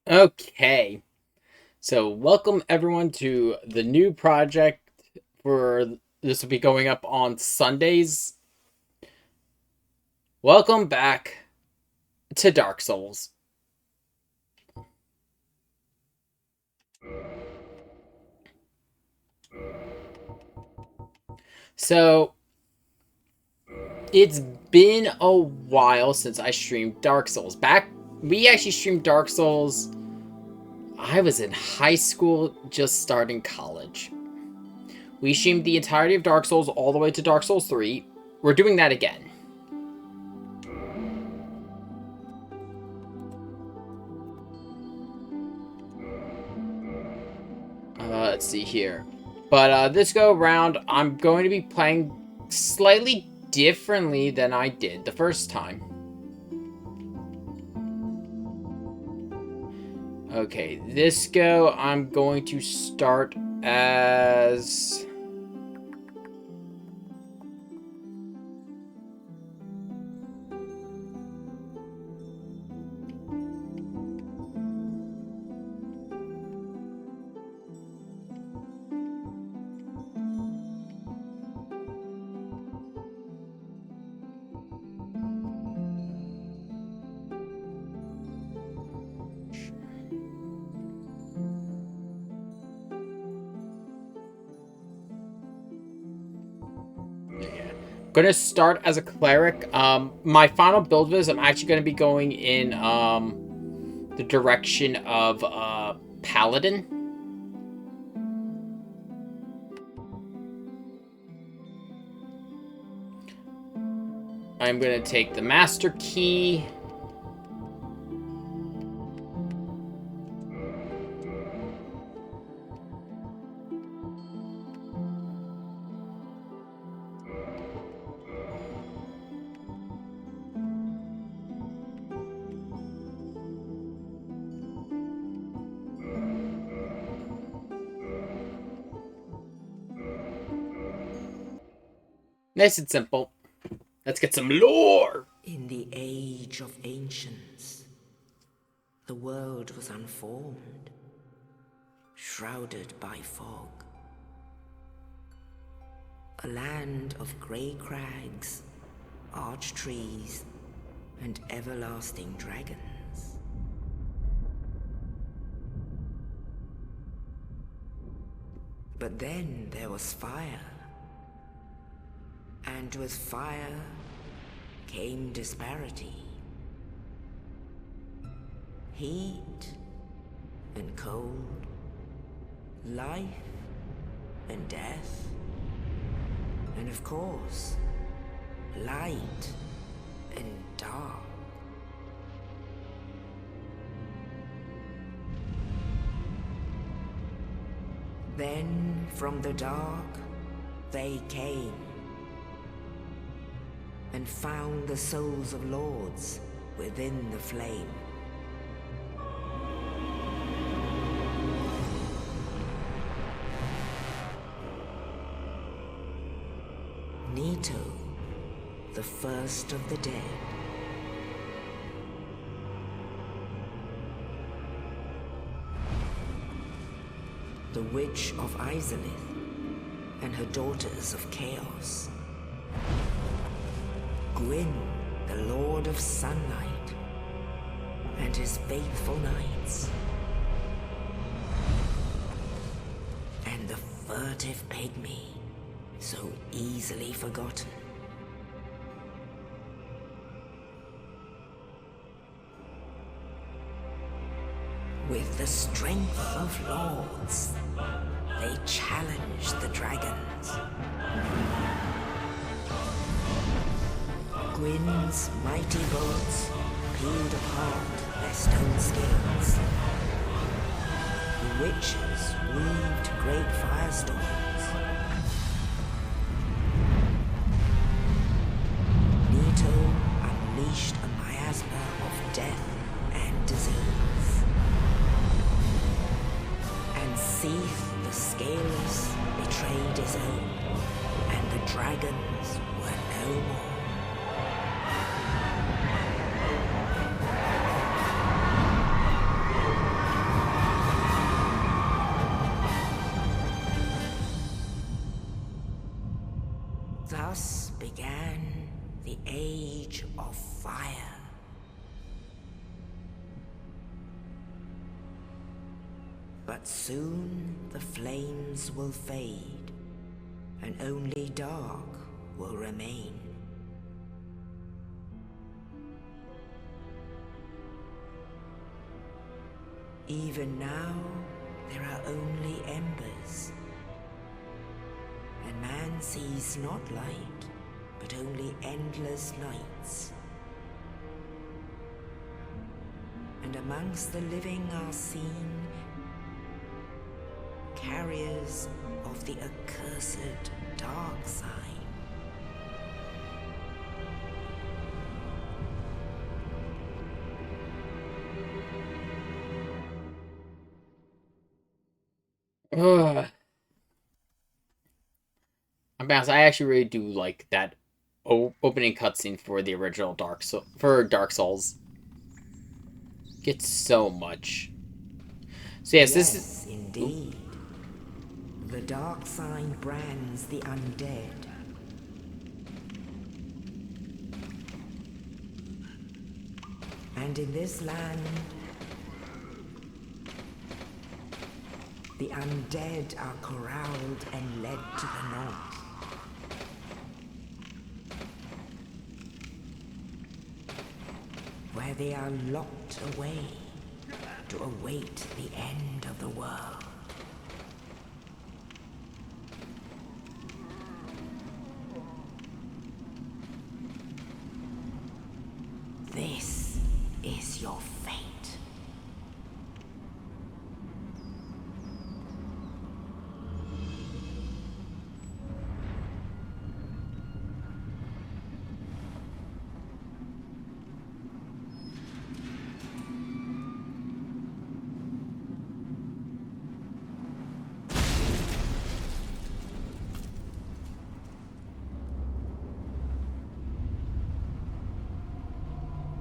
Okay, so welcome everyone to the new project for this will be going up on Sundays. Welcome back to Dark Souls. So, it's been a while since I streamed Dark Souls. We actually streamed Dark Souls. I was in high school, just starting college. We streamed the entirety of Dark Souls all the way to Dark Souls 3. We're doing that again. Let's see here. But this go around, I'm going to be playing slightly differently than I did the first time. Okay, this go, I'm going to start as... Gonna start as a cleric. My final build is I'm actually gonna be going in the direction of paladin. I'm gonna take the master key. Nice and simple. Let's get some lore! In the age of ancients, the world was unformed, shrouded by fog. A land of grey crags, arch trees, and everlasting dragons. But then there was fire. And with fire came disparity. Heat and cold, life and death, and of course, light and dark. Then from the dark, they came and found the souls of lords within the flame. Nito, the first of the dead. The Witch of Izalith and her daughters of Chaos. Gwyn, the Lord of Sunlight, and his faithful knights. And the furtive pygmy, so easily forgotten. With the strength of lords, they challenged the dragons. Gwyn's mighty bolts peeled apart their stone scales. The witches weaved great firestorms. Nito unleashed a miasma of death and disease. And Seath the Scaleless betrayed his own, and the dragons were no more. Thus began the Age of Fire. But soon the flames will fade, and only dark will remain. Even now, there are only embers, and man sees not light, but only endless nights. And amongst the living are seen carriers of the accursed dark sign. Ugh. I'm honest, I actually really do like that opening cutscene for the original Dark Souls. Gets so much. So yes, this is indeed. The dark sign brands the undead. And in this land, the undead are corralled and led to the north. Where they are locked away to await the end of the world. This is your fate.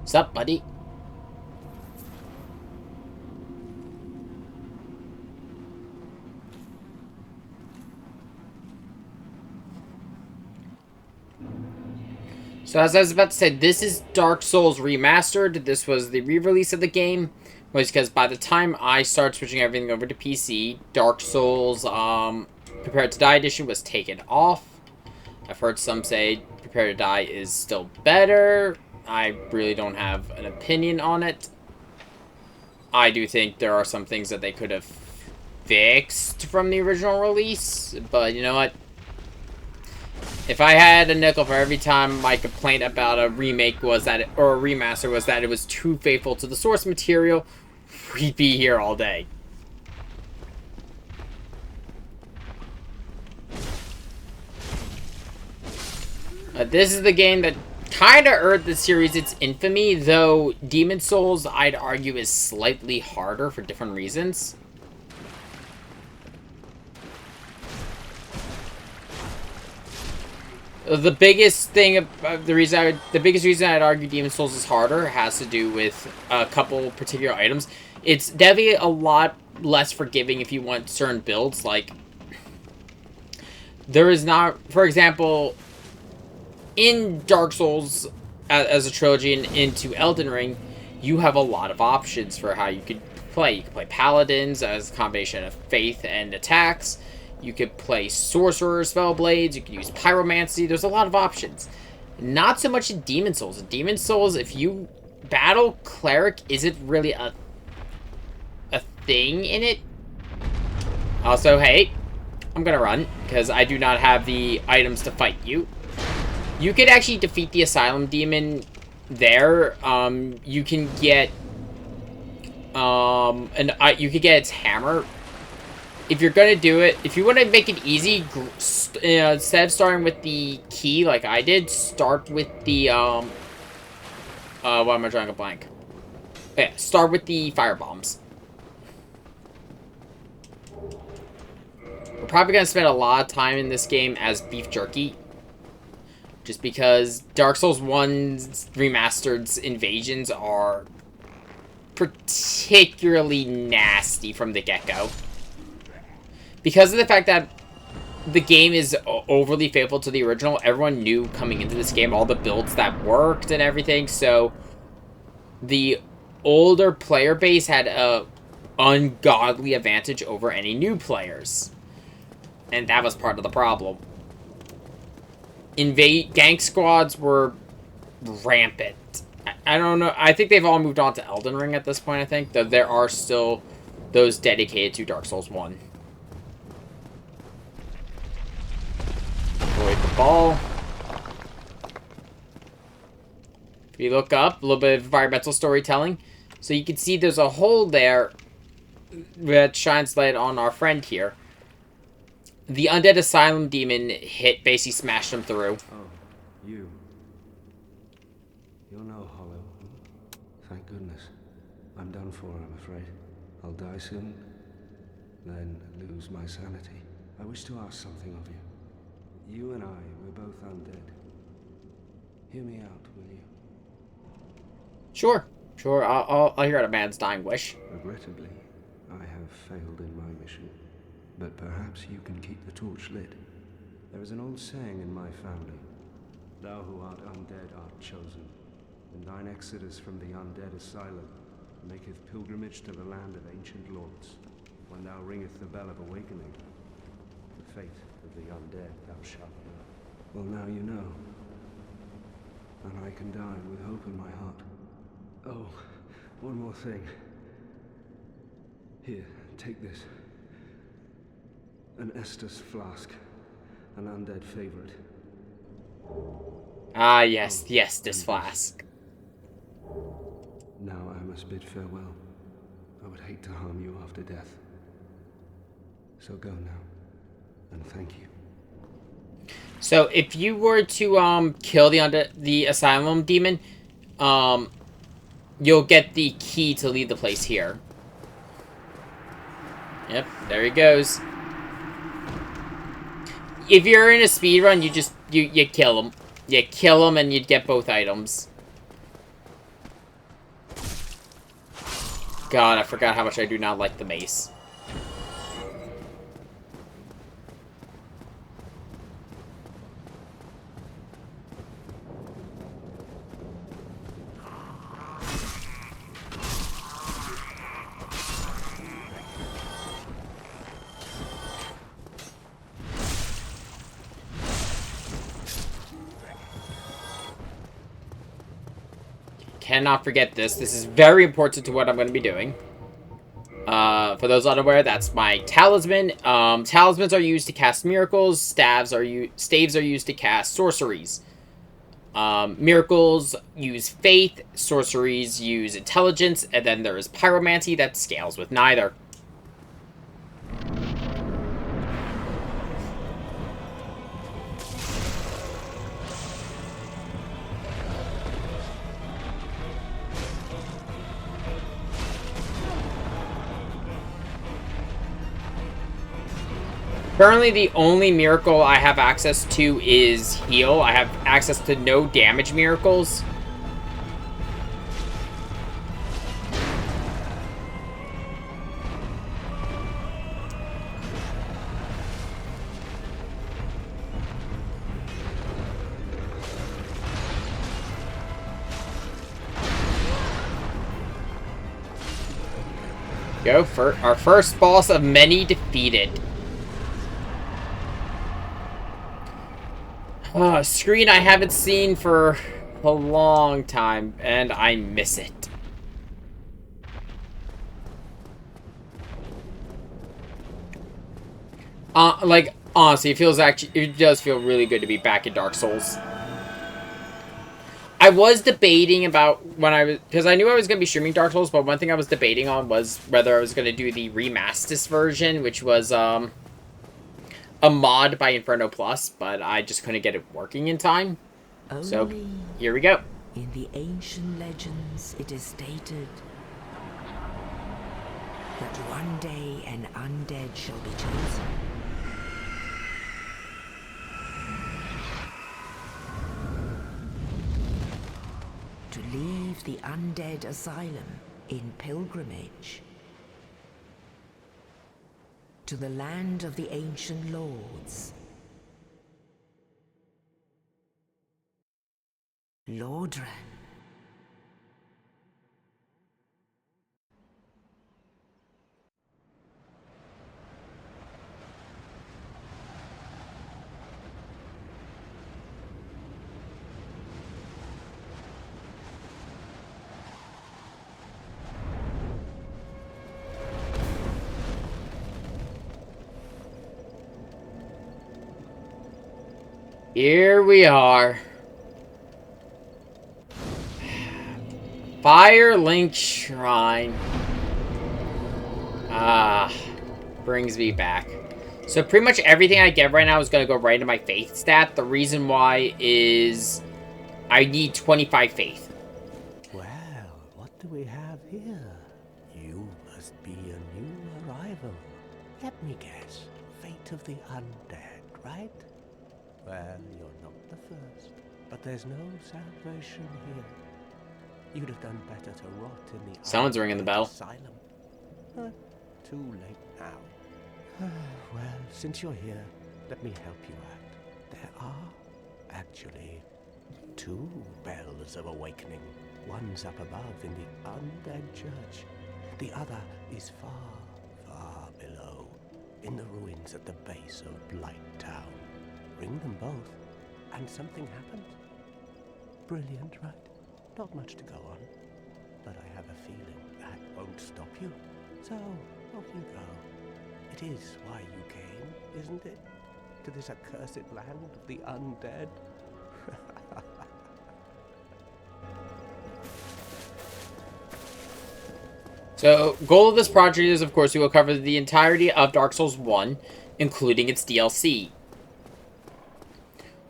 What's up, buddy? So as I was about to say, this is Dark Souls Remastered. This was the re-release of the game. Was because by the time I started switching everything over to PC, Dark Souls Prepare to Die Edition was taken off. I've heard some say Prepare to Die is still better. I really don't have an opinion on it. I do think there are some things that they could have fixed from the original release, but you know what? If I had a nickel for every time my complaint about a remake was that or a remaster was that it was too faithful to the source material, we'd be here all day. This is the game that kind of earned the series its infamy, though Demon Souls, I'd argue, is slightly harder for different reasons. The biggest thing, the biggest reason I'd argue Demon Souls is harder has to do with a couple particular items. It's definitely a lot less forgiving if you want certain builds. Like, there is not, for example, in Dark Souls as a trilogy and into Elden Ring, you have a lot of options for how you could play. You could play Paladins as a combination of faith and attacks. You could play Sorcerers, Spellblades. You could use Pyromancy. There's a lot of options. Not so much in Demon Souls. In Demon Souls, if you battle Cleric, isn't really a thing in it. Also, hey, I'm gonna run, because I do not have the items to fight you. You could actually defeat the Asylum Demon there. You can get you could get its hammer. If you're gonna do it, if you want to make it easy, instead of starting with the key like I did, start with the why am I drawing a blank? Yeah, start with the fire bombs. We're probably gonna spend a lot of time in this game as beef jerky. Just because Dark Souls 1's remastered's invasions are particularly nasty from the get-go. Because of the fact that the game is overly faithful to the original. Everyone knew coming into this game all the builds that worked and everything, so the older player base had a ungodly advantage over any new players. And that was part of the problem. Gank squads were rampant. I don't know. I think they've all moved on to Elden Ring at this point, I think. Though there are still those dedicated to Dark Souls 1. Avoid the ball. If you look up, a little bit of environmental storytelling. So you can see there's a hole there that shines light on our friend here. The Undead Asylum demon hit, basically smashed him through. Oh, you. You're no hollow. Thank goodness. I'm done for, I'm afraid. I'll die soon, then lose my sanity. I wish to ask something of you. You and I, we're both undead. Hear me out, will you? Sure. I'll hear out a man's dying wish. Regrettably, I have failed in my mission. But perhaps you can keep the torch lit. There is an old saying in my family. Thou who art undead art chosen, and thine exodus from the undead asylum maketh pilgrimage to the land of ancient lords. When thou ringeth the bell of awakening, the fate of the undead thou shalt know. Well, now you know. And I can die with hope in my heart. Oh, one more thing. Here, take this. An Estus flask. An undead favorite. Ah, yes, this flask. Now I must bid farewell. I would hate to harm you after death. So go now, and thank you. So if you were to kill the asylum demon, you'll get the key to leave the place here. Yep, there he goes. If you're in a speedrun, you kill him. You kill him and you'd get both items. God, I forgot how much I do not like the mace. Cannot forget this. This is very important to what I'm going to be doing. For those unaware, that's my talisman. Talismans are used to cast miracles. Staves are used to cast sorceries. Miracles use faith. Sorceries use intelligence. And then there is pyromancy that scales with neither. Currently, the only miracle I have access to is heal. I have access to no damage miracles. Go for our first boss of many defeated. Screen I haven't seen for a long time, and I miss it. Like, honestly, it does feel really good to be back in Dark Souls. I was debating about because I knew I was going to be streaming Dark Souls, but one thing I was debating on was whether I was going to do the remastered version, which was, a mod by Inferno Plus, but I just couldn't get it working in time. So, here we go. In the ancient legends, it is stated that one day an undead shall be chosen. To leave the undead asylum in pilgrimage. to the land of the ancient lords. Lordran. Here we are. Firelink Shrine. Brings me back. So pretty much everything I get right now is going to go right into my faith stat. The reason why is I need 25 faith. Well, what do we have here? You must be a new arrival. Let me guess. Fate of the undead, right? Well, you're not the first. But there's no salvation here. You'd have done better to rot in the Someone's ringing the bell. asylum. Too late now. Well, since you're here, let me help you out. There are, actually, 2 bells of awakening. One's up above in the undead church. The other is far, far below, in the ruins at the base of Blight Town. Ring them both, and something happens. Brilliant, right? Not much to go on, but I have a feeling that won't stop you. So, off you go. It is why you came, isn't it? To this accursed land of the undead? So, goal of this project is, of course, we will cover the entirety of Dark Souls 1, including its DLC.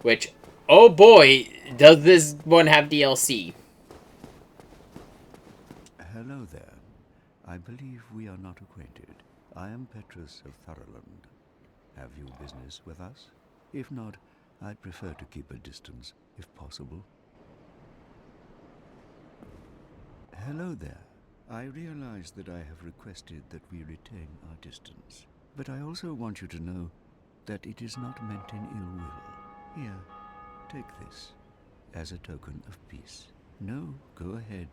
Which, oh boy, does this one have DLC. Hello there. I believe we are not acquainted. I am Petrus of Thurland. Have you business with us? If not, I'd prefer to keep a distance, if possible. Hello there. I realize that I have requested that we retain our distance, but I also want you to know that it is not meant in ill will. Here, take this, as a token of peace. No, go ahead.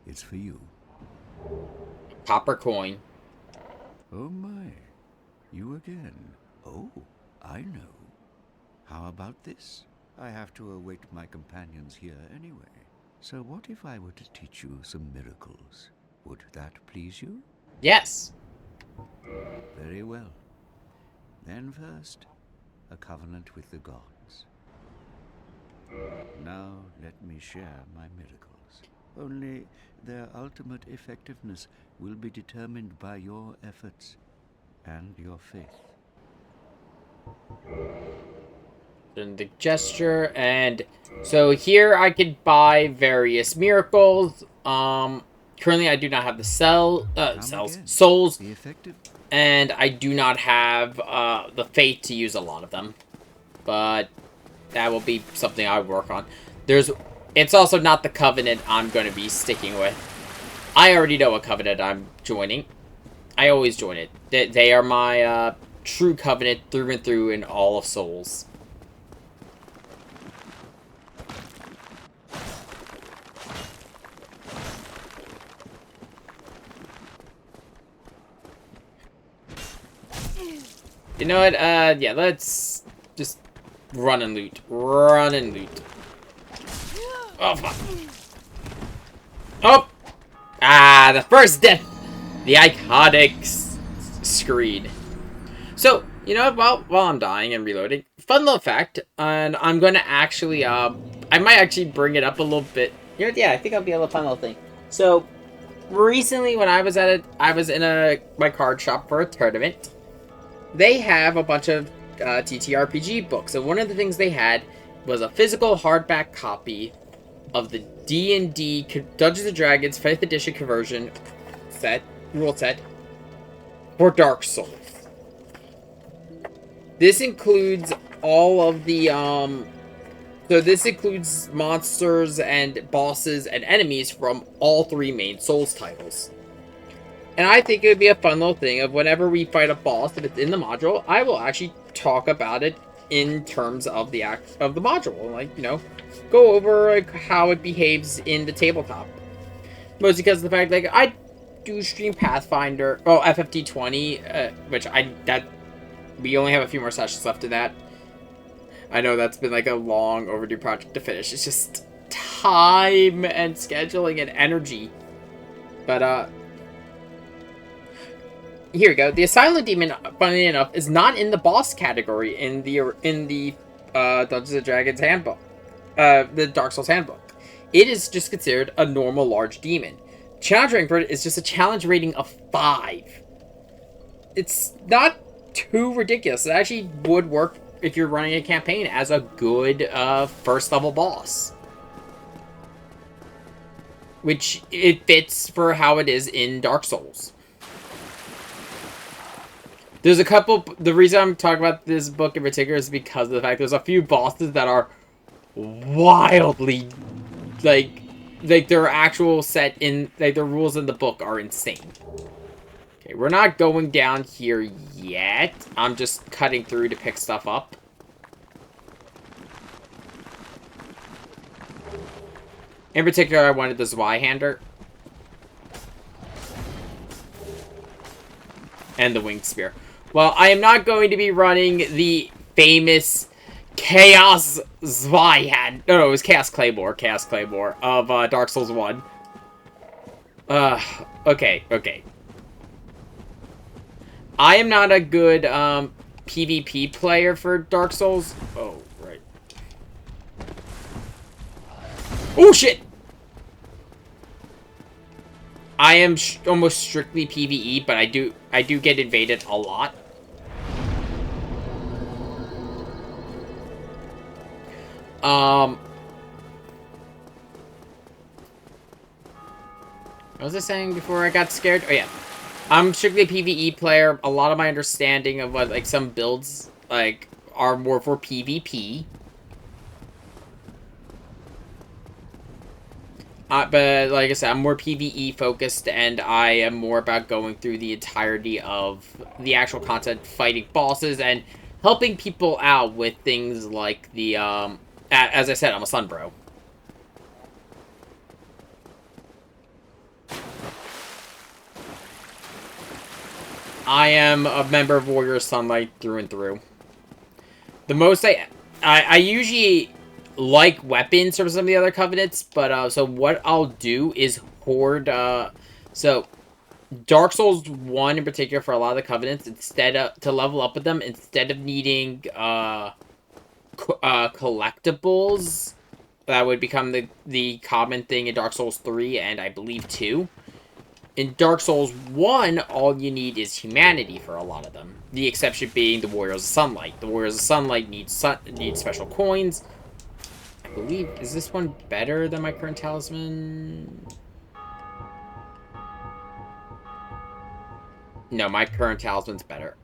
It's for you. Copper coin. Oh my, you again. Oh, I know. How about this? I have to await my companions here anyway. So what if I were to teach you some miracles? Would that please you? Yes. Very well. Then first, a covenant with the gods. Now let me share my miracles. Only their ultimate effectiveness will be determined by your efforts and your faith. And the gesture, and so here I could buy various miracles. Currently I do not have the souls, The effective. and I do not have the faith to use a lot of them. But that will be something I work on. It's also not the covenant I'm going to be sticking with. I already know what covenant I'm joining. I always join it. They are my true covenant through and through in all of Souls. You know what? Yeah, let's just run and loot. Run and loot. Oh, fuck. Oh! Ah, the first death! The iconic screed. So, you know what? While I'm dying and reloading, fun little fact, and I'm going to actually, I might actually bring it up a little bit. You know, yeah, I think it'll be a little fun little thing. So, recently when I was in my card shop for a tournament, they have a bunch of TTRPG books, and one of the things they had was a physical hardback copy of the D&D Dungeons & Dragons 5th edition conversion rule set for Dark Souls. This includes all of the so this includes monsters and bosses and enemies from all 3 main Souls titles. And I think it would be a fun little thing of whenever we fight a boss, if it's in the module, I will actually talk about it in terms of the module. Like, you know, go over like how it behaves in the tabletop. Mostly because of the fact, like, I do stream Pathfinder, FFT20, which we only have a few more sessions left of that. I know that's been like a long overdue project to finish. It's just time and scheduling and energy. But, here we go. The Asylum Demon, funny enough, is not in the boss category in the Dungeons and Dragons handbook, the Dark Souls handbook. It is just considered a normal large demon. Challenge rating for it is just a challenge rating of 5. It's not too ridiculous. It actually would work if you're running a campaign as a good first level boss, which it fits for how it is in Dark Souls. There's a couple... The reason I'm talking about this book in particular is because of the fact there's a few bosses that are wildly... Like their actual set in... Like, the rules in the book are insane. Okay, we're not going down here yet. I'm just cutting through to pick stuff up. In particular, I wanted the Zweihander. And the Winged Spear. Well, I am not going to be running the famous Chaos Zweihander. No, it was Chaos Claymore of Dark Souls 1. Okay. I am not a good PvP player for Dark Souls. Oh, right. Oh, shit! I am almost strictly PvE, but I do get invaded a lot. What was I saying before I got scared? Oh, yeah. I'm strictly a PvE player. A lot of my understanding of what, like, some builds, like, are more for PvP. But, like I said, I'm more PvE focused, and I am more about going through the entirety of the actual content, fighting bosses, and helping people out with things like the, as I said, I'm a Sun Bro. I am a member of Warrior Sunlight through and through. The most I usually like weapons from some of the other covenants, but so what I'll do is hoard so Dark Souls 1 in particular, for a lot of the covenants, instead of to level up with them, instead of needing collectibles that would become the common thing in Dark Souls 3 and I believe 2. In Dark Souls 1, all you need is humanity for a lot of them. The exception being the Warriors of Sunlight. The Warriors of Sunlight need special coins. I believe... Is this one better than my current talisman? No, my current talisman's better.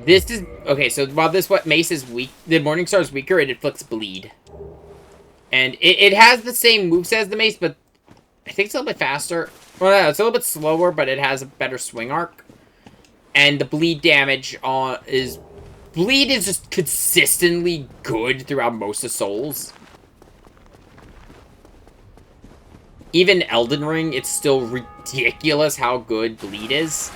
This is... Okay, so while this mace is weak, the Morningstar is weaker, it inflicts bleed. And it has the same moveset as the mace, but I think it's a little bit faster. Well, no, it's a little bit slower, but it has a better swing arc. And the bleed damage is... Bleed is just consistently good throughout most of Souls. Even Elden Ring, it's still ridiculous how good bleed is.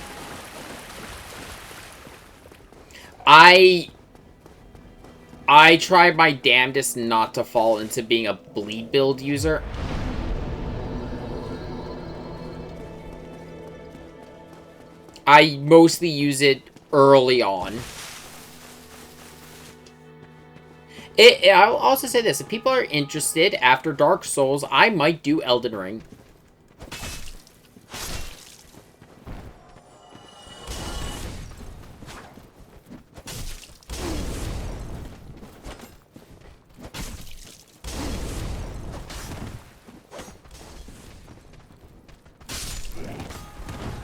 I try my damnedest not to fall into being a bleed build user. I mostly use it early on. I'll also say this, if people are interested after Dark Souls, I might do Elden Ring.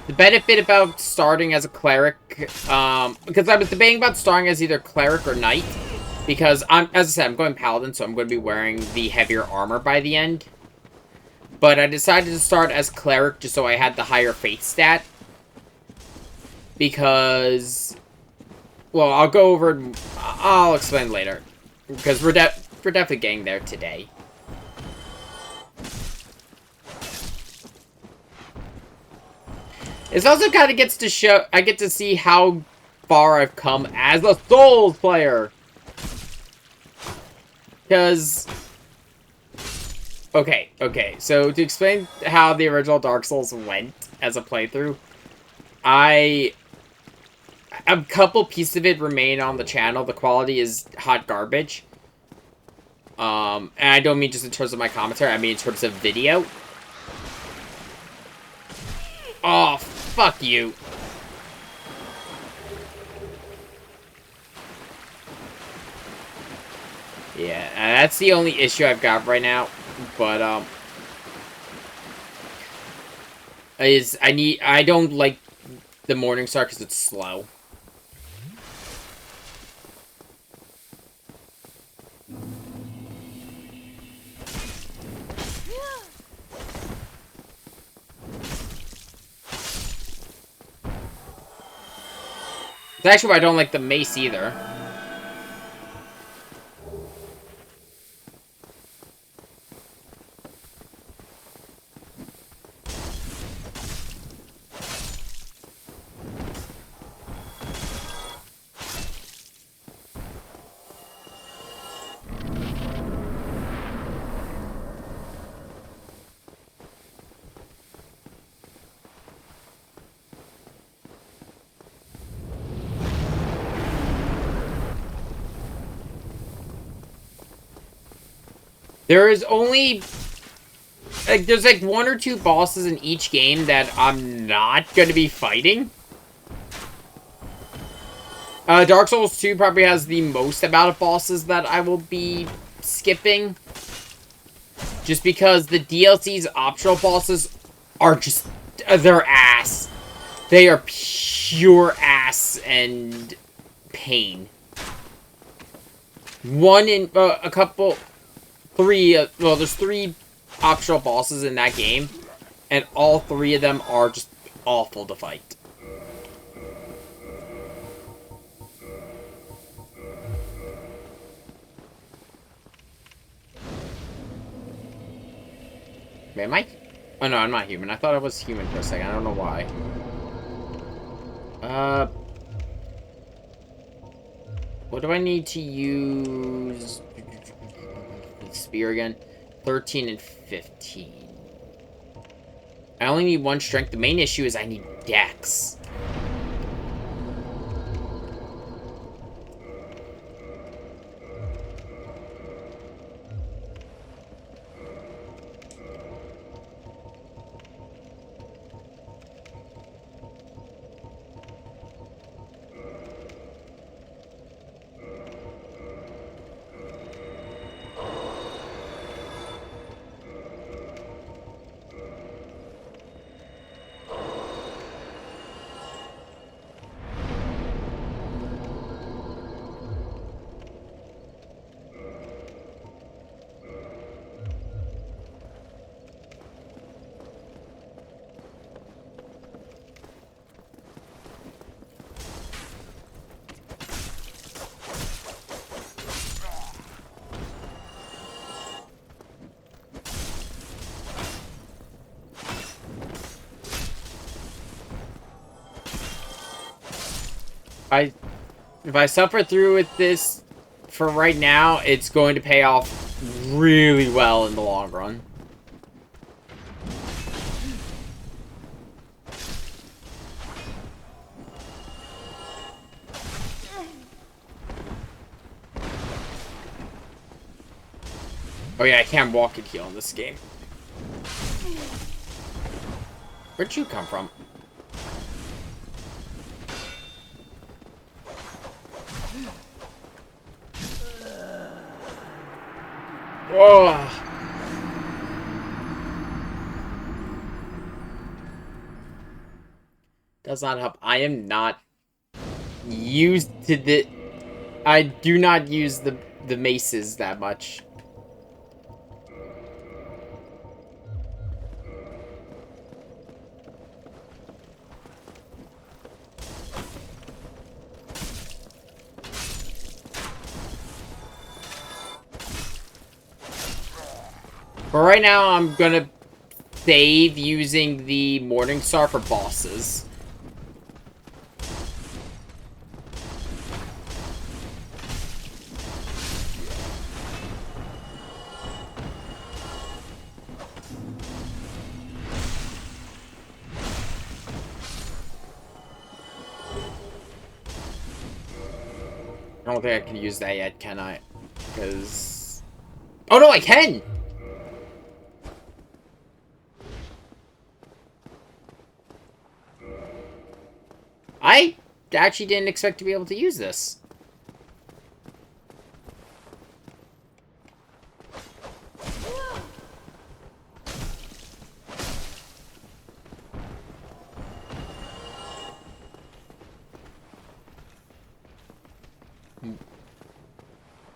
The benefit about starting as a cleric, because I was debating about starting as either cleric or knight, Because as I said, I'm going Paladin, so I'm going to be wearing the heavier armor by the end. But I decided to start as Cleric just so I had the higher faith stat. Because, well, I'll go over, I'll explain later. Because we're definitely getting there today. It also kind of gets to show, I get to see how far I've come as a Souls player. Because, okay, so to explain how the original Dark Souls went as a playthrough, a couple pieces of it remain on the channel. The quality is hot garbage. And I don't mean just in terms of my commentary, I mean in terms of video. Oh, fuck you. Yeah, that's the only issue I've got right now. But, I don't like the Morningstar because it's slow. It's actually why I don't like the mace either. There is only, like, there's like 1 or 2 bosses in each game that I'm not going to be fighting. Dark Souls 2 probably has the most amount of bosses that I will be skipping. Just because the DLC's optional bosses are just, they're ass. They are pure ass and pain. One in, a couple... 3, well, there's 3 optional bosses in that game, and all 3 of them are just awful to fight. Wait, am I? Oh no, I'm not human. I thought I was human for a second. I don't know why. What do I need to use? Spear again. 13 and 15. I only need 1 strength. The main issue is I need dex. If I suffer through with this for right now, it's going to pay off really well in the long run. Oh yeah, I can't walk and heal in this game. Where'd you come from? Whoa. Does not help. I am not used to the... I do not use the maces that much. But right now, I'm gonna save using the Morning Star for bosses. I don't think I can use that yet, can I? Because... Oh no, I can! I actually didn't expect to be able to use this.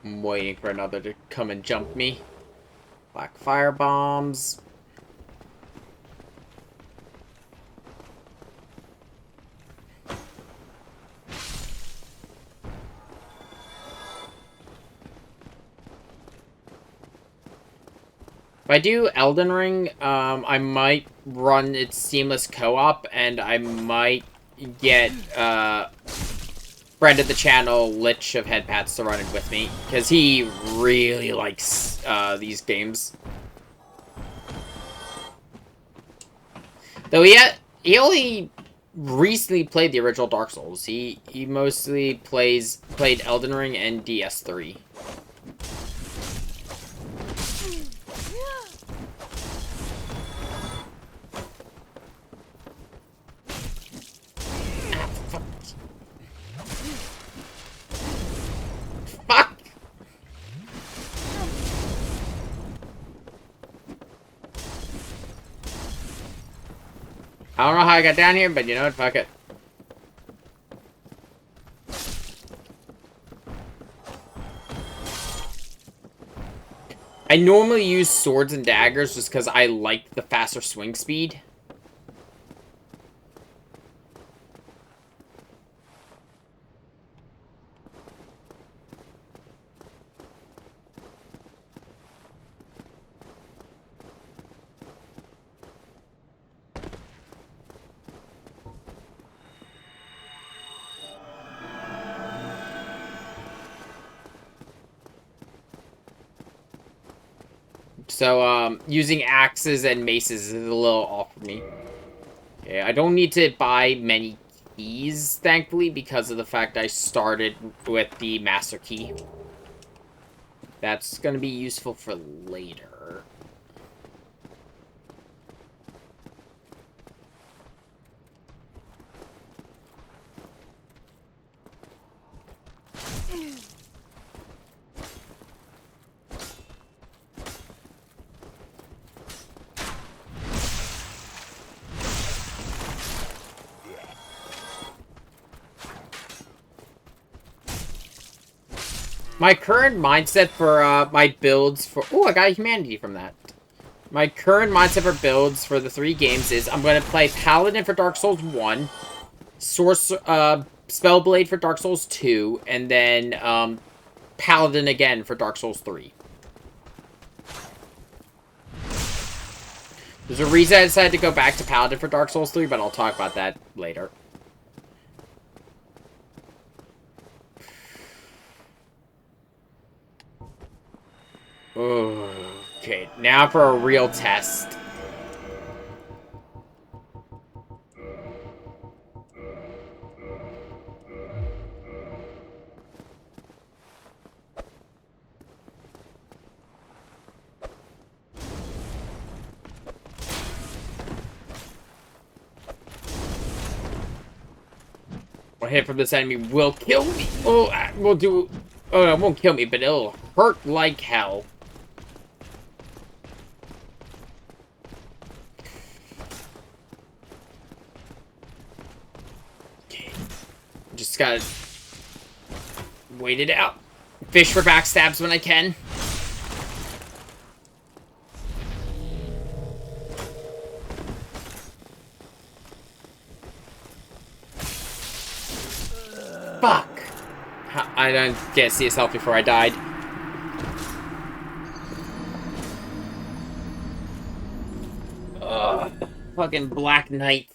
I'm waiting for another to come and jump me. Black fire bombs. If I do Elden Ring, I might run its seamless co-op, and I might get, friend of the channel, Lich of Headpats, to run it with me, because he really likes, these games. Though he only recently played the original Dark Souls. He mostly played Elden Ring and DS3. Fuck! I don't know how I got down here, but you know what? Fuck it. I normally use swords and daggers just because I like the faster swing speed. So, using axes and maces is a little off for me. Okay, I don't need to buy many keys, thankfully, because of the fact I started with the Master Key. That's going to be useful for later. My current mindset for my builds for... Oh, I got humanity from that. My current mindset for builds for the 3 games is I'm going to play Paladin for Dark Souls 1, Spellblade for Dark Souls 2, and then Paladin again for Dark Souls 3. There's a reason I decided to go back to Paladin for Dark Souls 3, but I'll talk about that later. Okay, now for a real test. One hit from this enemy will kill me. Oh, will do. Oh, it won't kill me, but it'll hurt like hell. Just gotta Wait it out. Fish for backstabs when I can. Fuck! I didn't get to see his health before I died. Ugh. Fucking Black Knight.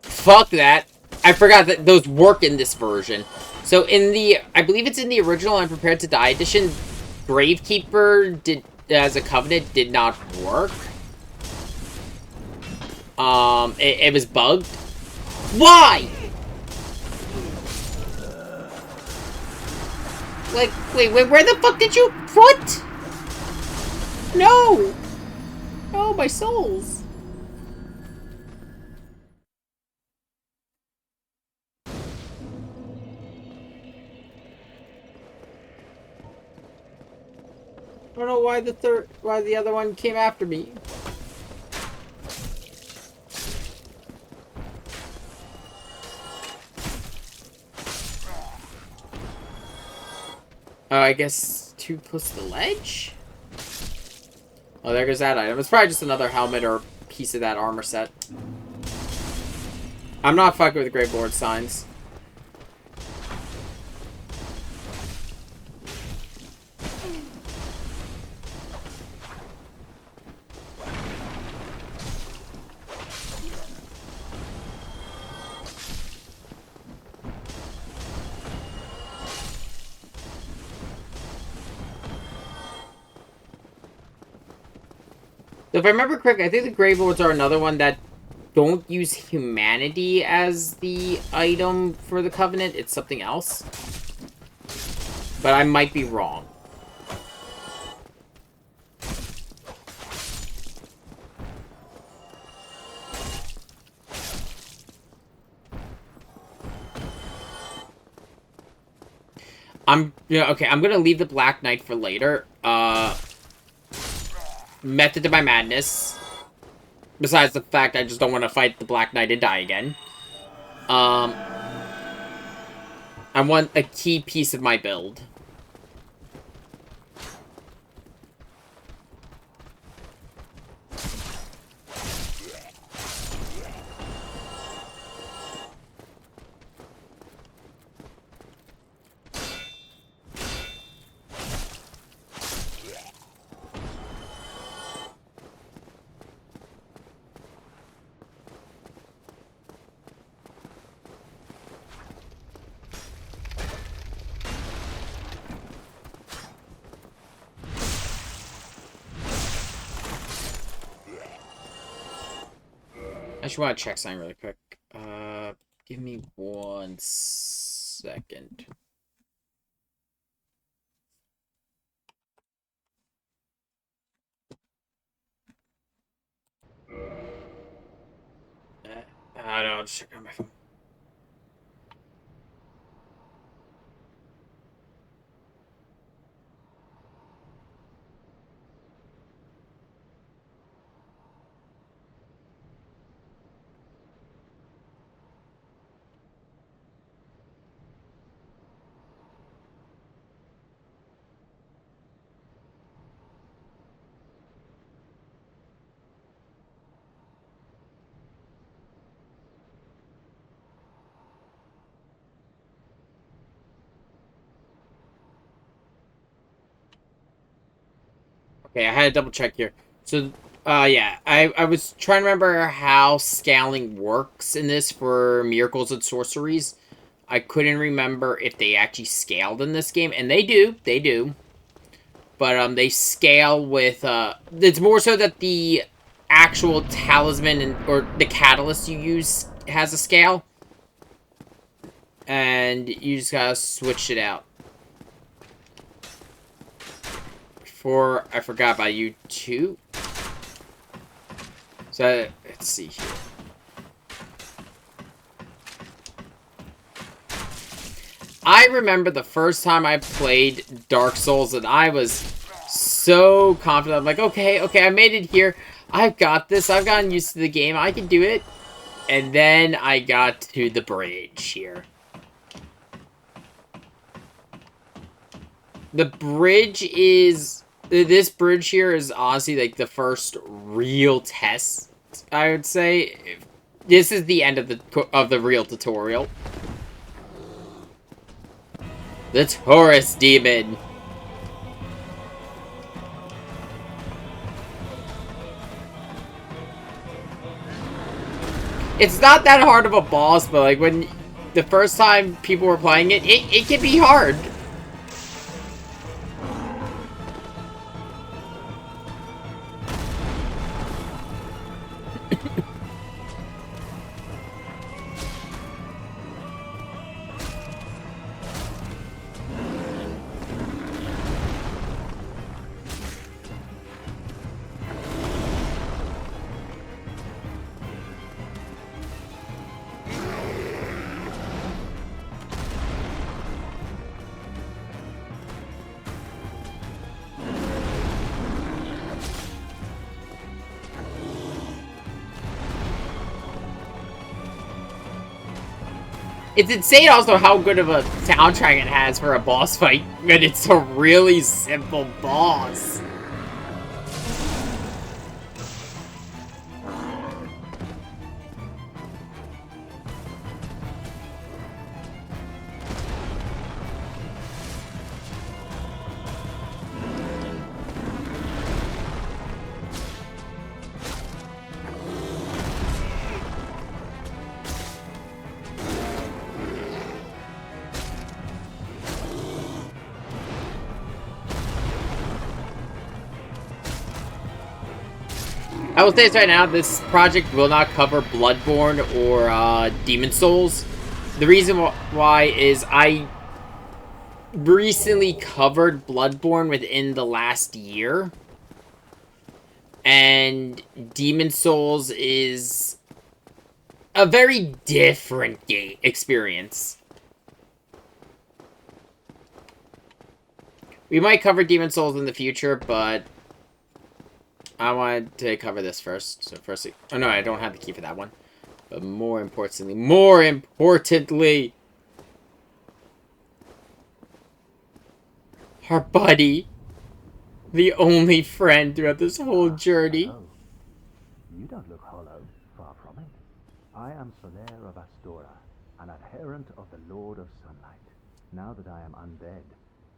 Fuck that. I forgot that those work in this version. So in the, I believe it's in the original I'm Prepared to Die edition, Gravekeeper did, as a Covenant, did not work. It was bugged. Why? Like, wait, where the fuck did you put? No! Oh, my souls. I don't know why the other one came after me. Oh, I guess too close to the ledge? Oh, there goes that item. It's probably just another helmet or piece of that armor set. I'm not fucking with the Grave Lord signs. If I remember correctly, I think the Grave Lords are another one that don't use humanity as the item for the Covenant. It's something else. But I might be wrong. Okay, I'm gonna leave the Black Knight for later. Method to my madness. Besides the fact I just don't want to fight the Black Knight and die again. I want a key piece of my build. I just want to check something really quick. Give me 1 second. I don't know, I'll just check on my phone. Okay, I had to double check here. So, yeah, I was trying to remember how scaling works in this for miracles and sorceries. I couldn't remember if they actually scaled in this game, and they do. But, they scale with, it's more so that the actual talisman or the catalyst you use has a scale. And you just gotta switch it out. Before I forgot about you too. So let's see here. I remember the first time I played Dark Souls, and I was so confident. I'm like, okay, I made it here. I've got this. I've gotten used to the game. I can do it. And then I got to the bridge here. The bridge is... This bridge here is honestly like the first real test, I would say. This is the end of the real tutorial. The Taurus Demon. It's not that hard of a boss, but like when the first time people were playing it, it can be hard. It's insane also how good of a soundtrack it has for a boss fight, but it's a really simple boss. I will say this right now, this project will not cover Bloodborne or Demon Souls. The reason why is I recently covered Bloodborne within the last year. And Demon Souls is a very different experience. We might cover Demon Souls in the future, but I wanted to cover this first. So firstly, oh no, I don't have the key for that one. But more importantly, our buddy, the only friend throughout this whole journey. Oh, you don't look hollow, far from it. I am Solaire of Astora, an adherent of the Lord of Sunlight. Now that I am undead,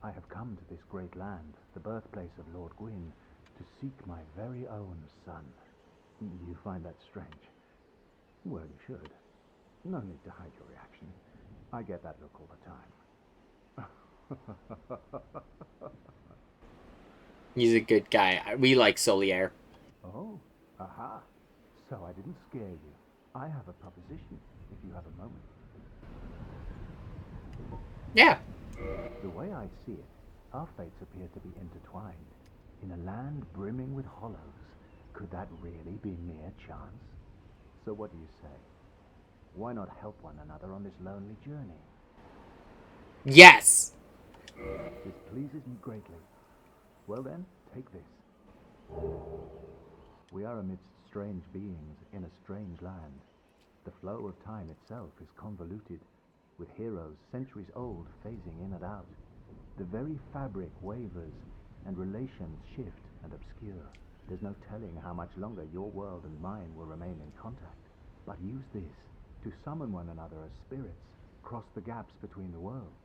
I have come to this great land, the birthplace of Lord Gwyn, to seek my very own son. You find that strange? Well, you should. No need to hide your reaction. I get that look all the time. He's a good guy. We like Solier. Oh, aha. So I didn't scare you. I have a proposition, if you have a moment. Yeah. The way I see it, our fates appear to be intertwined. In a land brimming with hollows, could that really be mere chance? So what do you say? Why not help one another on this lonely journey? Yes. This pleases me greatly. Well then, take this. We are amidst strange beings in a strange land. The flow of time itself is convoluted, with heroes centuries old phasing in and out. The very fabric wavers, and relations shift and obscure. There's no telling how much longer your world and mine will remain in contact. But use this to summon one another as spirits, cross the gaps between the worlds,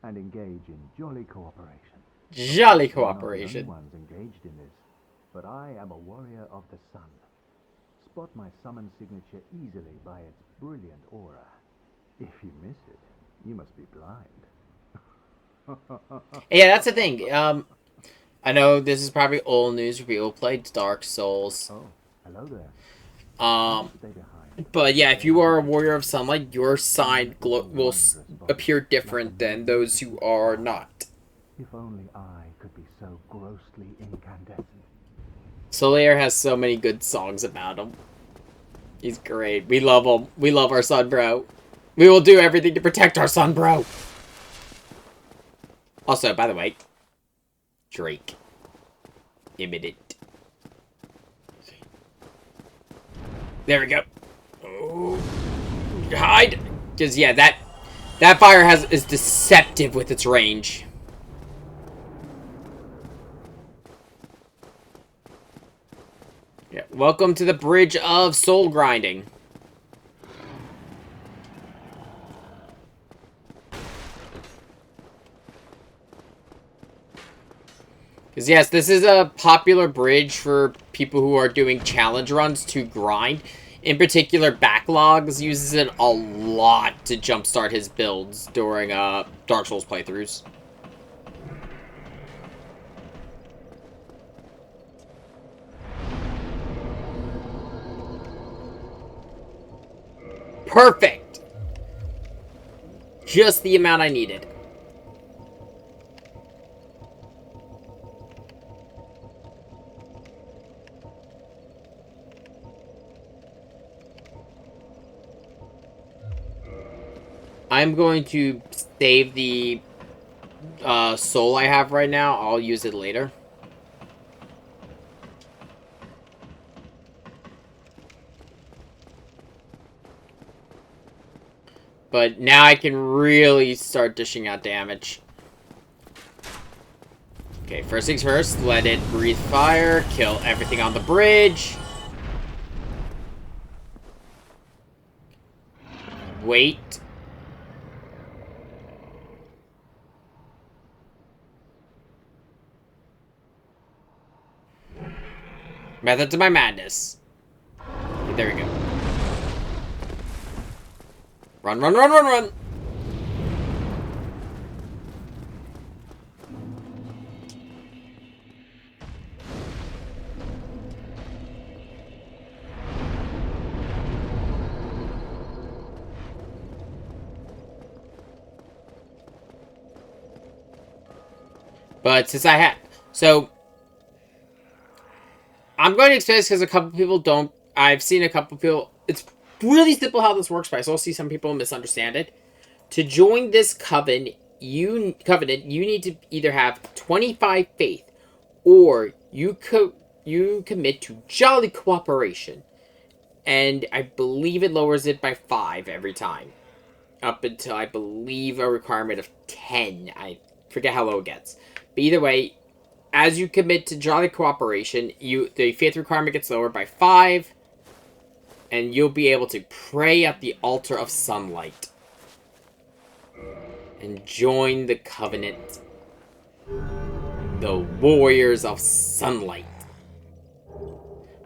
and engage in jolly cooperation. Jolly You're not cooperation. the only ones engaged in this, but I am a warrior of the sun. Spot my summon signature easily by its brilliant aura. If you miss it, you must be blind. Yeah, that's the thing. I know this is probably old news for people who played Dark Souls. Oh, hello there. Stay behind. But yeah, if you are a Warrior of Sunlight, your sign will appear different than those who are not. If only I could be so grossly incandescent. Solaire has so many good songs about him. He's great. We love him. We love our son, bro. We will do everything to protect our son, bro. Also, by the way, Drake. Imminent. There we go. Oh. Hide! Because, yeah, that fire is deceptive with its range. Yeah, welcome to the Bridge of Soul Grinding. Because, yes, this is a popular bridge for people who are doing challenge runs to grind. In particular, Backlogs uses it a lot to jumpstart his builds during Dark Souls playthroughs. Perfect! Just the amount I needed. I'm going to save the soul I have right now. I'll use it later. But now I can really start dishing out damage. Okay, first things first, let it breathe fire, kill everything on the bridge. Wait. Method to my madness. Okay, there we go. Run, run, run, run, run! But since I had... So... I'm going to explain this because a couple people don't... I've seen a couple people... It's really simple how this works, but I still see some people misunderstand it. To join this covenant, you need to either have 25 faith, or you commit to jolly cooperation. And I believe it lowers it by 5 every time. Up until, I believe, a requirement of 10. I forget how low it gets. But either way... As you commit to jolly cooperation, the faith requirement gets lowered by 5, and you'll be able to pray at the altar of sunlight and join the covenant, the warriors of sunlight,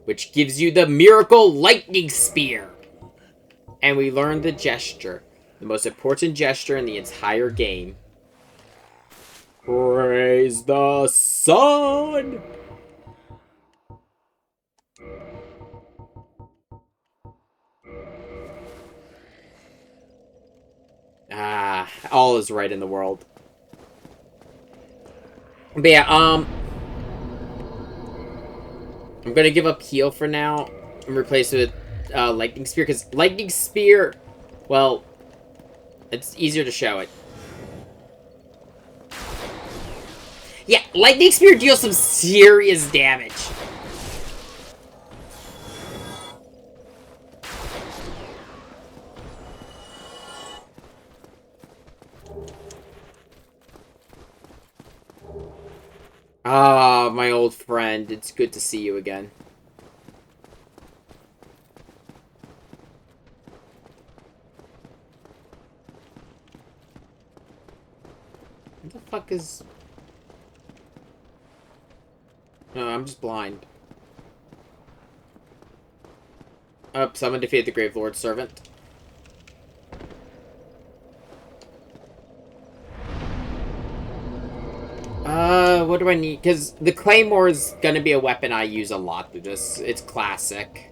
which gives you the miracle lightning spear. And we learned the gesture, the most important gesture in the entire game. Praise the sun! Ah, all is right in the world. But yeah, I'm gonna give up heal for now and replace it with Lightning Spear, because Lightning Spear, well, it's easier to show it. Yeah, Lightning Spear deals some serious damage. Ah, my old friend. It's good to see you again. What the fuck is... No, I'm just blind. Someone defeated the Grave Lord's servant. What do I need? Because the Claymore is gonna be a weapon I use a lot through this. It's classic.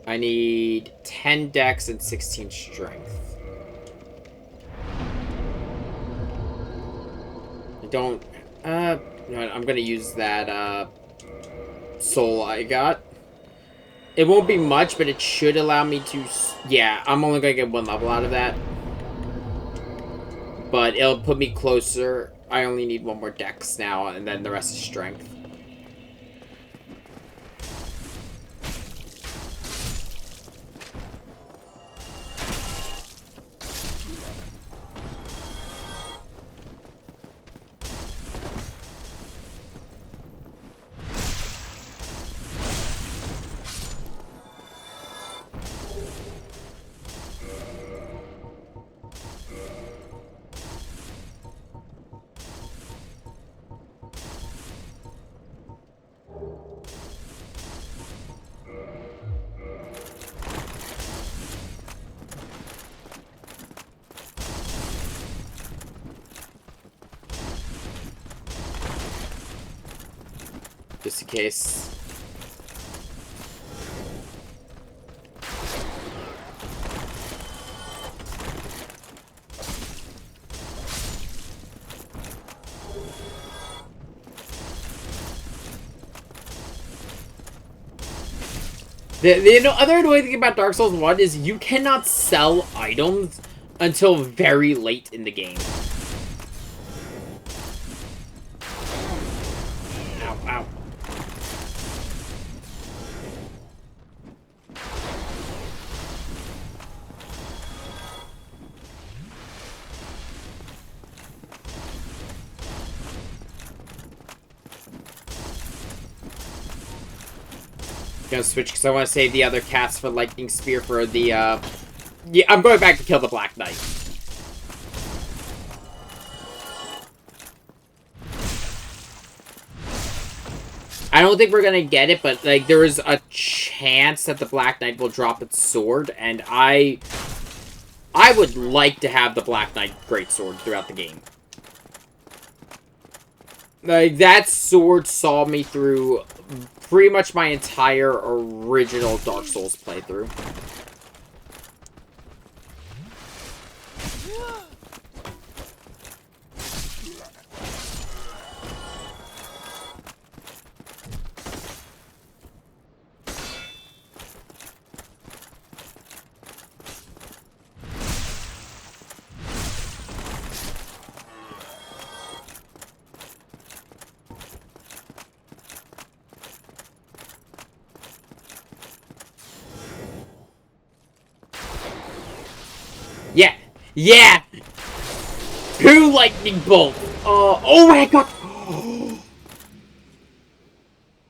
I need 10 dex and 16 strength. I don't... I'm gonna use that, soul I got. It won't be much, but it should allow me to... Yeah, I'm only gonna get 1 level out of that. but it'll put me closer. I only need one more dex now, and then the rest is strength. Just in case. The other annoying thing about Dark Souls 1 is you cannot sell items until very late in the game. Ow, ow. Gonna switch because I want to save the other cats for Lightning Spear for the, yeah, I'm going back to kill the Black Knight. I don't think we're gonna get it, but, like, there is a chance that the Black Knight will drop its sword, and I would like to have the Black Knight Greatsword throughout the game. Like, that sword saw me through pretty much my entire original Dark Souls playthrough. Yeah! Yeah! 2 lightning bolts! Oh my god!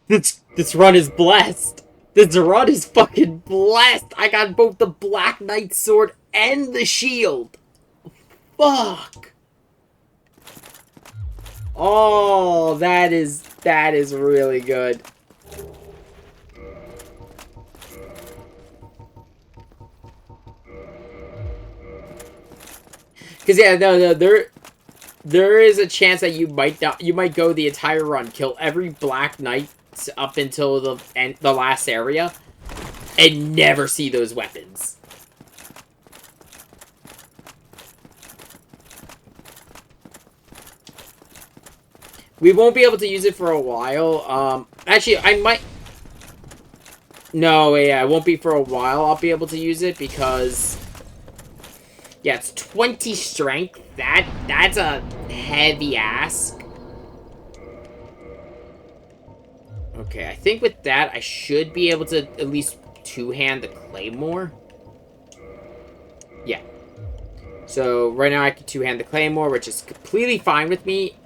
This run is blessed! This run is fucking blessed! I got both the Black Knight sword and the shield! Fuck! Oh, that is really good. Because, yeah, no, there is a chance that you might go the entire run, kill every Black Knight up until the last area, and never see those weapons. We won't be able to use it for a while. Actually, I might... No, yeah, it won't be for a while I'll be able to use it, because... Yeah, it's 20 strength. That's a heavy ask. Okay, I think with that, I should be able to at least two-hand the Claymore. Yeah. So, right now I can two-hand the Claymore, which is completely fine with me.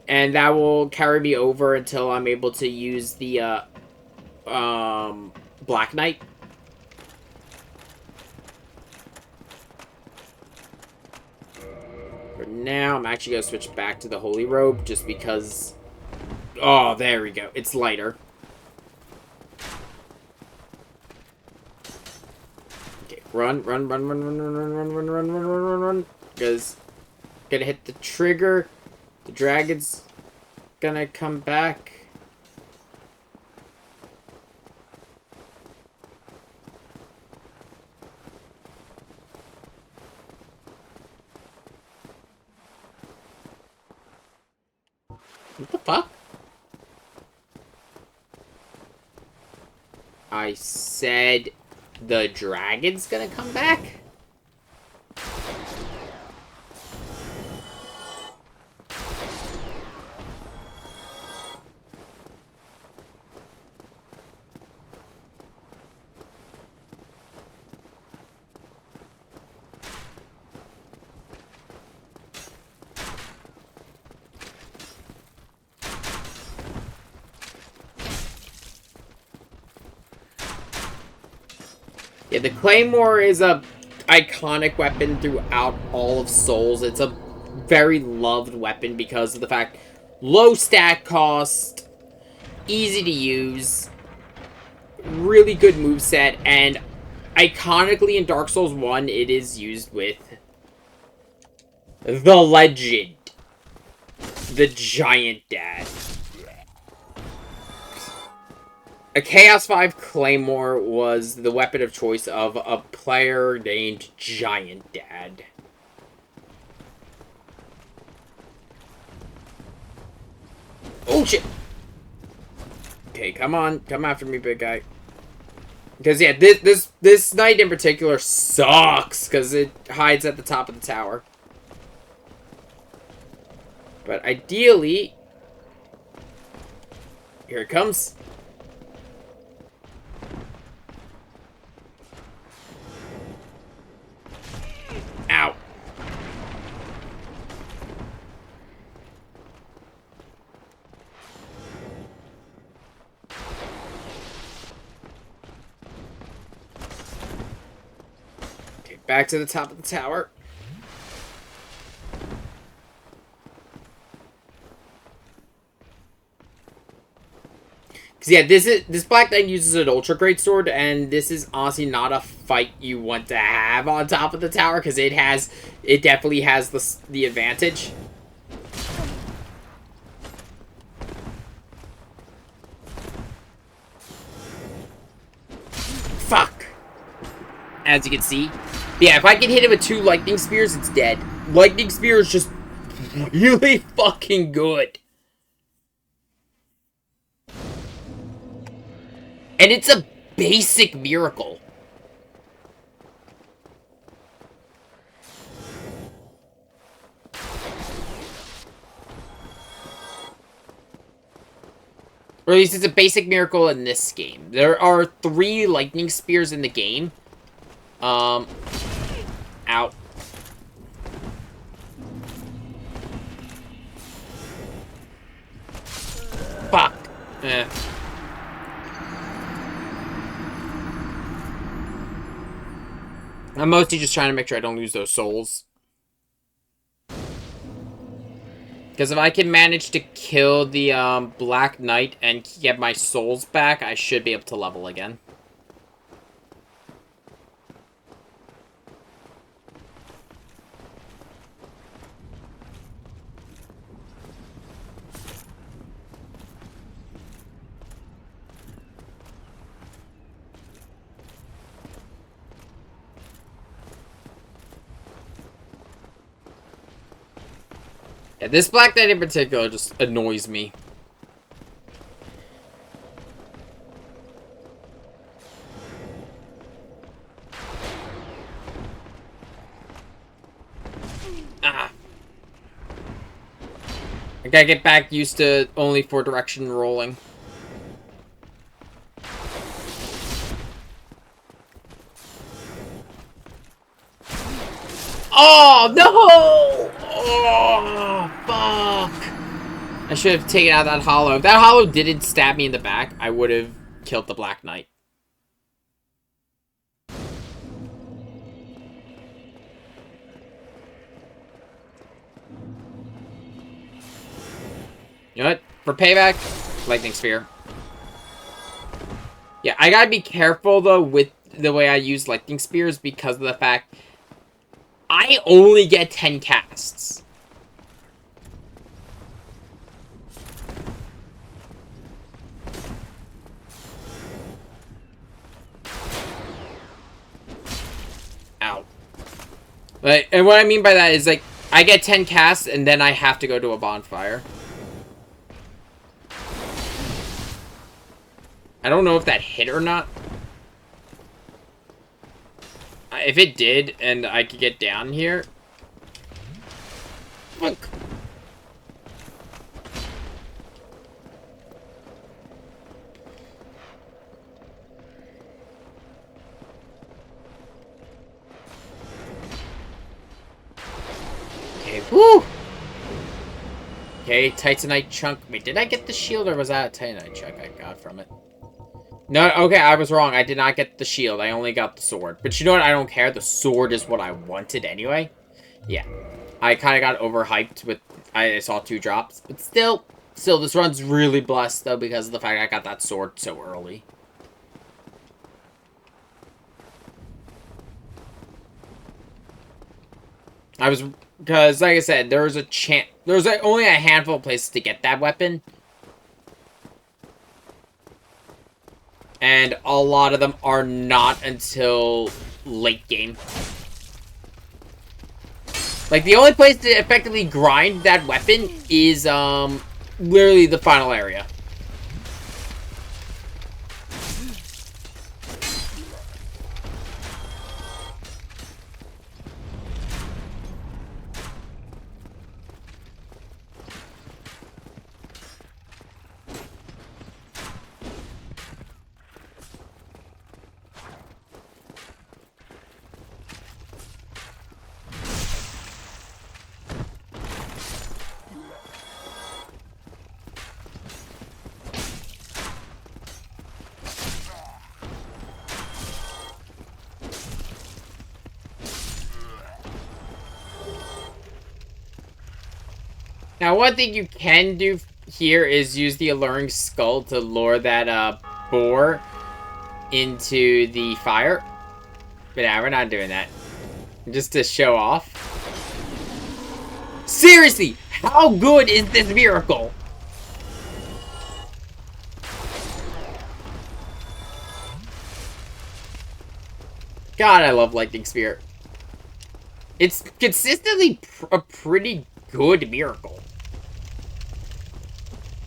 And that will carry me over until I'm able to use the, Black Knight. For now, I'm actually going to switch back to the Holy Robe, just because... Oh, there we go. It's lighter. Okay, run. Because gonna hit the trigger. The dragon's gonna come back. What the fuck? I said the dragon's gonna come back? Yeah, the Claymore is a iconic weapon throughout all of Souls. It's a very loved weapon because of the fact low stat cost, easy to use, really good moveset, and iconically in Dark Souls 1, it is used with the legend, the Giant Dad. A Chaos 5 Claymore was the weapon of choice of a player named Giant Dad. Oh shit! Okay, come on, come after me, big guy. Because yeah, this knight in particular sucks because it hides at the top of the tower. But ideally, here it comes. Ow. Okay, back to the top of the tower. Cause yeah, this Black Knight uses an Ultra Great Sword, and this is honestly not a fight you want to have on top of the tower, because it definitely has the advantage. Fuck. As you can see, yeah, if I can hit him with 2 Lightning Spears, it's dead. Lightning Spear is just really fucking good. And it's a basic miracle. Or at least it's a basic miracle in this game. There are 3 lightning spears in the game. Ow. Fuck. Eh. I'm mostly just trying to make sure I don't lose those souls. Because if I can manage to kill the Black Knight and get my souls back, I should be able to level again. Yeah, this Black Knight in particular just annoys me. Ah. I gotta get back used to only 4 direction rolling. Oh, no! Oh, fuck. I should have taken out that hollow. If that hollow didn't stab me in the back, I would have killed the Black Knight. You know what? For payback, Lightning Sphere. Yeah, I gotta be careful, though, with the way I use Lightning Spears because of the fact I only get 10 casts. Ow. Like, and what I mean by that is, like, I get 10 casts and then I have to go to a bonfire. I don't know if that hit or not. If it did, and I could get down here... Look! Okay, woo! Okay, Titanite chunk. Wait, did I get the shield, or was that a Titanite chunk I got from it? No, okay, I was wrong. I did not get the shield. I only got the sword. But you know what? I don't care. The sword is what I wanted anyway. Yeah. I kind of got overhyped with... I saw 2 drops. But still, this run's really blessed, though, because of the fact I got that sword so early. I was... Because, like I said, there's a chance... There's only a handful of places to get that weapon. And a lot of them are not until late game. Like, the only place to effectively grind that weapon is, literally the final area. Now, one thing you can do here is use the Alluring Skull to lure that, boar into the fire. But yeah, we're not doing that. Just to show off. Seriously, how good is this miracle? God, I love Lightning Spear. It's consistently a pretty good miracle.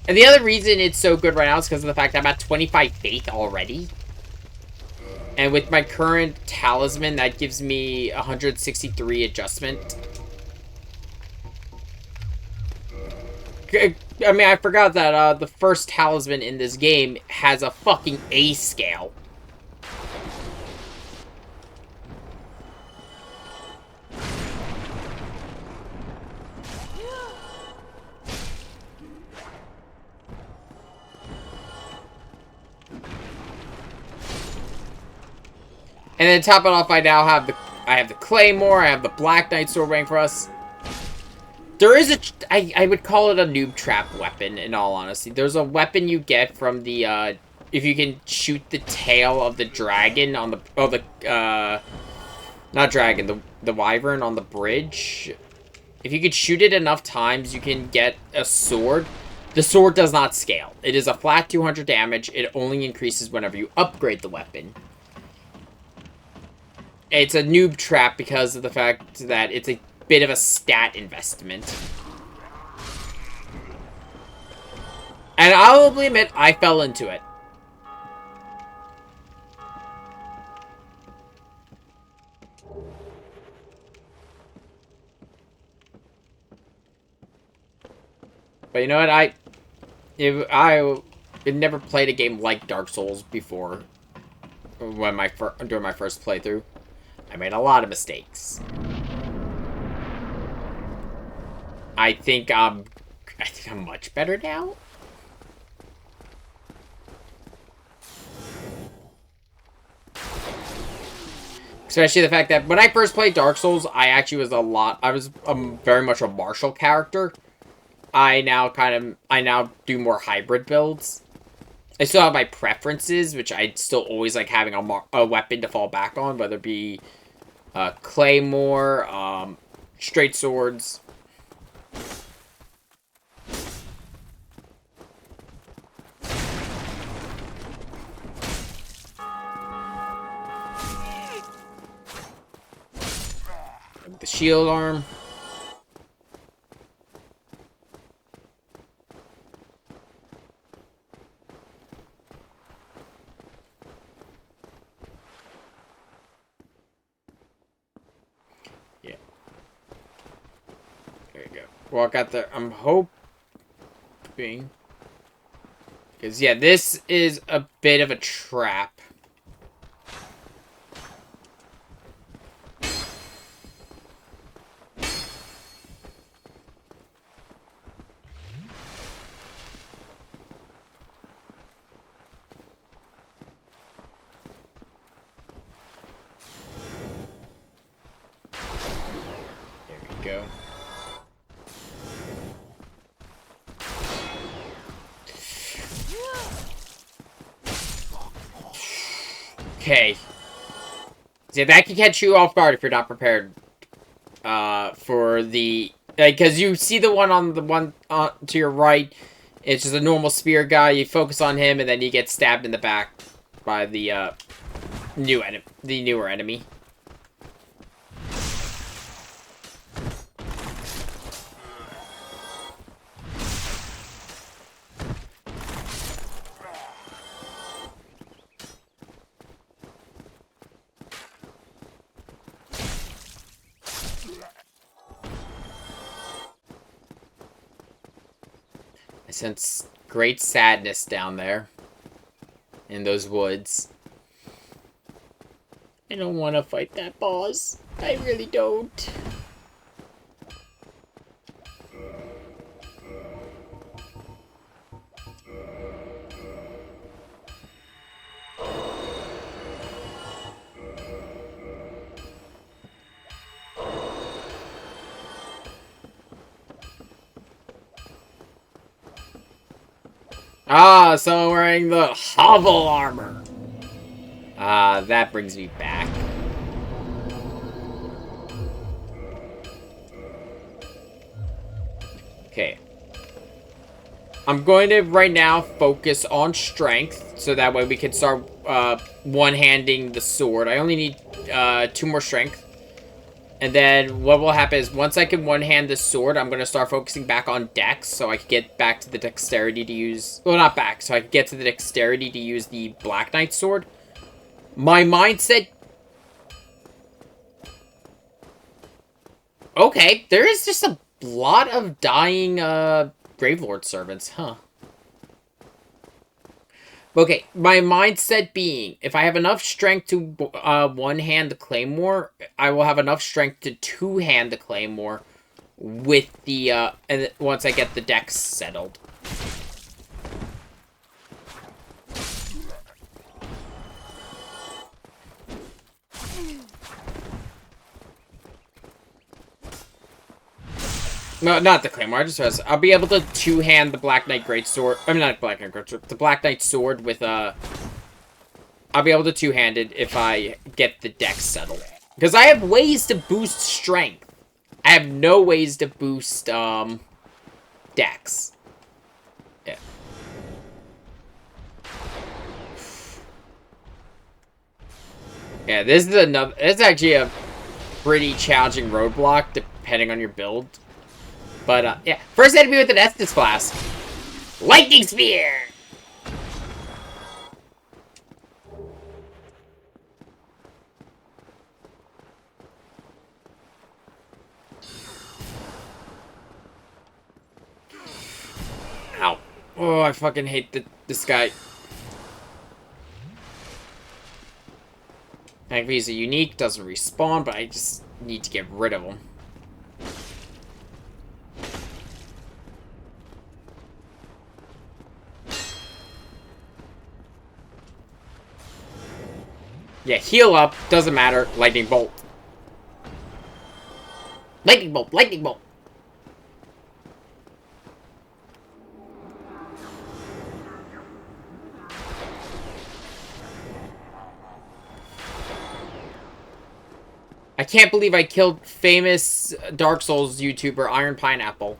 And the other reason it's so good right now is because of the fact that I'm at 25 faith already. And with my current talisman, that gives me 163 adjustment. I mean, I forgot that the first talisman in this game has a fucking A scale. And then to top it off, I now have the Claymore, I have the Black Knight sword waiting for us. There is I would call it a noob trap weapon, in all honesty. There's a weapon you get from the, if you can shoot the tail of the dragon on the, not dragon, the wyvern on the bridge. If you could shoot it enough times, you can get a sword. The sword does not scale. It is a flat 200 damage. It only increases whenever you upgrade the weapon. It's a noob trap because of the fact that it's a bit of a stat investment. And I'll admit, I fell into it. But you know what, I had never played a game like Dark Souls before when during my first playthrough. I made a lot of mistakes. I think I'm much better now. Especially the fact that when I first played Dark Souls, I was very much a martial character. I now do more hybrid builds. I still have my preferences, which I still always like having a weapon to fall back on, whether it be Claymore, straight swords. The shield arm. Yeah. There you go. Walk out there. I'm hoping. Because, yeah, this is a bit of a trap. go. Okay. See, that can catch you off guard if you're not prepared. For the... Because you see the one to your right. It's just a normal spear guy. You focus on him, and then you get stabbed in the back by the, newer enemy. I sense great sadness down there in those woods. I don't want to fight that boss. I really don't. Ah, someone wearing the hovel armor. That brings me back. Okay. I'm going to, right now, focus on strength, so that way we can start, one-handing the sword. I only need, 2 more strength. And then what will happen is once I can one-hand the sword, I'm going to start focusing back on dex so I can get back to the dexterity to use... Well, not back. So I can get to the dexterity to use the Black Knight sword. My mindset... Okay, there is just a lot of dying Gravelord servants, huh? Okay, my mindset being, if I have enough strength to one-hand the Claymore, I will have enough strength to two-hand the Claymore with the, and once I get the dex settled. No, not the Claymore, I just realized I'll be able to two-hand the Black Knight Greatsword. I mean, not Black Knight Greatsword, the Black Knight Sword with, I'll be able to two-hand it if I get the dex settled. Because I have ways to boost strength. I have no ways to boost, dex. Yeah. Yeah, this is another, it's actually a pretty challenging roadblock, depending on your build. But, yeah. First enemy with an Estus Blast. Lightning Spear! Ow. Oh, I fucking hate this guy. If he's a unique, doesn't respawn, but I just need to get rid of him. Yeah, heal up. Doesn't matter. Lightning Bolt. Lightning Bolt. Lightning Bolt. I can't believe I killed famous Dark Souls YouTuber Iron Pineapple.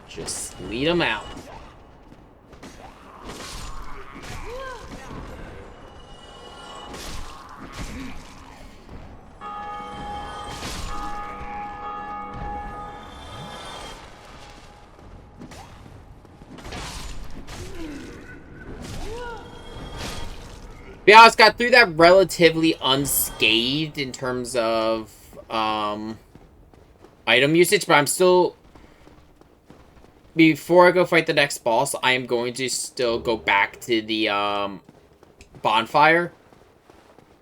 Just lead them out. Be honest, got through that relatively unscathed in terms of item usage, but I'm still... Before I go fight the next boss, I am going to still go back to the bonfire.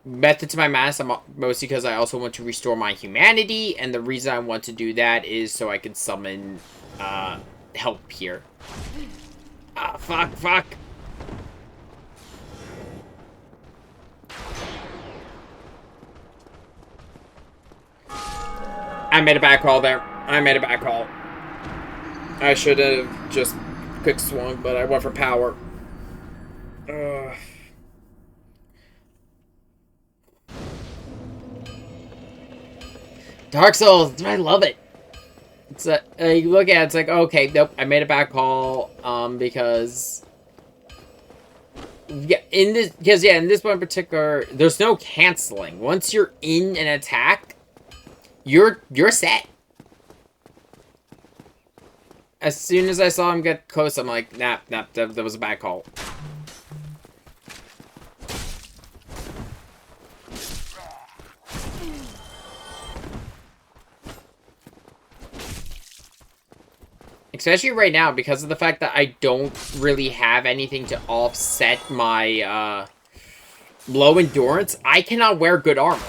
method to my madness, mostly because I also want to restore my humanity, and the reason I want to do that is so I can summon help here. Ah, fuck. I made a bad call there. I should have just quick swung, but I went for power. Dark Souls, I love it. It's you look at it, it's like, okay, nope, I made a bad call, because in this one in particular, there's no canceling. Once you're in an attack, you're set. As soon as I saw him get close, I'm like, nah, that was a bad call. Especially right now, because of the fact that I don't really have anything to offset my low endurance, I cannot wear good armor.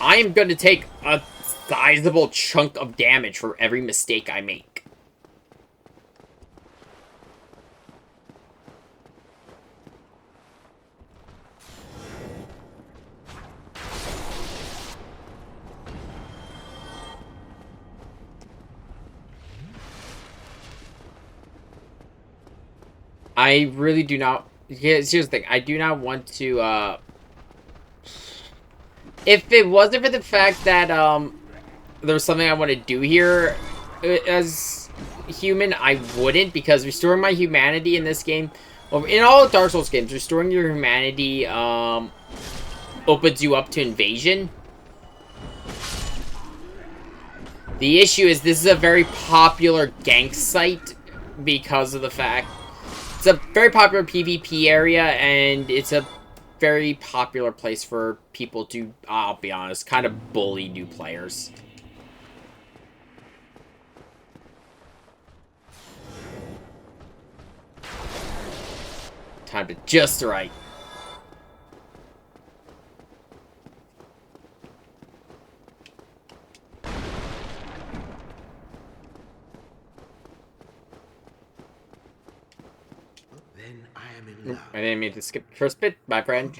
I am going to take a sizable chunk of damage for every mistake I make. I really do not... Here's the thing. I do not want to, If it wasn't for the fact that, there was something I want to do here as human, I wouldn't, because restoring my humanity in this game... Well, in all Dark Souls games, restoring your humanity, opens you up to invasion. The issue is this is a very popular gank site because of the fact... It's a very popular PvP area, and it's a very popular place for people to, I'll be honest, kind of bully new players. Time to just right. I didn't mean to skip the first bit, my friend.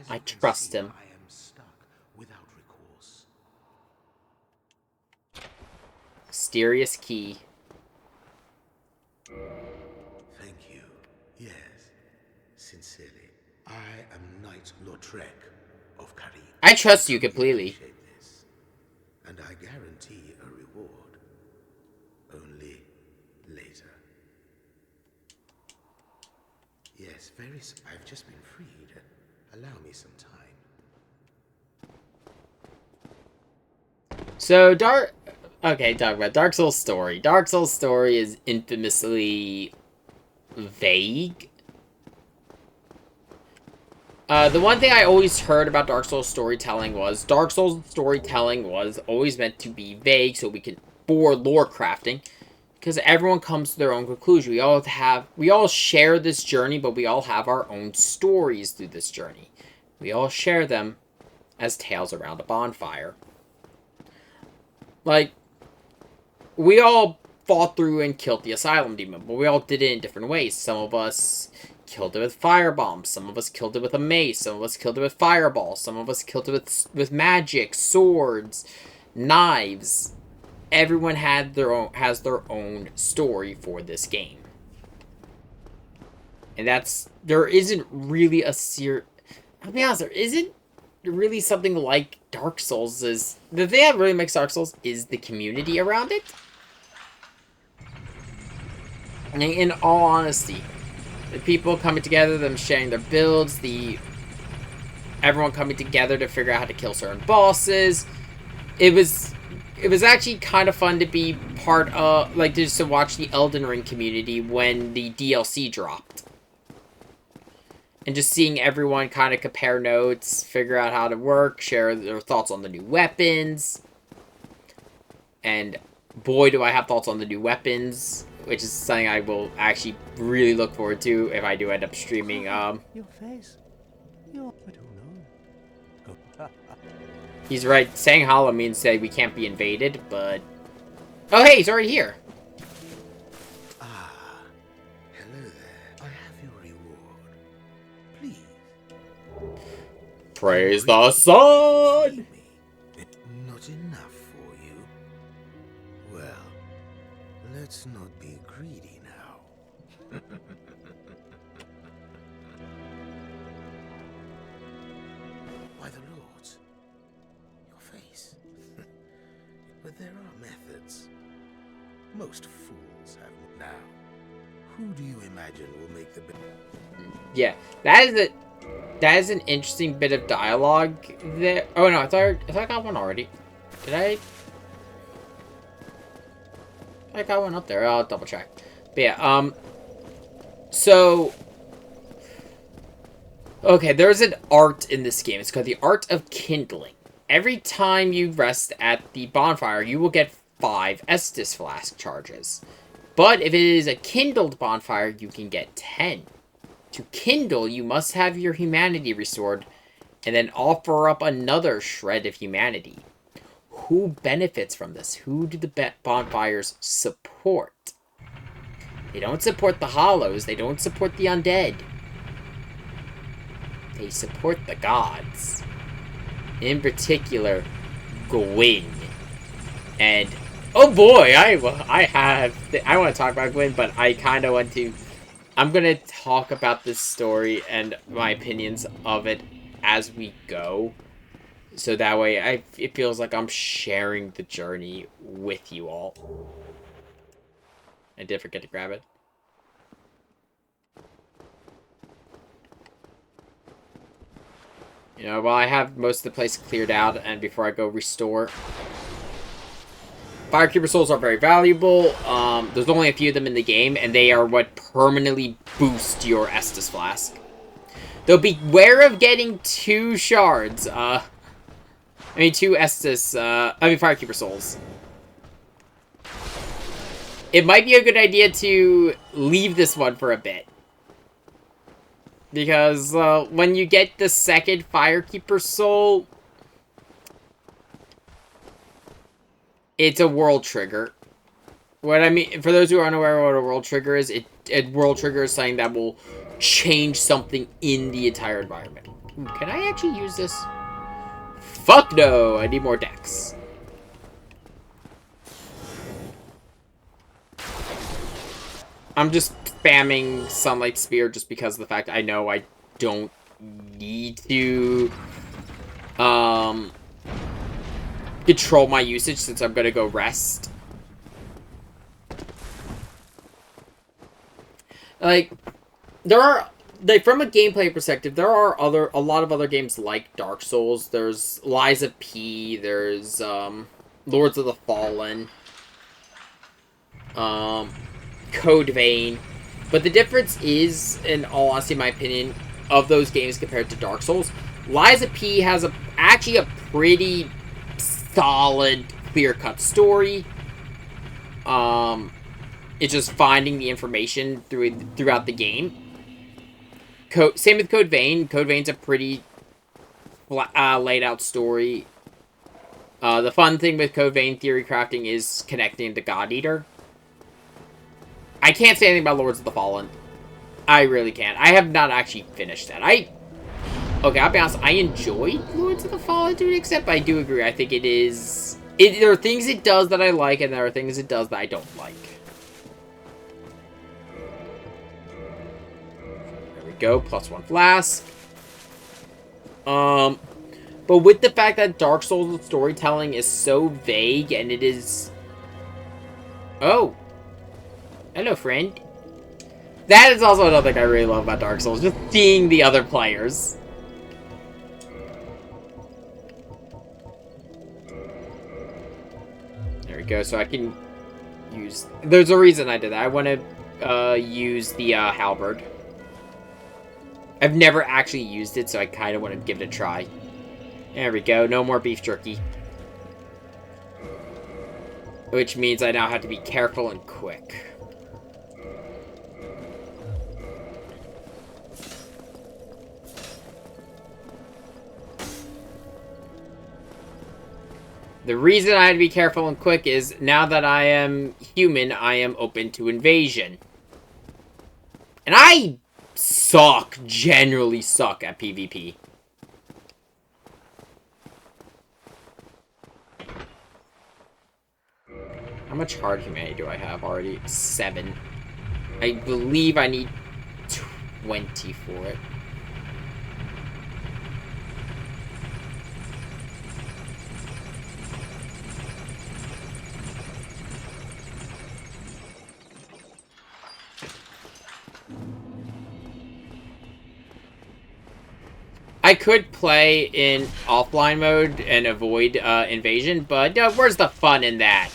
I trust him. I am stuck without recourse. Mysterious key. Thank you. Yes, sincerely. I am Knight Lautrec of Carim. I trust you completely. This, and I guarantee a reward. Only later. Yes, I've just been freed. Allow me some time. So, okay, talk about Dark Souls story. Dark Souls story is infamously vague. The one thing I always heard about Dark Souls storytelling was always meant to be vague so we could, for lore crafting, because everyone comes to their own conclusion. We all share this journey, but we all have our own stories through this journey. We all share them as tales around a bonfire. Like, we all fought through and killed the Asylum Demon, but we all did it in different ways. Some of us killed it with firebombs, some of us killed it with a mace, some of us killed it with fireballs, some of us killed it with magic, swords, knives. Everyone has their own story for this game. And there isn't really I'll be honest, there isn't really something like Dark Souls. The thing that really makes Dark Souls is the community around it. And in all honesty, the people coming together, them sharing their builds, everyone coming together to figure out how to kill certain bosses. It was actually kind of fun to be part of, like, just to watch the Elden Ring community when the DLC dropped. And just seeing everyone kind of compare notes, figure out how to work, share their thoughts on the new weapons. And boy, do I have thoughts on the new weapons, which is something I will actually really look forward to if I do end up streaming. Your face. I don't know. He's right. Saying hollow means that we can't be invaded, but... Oh, hey, he's already here. Ah, hello there. I have your reward. Please. Praise the sun! Not enough for you? Well, let's not be greedy now. By the lords, your face. But there are methods. Most fools have now. Who do you imagine will make the best? Yeah, that is an interesting bit of dialogue there. Oh no, I thought I got one already. Did I? I got one up there. I'll double check. But yeah, so okay, there's an art in this game. It's called the Art of Kindling. Every time you rest at the bonfire, you will get 5 Estus Flask charges. But if it is a kindled bonfire, you can get 10. To kindle, you must have your humanity restored, and then offer up another shred of humanity. Who benefits from this? Who do the bonfires support? They don't support the hollows. They don't support the undead. They support the gods. In particular, Gwyn. And, oh boy, I want to talk about Gwyn, but I kind of want to... I'm going to talk about this story and my opinions of it as we go. So that way, it feels like I'm sharing the journey with you all. I did forget to grab it. You know, while I have most of the place cleared out, and before I go restore... Firekeeper souls are very valuable. There's only a few of them in the game, and they are what permanently boost your Estus Flask. Though beware of getting 2 shards. 2 Estus, Firekeeper souls. It might be a good idea to leave this one for a bit. Because, when you get the second Firekeeper soul... It's a world trigger. What I mean, for those who are unaware of what a world trigger is, a world trigger is something that will change something in the entire environment. Ooh, can I actually use this? Fuck no! I need more dex. I'm just spamming Sunlight Spear just because of the fact I know I don't need to... control my usage since I'm gonna go rest. Like, from a gameplay perspective, there are a lot of other games like Dark Souls. There's Lies of P, there's Lords of the Fallen, Code Vein. But the difference is, in all honesty, in my opinion, of those games compared to Dark Souls, Lies of P has actually a pretty solid, clear-cut story. It's just finding the information throughout the game. Same with Code Vein. Code Vein's a pretty laid-out story. The fun thing with Code Vein theory crafting is connecting to God Eater. I can't say anything about Lords of the Fallen. I really can't. I have not actually finished that. Okay, I'll be honest, I enjoyed Lords of the Fallen to an extent, but I do agree. I think it is... there are things it does that I like, and there are things it does that I don't like. There we go, +1 flask. But with the fact that Dark Souls storytelling is so vague, and it is... Oh. Hello, friend. That is also another thing I really love about Dark Souls, just seeing the other players. There we go, so I can use... There's a reason I did that. I want to use the halberd. I've never actually used it, so I kind of want to give it a try. There we go, no more beef jerky. Which means I now have to be careful and quick. The reason I had to be careful and quick is now that I am human, I am open to invasion. And I generally suck at PvP. How much hard humanity do I have already? 7. I believe I need 20 for it. I could play in offline mode and avoid invasion, but where's the fun in that?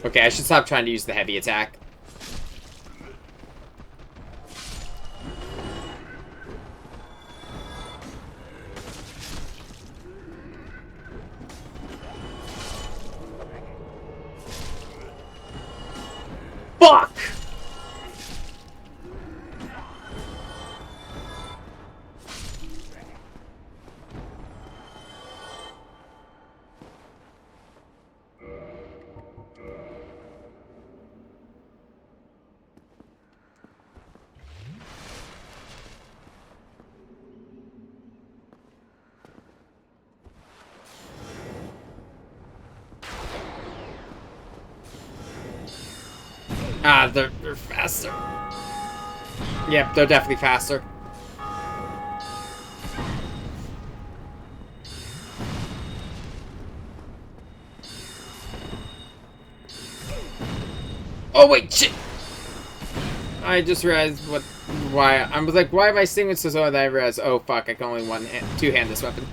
Okay, I should stop trying to use the heavy attack. Fuck! Ah, they're faster. Yep, they're definitely faster. Oh wait, shit! I just realized why I was like, why am I singing so slow? And then I realized, oh fuck, I can only two-hand this weapon.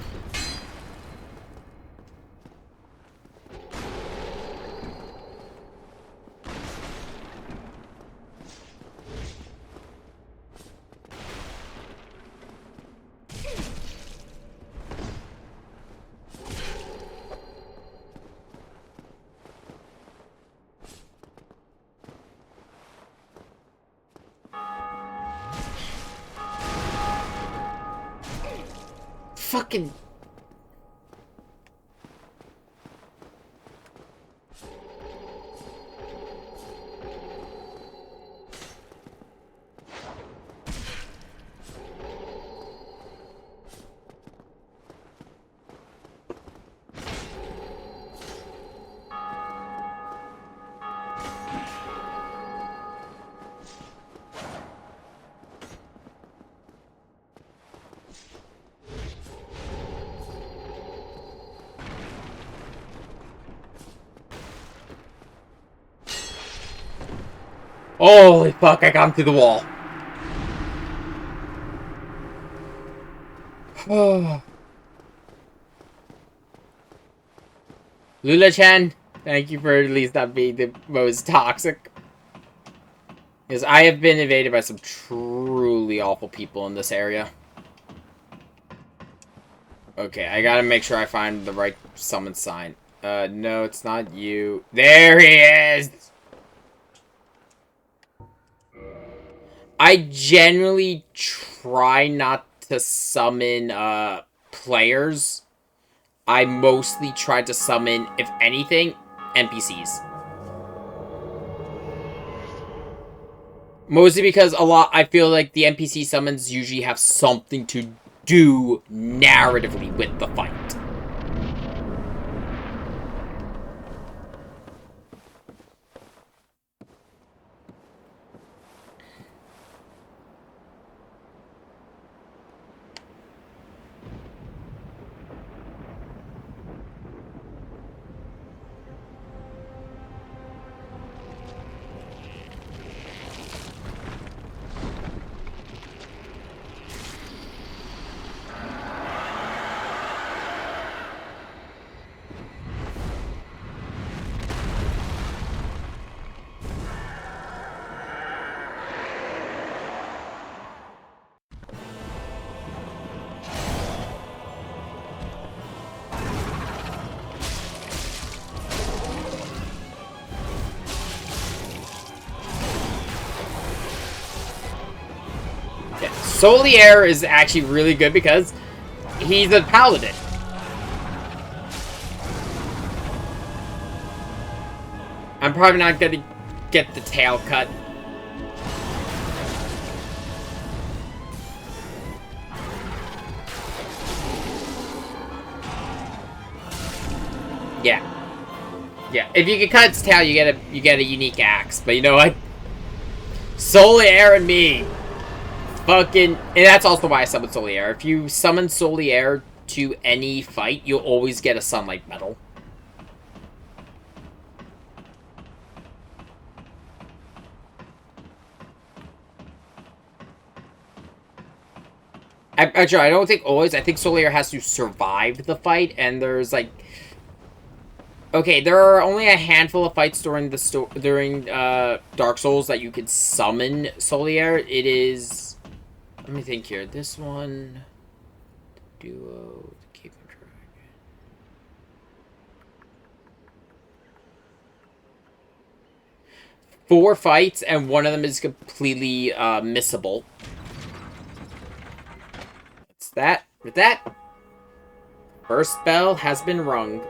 Fucking... Holy fuck, I got him through the wall. Lula-chan, thank you for at least not being the most toxic. Because I have been invaded by some truly awful people in this area. Okay, I gotta make sure I find the right summon sign. No, it's not you. There he is! I generally try not to summon, players. I mostly try to summon, if anything, NPCs. Mostly because I feel like the NPC summons usually have something to do narratively with the fight. Solier is actually really good because he's a paladin. I'm probably not gonna get the tail cut. Yeah. Yeah. If you can cut its tail, you get a unique axe. But you know what? Solier and me. Fucking, and that's also why I summon Solier. If you summon Solier to any fight, you'll always get a Sunlight Medal. Actually, I don't think always. I think Solier has to survive the fight, and there's like, okay, there are only a handful of fights during Dark Souls that you could summon Solier. It is, let me think here. This one, duo, keep on track. 4 fights, and one of them is completely missable. That, with that, first bell has been rung.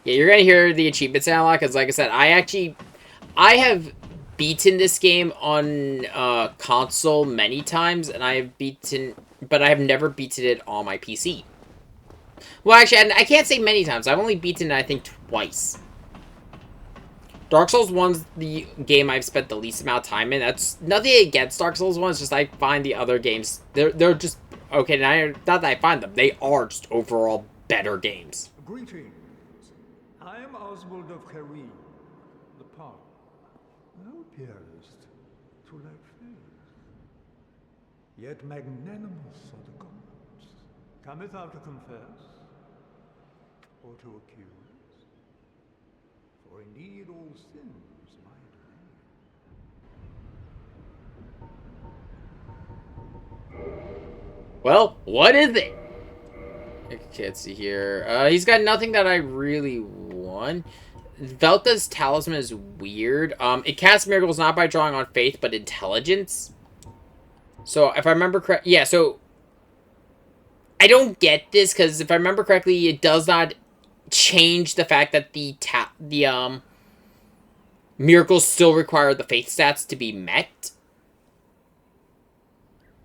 Yeah, you're gonna hear the achievement sound a lot, because like I said, I have beaten this game on console many times, and but I have never beaten it on my PC. Well, actually, I can't say many times. I've only beaten it, I think, twice. Dark Souls 1's the game I've spent the least amount of time in. That's nothing against Dark Souls 1, it's just I find the other games, they're just, okay, not that I find them, they are just overall better games. Greetings. I am Oswald of Carim, the Park. Thou appearest to lack faith, yet magnanimous are the gods. Cometh thou to confess, or to accuse? For indeed all sins my domain. Well, what is it? I can't see here. He's got nothing that I really want. Velta's talisman is weird. It casts miracles not by drawing on faith, but intelligence. So, if I remember correct, yeah, so I don't get this, because if I remember correctly, it does not change the fact that the miracles still require the faith stats to be met.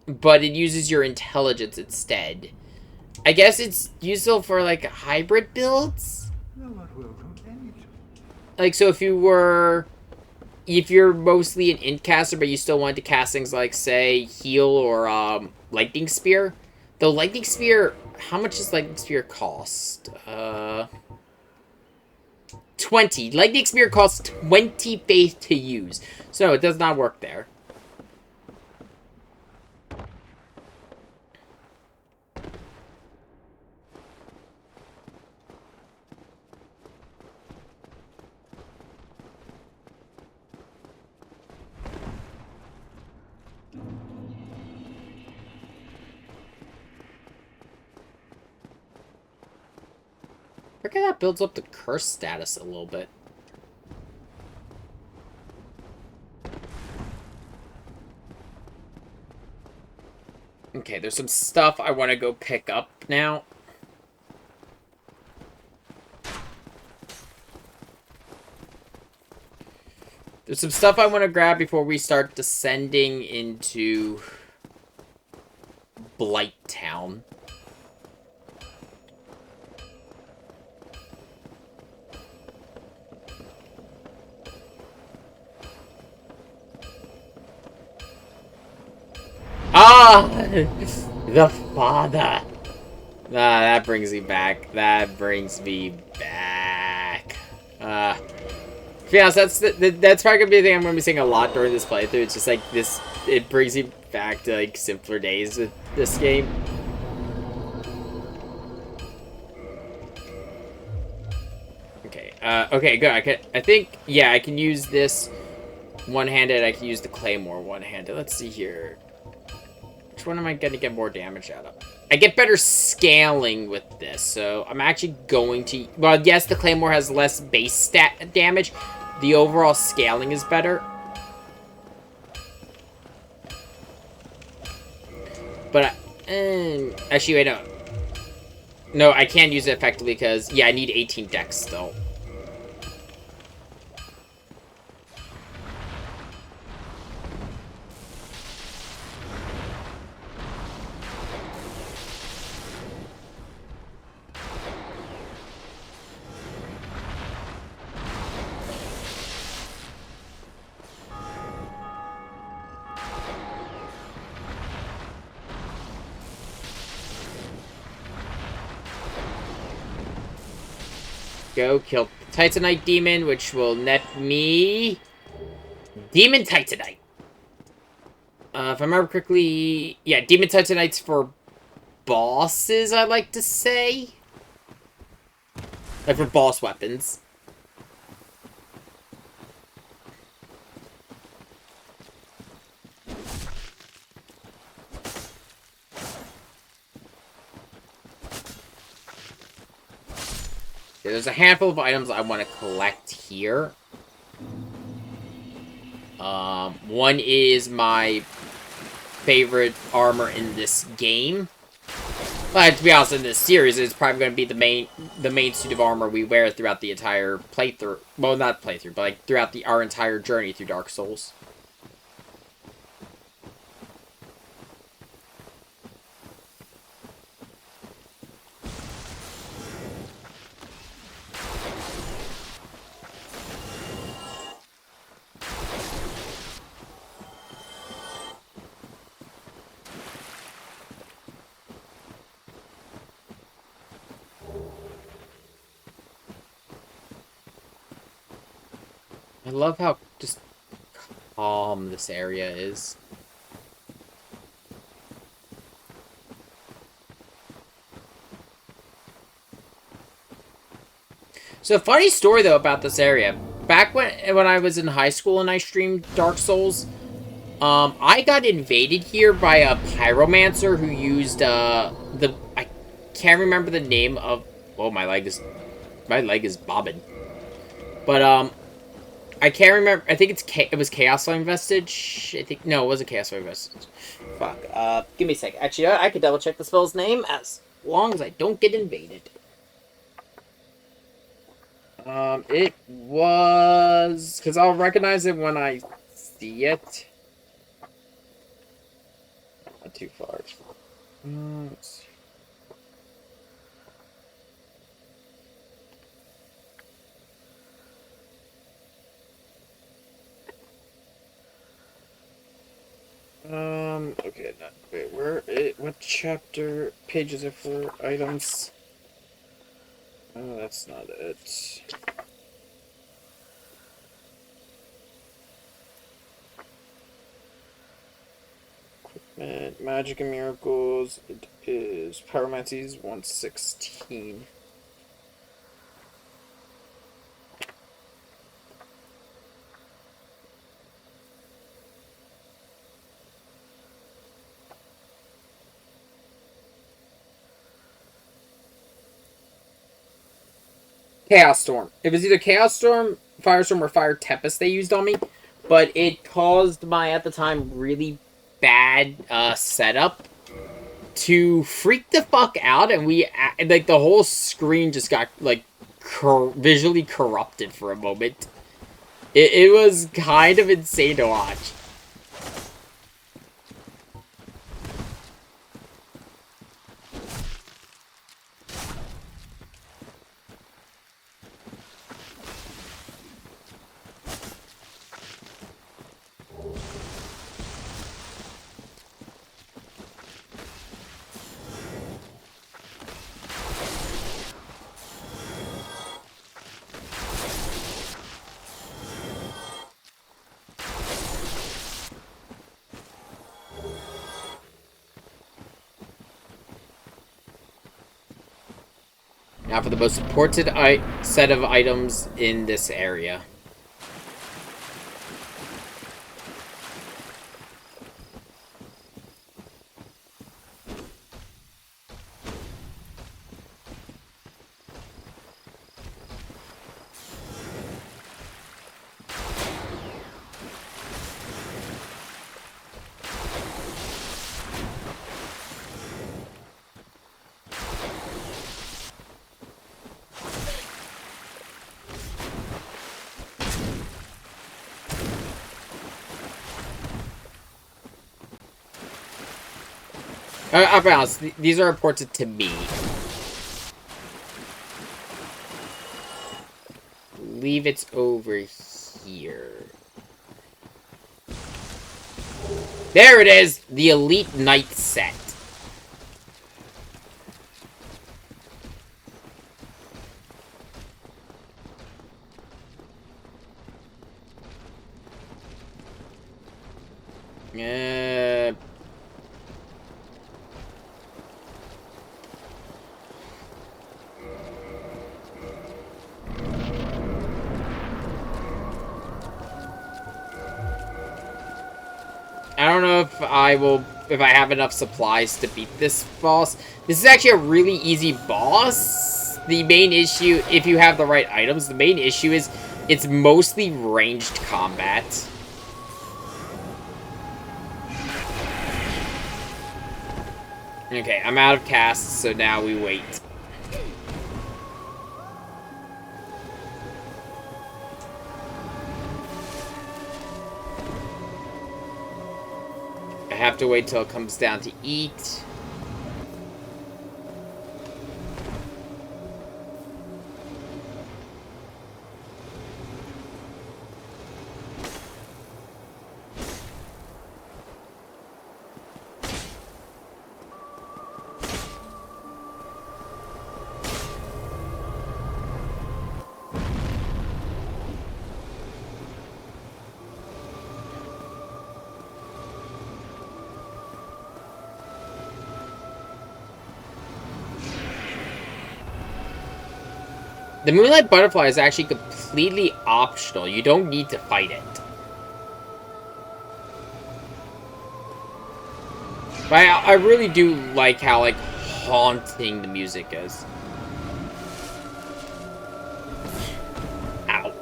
But it uses your intelligence instead. I guess it's useful for, like, hybrid builds? Like, so if you're mostly an int caster, but you still want to cast things like, say, heal or, lightning spear. The lightning spear, how much does lightning spear cost? 20. Lightning spear costs 20 faith to use. So, it does not work there. I reckon that builds up the curse status a little bit. Okay, there's some stuff I want to go pick up now. There's some stuff I want to grab before we start descending into Blighttown. Ah! The father! Ah, that brings me back. That brings me back. To be honest, that's probably gonna be the thing I'm gonna be saying a lot during this playthrough. It's just like this, it brings me back to like simpler days with this game. Okay, okay, good. I think, yeah, I can use this one-handed. I can use the claymore one-handed. Let's see here. Which one am I going to get more damage out of? I get better scaling with this, so I'm actually going to... Well, yes, the Claymore has less base stat damage. The overall scaling is better. But, actually, wait, no. No, I can't use it effectively because, yeah, I need 18 dex still. Go kill Titanite Demon, which will net me Demon Titanite. If I remember correctly, yeah, Demon Titanite's for bosses, I like to say. Like for boss weapons. There's a handful of items I want to collect here. One is my favorite armor in this game. But to be honest, in this series, it's probably going to be the main suit of armor we wear throughout the entire playthrough. Well, not playthrough, but like throughout our entire journey through Dark Souls. I love how just calm this area is. So, funny story though about this area. Back when I was in high school and I streamed Dark Souls, I got invaded here by a pyromancer who used I can't remember the name of. Oh, my leg is bobbing. But I can't remember. I think it was Chaos Flame Vestige. No, it wasn't Chaos Flame Vestige. Fuck. Give me a sec. Actually, I could double check the spell's name as long as I don't get invaded. It was because I'll recognize it when I see it. Not too far. Let's see. Okay, wait, what chapter, page is it for items? Oh, that's not it. Equipment, Magic and Miracles, it is Pyromancy's 116. Chaos Storm. It was either Chaos Storm, Firestorm, or Fire Tempest they used on me, but it caused my, at the time, really bad setup to freak the fuck out, and like, the whole screen just got, like, visually corrupted for a moment. It was kind of insane to watch. Now for the most important set of items in this area. I'll be honest, these are important to me. I believe it's over here. There it is! The Elite Knight set. I don't know if I have enough supplies to beat this boss. This is actually a really easy boss. The main issue, if you have the right items, the main issue is it's mostly ranged combat. Okay, I'm out of casts, so now we wait. I have to wait till it comes down to eat. The Moonlight Butterfly is actually completely optional. You don't need to fight it. But I really do like how, like, haunting the music is. Ow.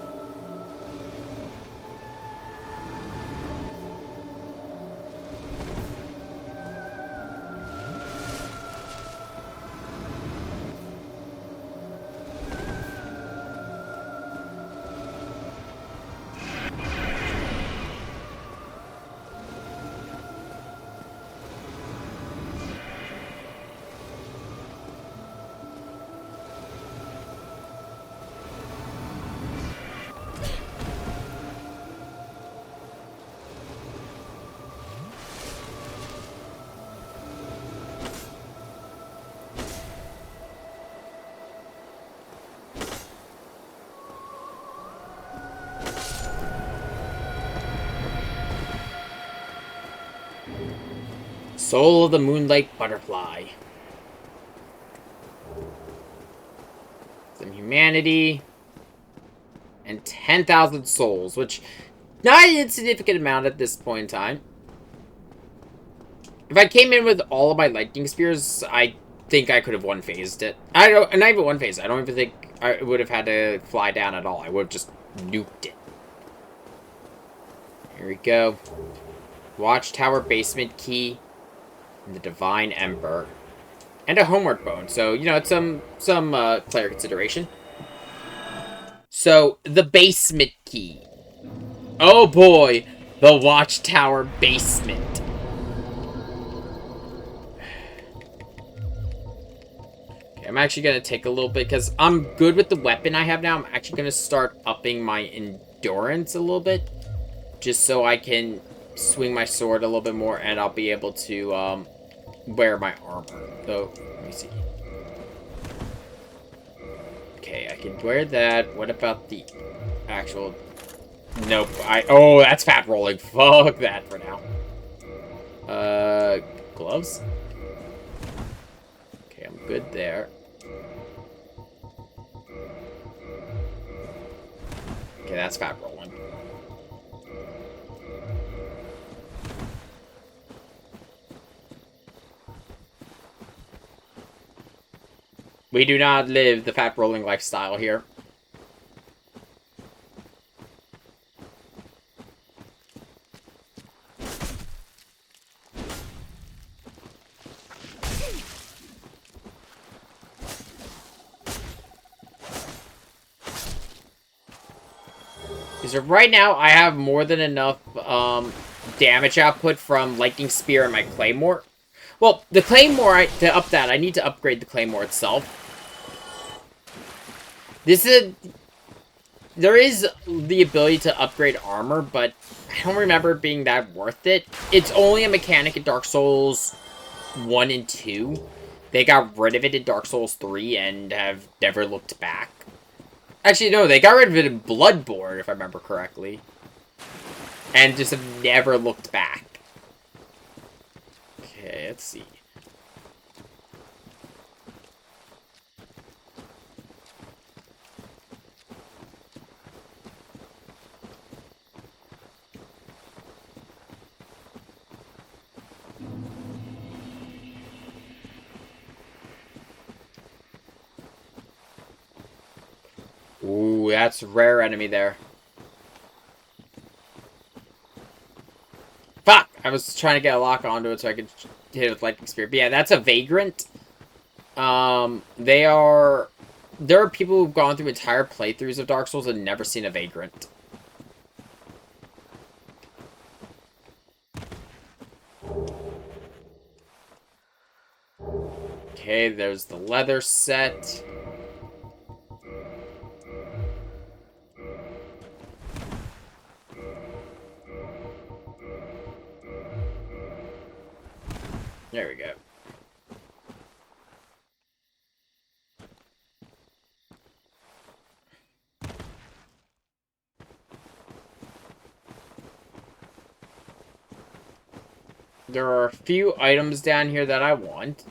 Soul of the Moonlight Butterfly. Some humanity. And 10,000 souls, which not an insignificant amount at this point in time. If I came in with all of my lightning spears, I think I could have one-phased it. I don't, and not even one-phased. I don't even think I would have had to fly down at all. I would have just nuked it. Here we go. Watchtower basement key. And the Divine Ember. And a homework bone. So, you know, it's some player consideration. So, the basement key. Oh boy! The Watchtower basement. Okay, I'm actually going to take a little bit, because I'm good with the weapon I have now. I'm actually going to start upping my endurance a little bit. Just so I can swing my sword a little bit more, and I'll be able to, wear my armor. So, let me see. Okay, I can wear that. What about the actual... Nope. Oh, that's fat rolling. Fuck that for now. Gloves? Okay, I'm good there. Okay, that's fat rolling. We do not live the fat rolling lifestyle here. So right now, I have more than enough damage output from Lightning Spear and my Claymore. Well, the Claymore, to up that, I need to upgrade the Claymore itself. There is the ability to upgrade armor, but I don't remember it being that worth it. It's only a mechanic in Dark Souls 1 and 2. They got rid of it in Dark Souls 3 and have never looked back. Actually, no, they got rid of it in Bloodborne, if I remember correctly. And just have never looked back. Okay, let's see. Ooh, that's a rare enemy there. Fuck! I was trying to get a lock onto it so I could hit it with Lightning Spear. But yeah, that's a Vagrant. There are people who've gone through entire playthroughs of Dark Souls and never seen a Vagrant. Okay, there's the leather set. There we go. There are a few items down here that I want.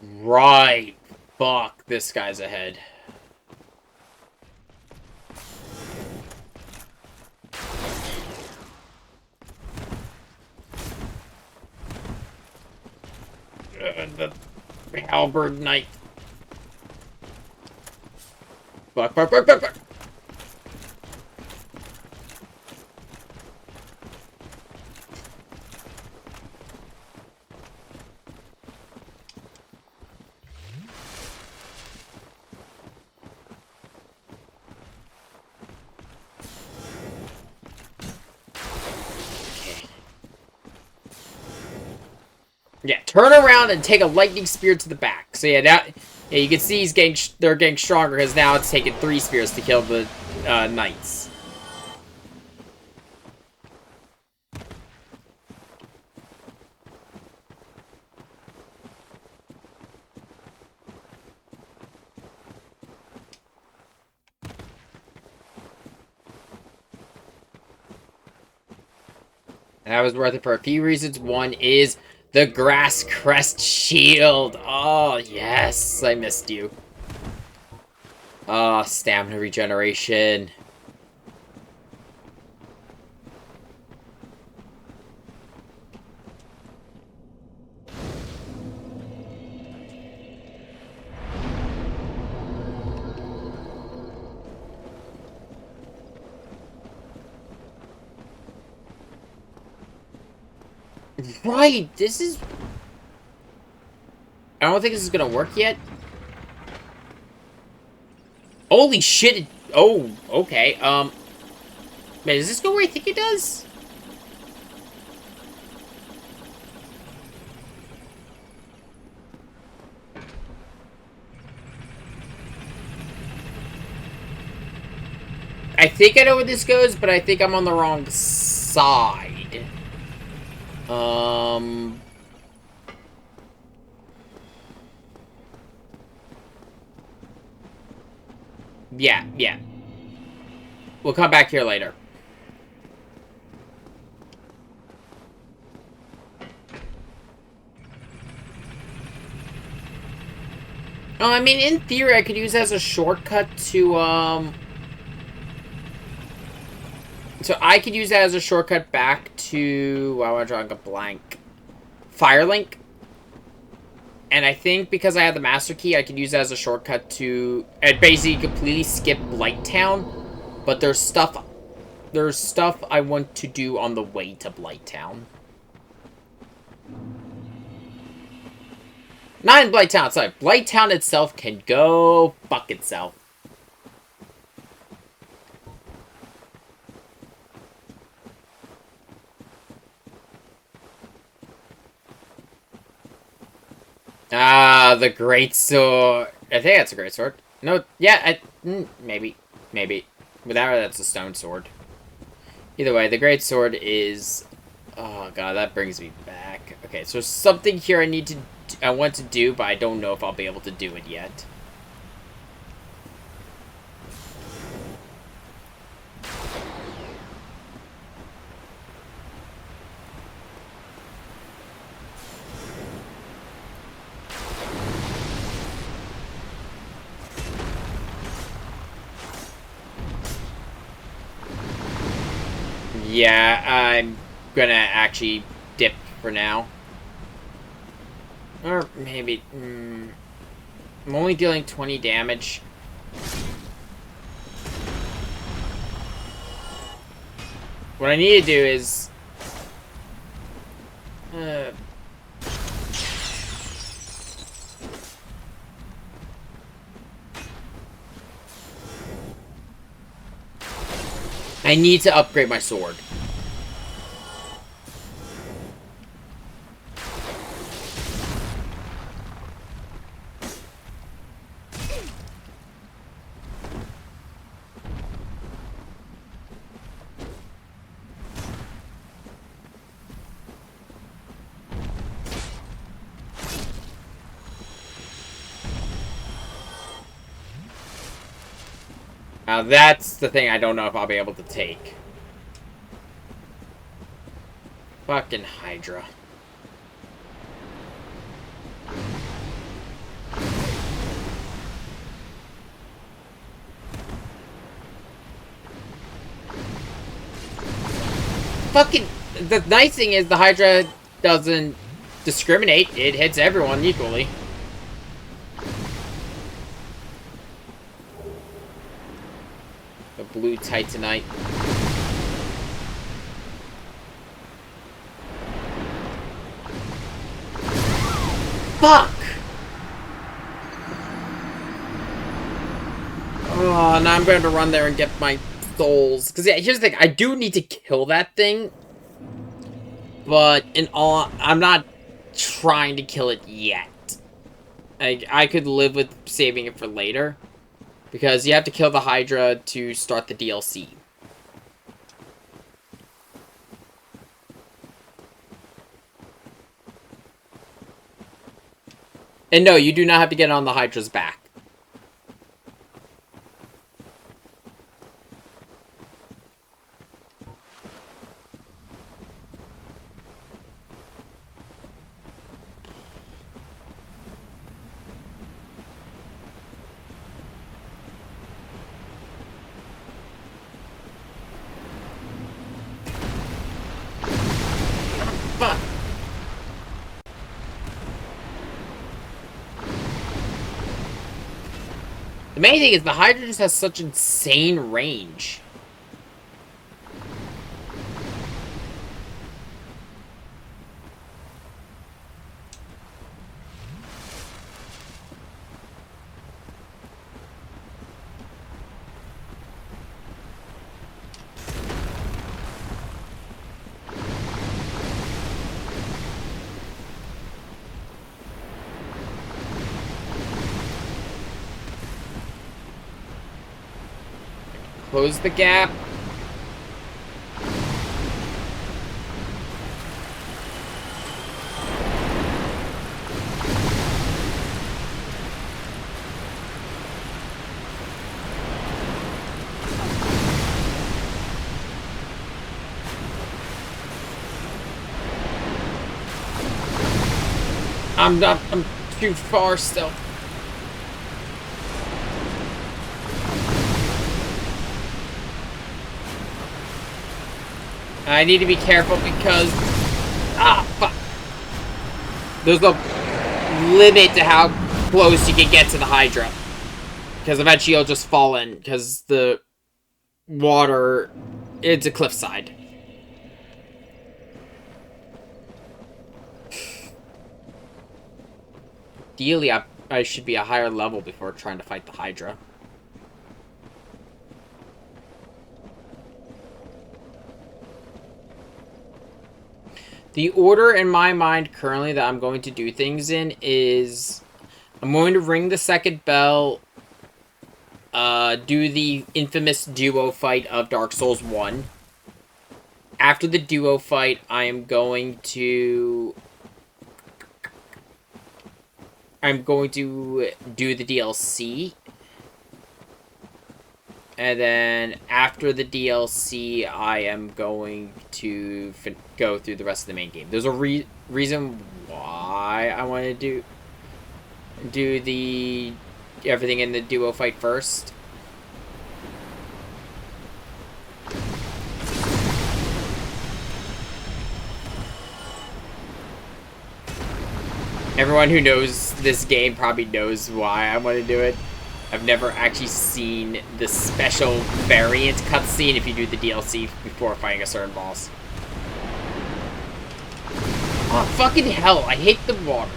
Right. Fuck, this guy's ahead. The Halberd Knight. Fuck, fuck, fuck, fuck, fuck. Yeah, turn around and take a lightning spear to the back. So yeah, now you can see they're getting stronger because now it's taken 3 spears to kill the knights. And that was worth it for a few reasons. One is the Grass Crest Shield. Oh, yes. I missed you. Oh, stamina regeneration. Right, this is... I don't think this is gonna work yet. Holy shit! Oh, okay. Man, does this go where I think it does? I think I know where this goes, but I think I'm on the wrong side. Yeah. We'll come back here later. Oh, I mean, in theory, I could use it as a shortcut to, So I could use that as a shortcut back to... I want to draw a blank. Firelink. And I think because I have the Master Key, I could use that as a shortcut to... and basically completely skip Blighttown. But there's stuff I want to do on the way to Blighttown. Not in Blighttown, sorry. Blighttown itself can go fuck itself. Ah, the great sword. I think that's a great sword. No, yeah, maybe. Maybe. Without it, that's a stone sword. Either way, the great sword is... Oh god, that brings me back. Okay, so there's something here I want to do, but I don't know if I'll be able to do it yet. Yeah, I'm gonna actually dip for now. Or maybe... I'm only dealing 20 damage. What I need to do is... I need to upgrade my sword. Now that's the thing I don't know if I'll be able to take. Fucking Hydra. Fucking... The nice thing is the Hydra doesn't discriminate. It hits everyone equally. The blue Titanite. Fuck! Oh, now I'm going to run there and get my souls. Because, yeah, here's the thing. I do need to kill that thing. But, I'm not trying to kill it yet. I could live with saving it for later. Because you have to kill the Hydra to start the DLC. And no, you do not have to get on the Hydra's back. Fuck. The main thing is the Hydra just has such insane range. Close the gap. I'm too far still. I need to be careful because... Ah, fuck. There's a limit to how close you can get to the Hydra. Because eventually you'll just fall in. Because the water... It's a cliffside. Ideally, I should be a higher level before trying to fight the Hydra. The order in my mind currently that I'm going to do things in is I'm going to ring the second bell, do the infamous duo fight of Dark Souls 1. After the duo fight, I am going to do the DLC. And then after the DLC, I am going to go through the rest of the main game. There's a reason why I want to do the everything in the duo fight first. Everyone who knows this game probably knows why I want to do it. I've never actually seen the special variant cutscene if you do the DLC before fighting a certain boss. Oh, fucking hell, I hate the water.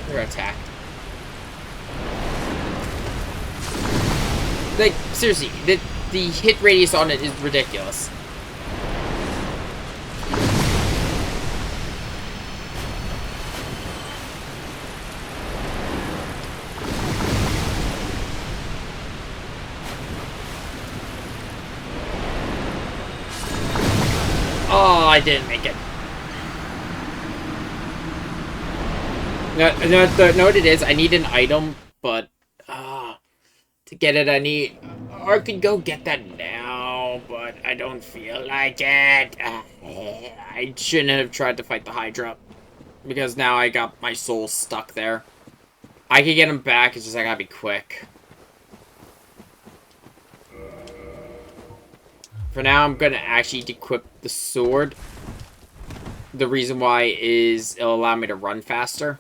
They're attacked. Like, seriously, the hit radius on it is ridiculous. Oh, I didn't make it. No, what it is, I need an item, but to get it, or I could go get that now, but I don't feel like it. I shouldn't have tried to fight the Hydra, because now I got my soul stuck there. I can get him back, it's just I gotta be quick. For now, I'm gonna actually equip the sword. The reason why is it'll allow me to run faster.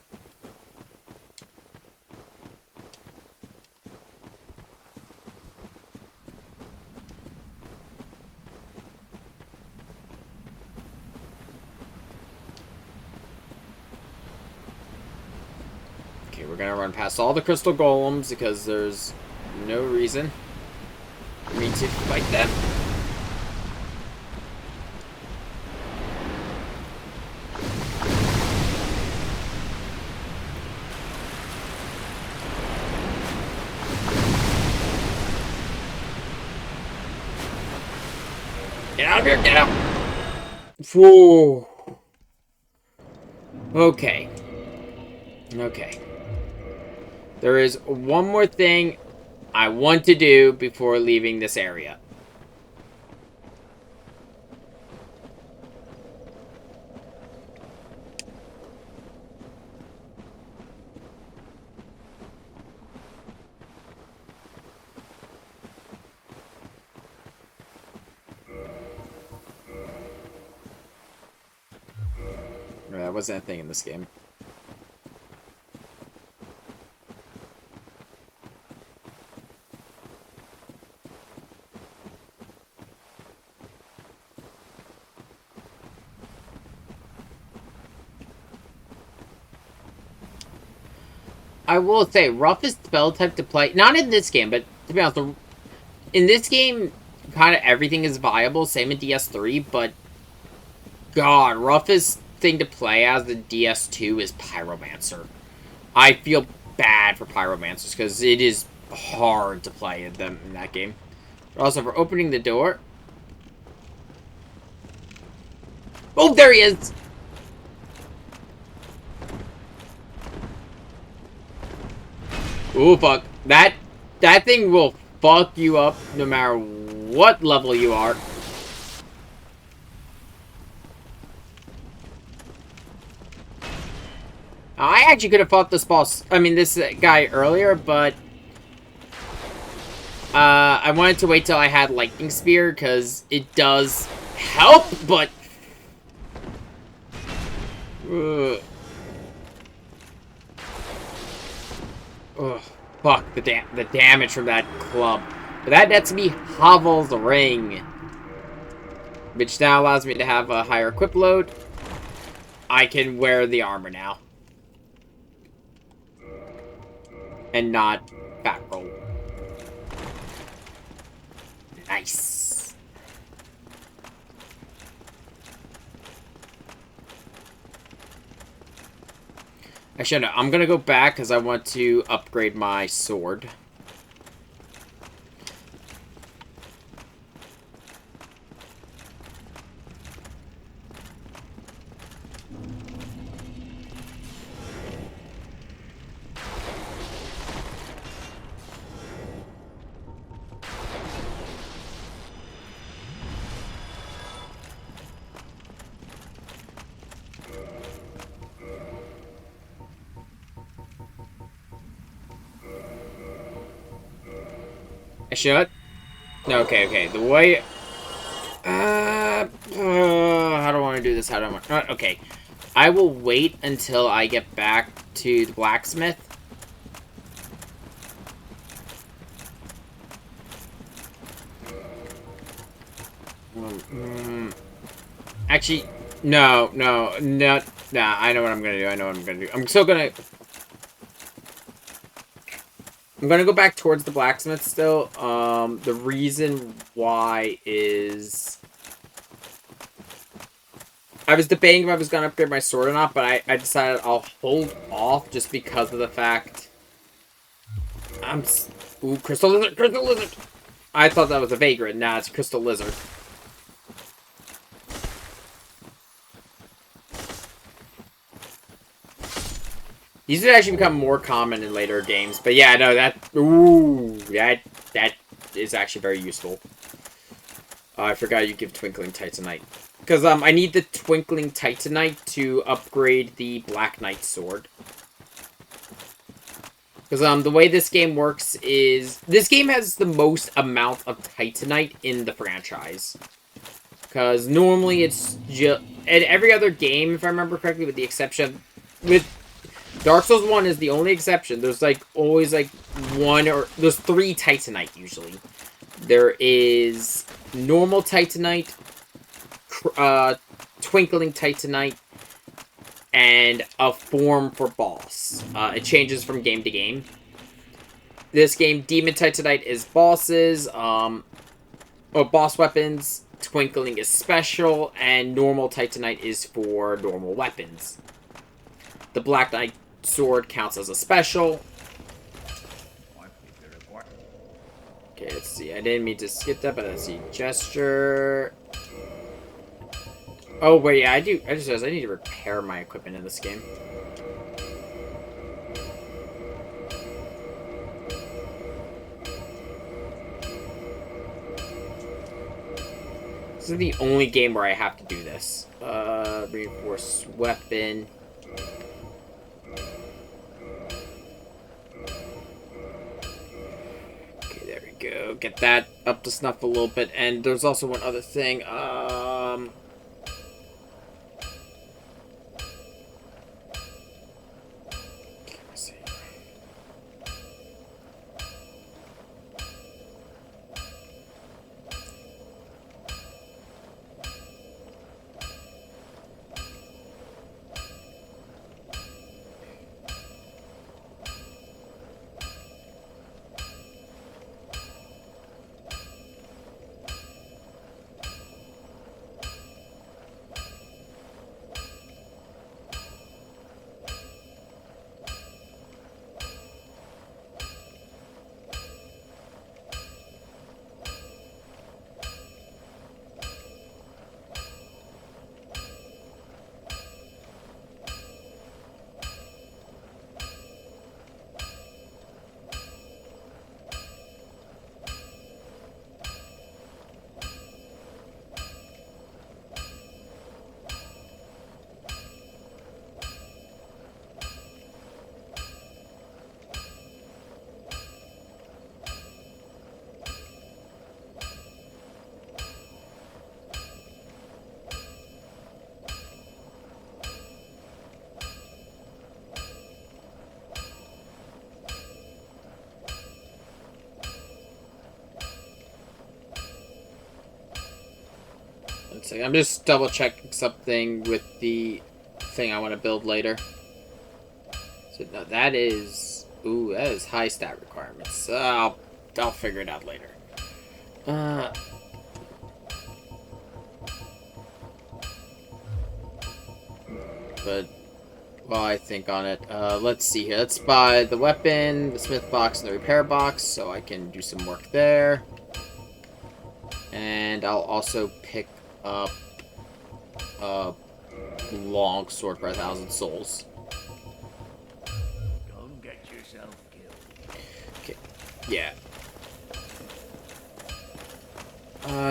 Okay, we're gonna run past all the crystal golems because there's no reason for me to fight them. Get out of here, get out! Whoa. Okay. Okay. There is one more thing I want to do before leaving this area. That wasn't a thing in this game. I will say, roughest spell type to play, not in this game, but to be honest, in this game, kind of everything is viable, same in DS3, but God, roughest thing to play as the DS2 is Pyromancer. I feel bad for Pyromancers because it is hard to play them in that game. But also, for opening the door. Oh, there he is! Oh, fuck. That thing will fuck you up no matter what level you are. I actually could have fought this boss, this guy earlier, but I wanted to wait till I had Lightning Spear, because it does help, but ugh, fuck, the damage from that club. But that lets me Havel's Ring, which now allows me to have a higher equip load. I can wear the armor now. And not back roll. Nice. Actually, no, I'm gonna go back because I want to upgrade my sword. I should? No, okay. The way... how do I want to do this? How do I want... okay. I will wait until I get back to the blacksmith. Actually, no. Nah, I know what I'm gonna do. I'm still gonna... I'm gonna go back towards the blacksmith still. The reason why is... I was debating if I was gonna upgrade my sword or not, but I decided I'll hold off just because of the fact... Ooh, crystal lizard! I thought that was a vagrant. Nah, it's a crystal lizard. These would actually become more common in later games. But yeah, no, that... Ooh, that is actually very useful. I forgot you give Twinkling Titanite. Because I need the Twinkling Titanite to upgrade the Black Knight sword. Because the way this game works is... This game has the most amount of Titanite in the franchise. Because normally it's just... And every other game, if I remember correctly, with the exception... With Dark Souls 1 is the only exception. There's, like, always, like, one or... There's 3 Titanite, usually. There is normal Titanite, Twinkling Titanite, and a form for boss. It changes from game to game. This game, Demon Titanite is bosses, or boss weapons. Twinkling is special, and normal Titanite is for normal weapons. The Black Knight sword counts as a special. Okay, let's see. I didn't mean to skip that, but let's see. Gesture. Oh, wait, yeah, I just realized I need to repair my equipment in this game. This is the only game where I have to do this. Reinforced weapon. Go get that up to snuff a little bit, and there's also one other thing. Let's see. Let's see. I'm just double checking something with the thing I want to build later. So no, that is... Ooh, that is high stat requirements. I'll figure it out later. But while I think on it. Let's see here. Let's buy the weapon, the smith box, and the repair box, so I can do some work there. And I'll also pick up a long sword for 1,000 souls. Don't get yourself killed. Okay, yeah.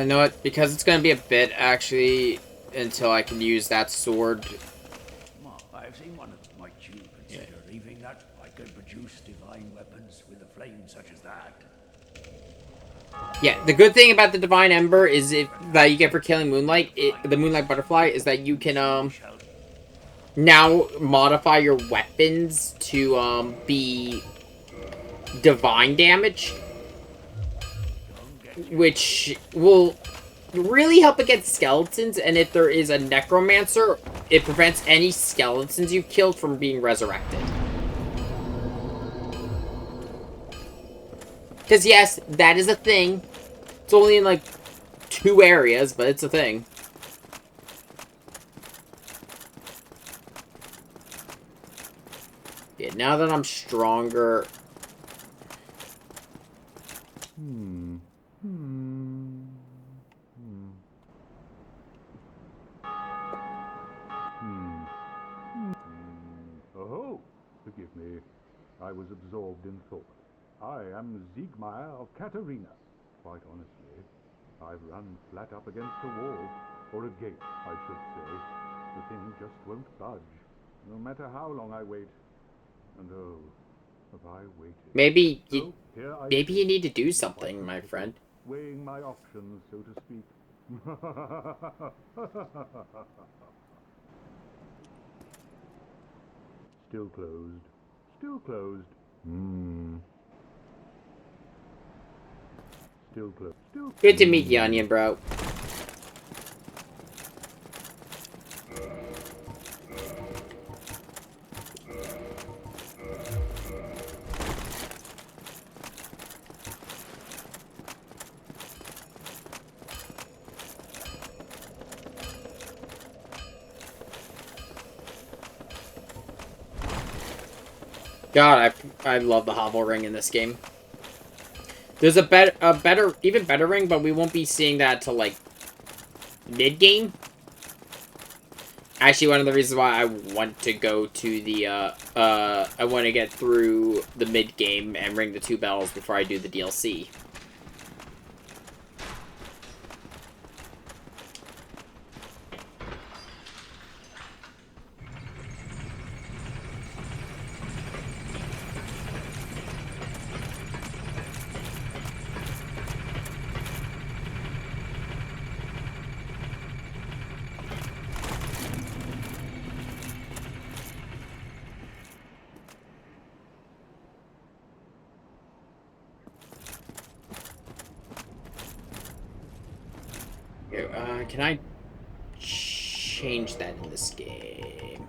You know what? Because it's gonna be a bit, actually, until I can use that sword. Well, I've seen one of my you consider leaving that. I could produce divine weapons with a flame such as that. Yeah, the good thing about the Divine Ember is that you get for killing Moonlight, the Moonlight Butterfly, is that you can, now modify your weapons to, be divine damage, which will really help against skeletons, and if there is a Necromancer, it prevents any skeletons you've killed from being resurrected. Because yes, that is a thing. It's only in like 2 areas, but it's a thing. Yeah, now that I'm stronger... Oh, forgive me. I was absorbed in thought. I am Siegmeyer of Katarina. Quite honestly, I've run flat up against a wall, or a gate, I should say. The thing just won't budge, no matter how long I wait. And oh, have I waited. Maybe So, you need to do something, my friend. weighing my options, so to speak. Still closed. Still closed. Still closed. Still Good to meet you, Onion Bro. God, I love the Hovel Ring in this game. There's a even better ring, but we won't be seeing that till like mid-game. Actually, one of the reasons why I want to go to the I want to get through the mid-game and ring the 2 bells before I do the DLC. Can I change that in this game?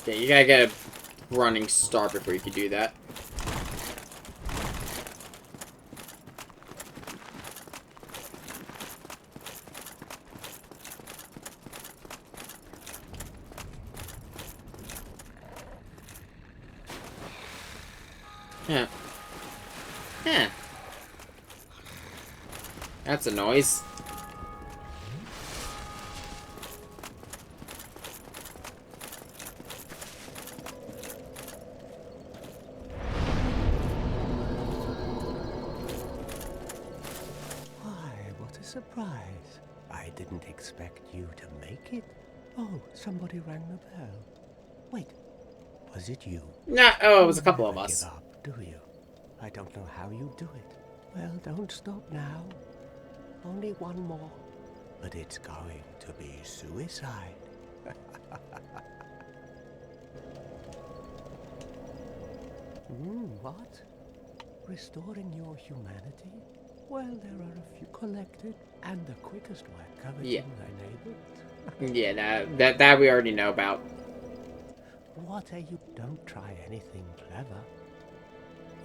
Yeah, you gotta get a running start before you can do that. Yeah. Yeah. That's a noise. Why, what a surprise. I I didn't expect you to make it. Oh, somebody rang the bell. Wait, was it you? Nah, oh, it was a You couple of never us. give up, do you? I don't know how you do it. Well, don't stop now. Only one more. But it's going to be suicide. What? Restoring your humanity? Well, there are a few collected, and the quickest way covered Yeah. in thy neighbors. Yeah, that we already know about. What are you? Don't try anything clever.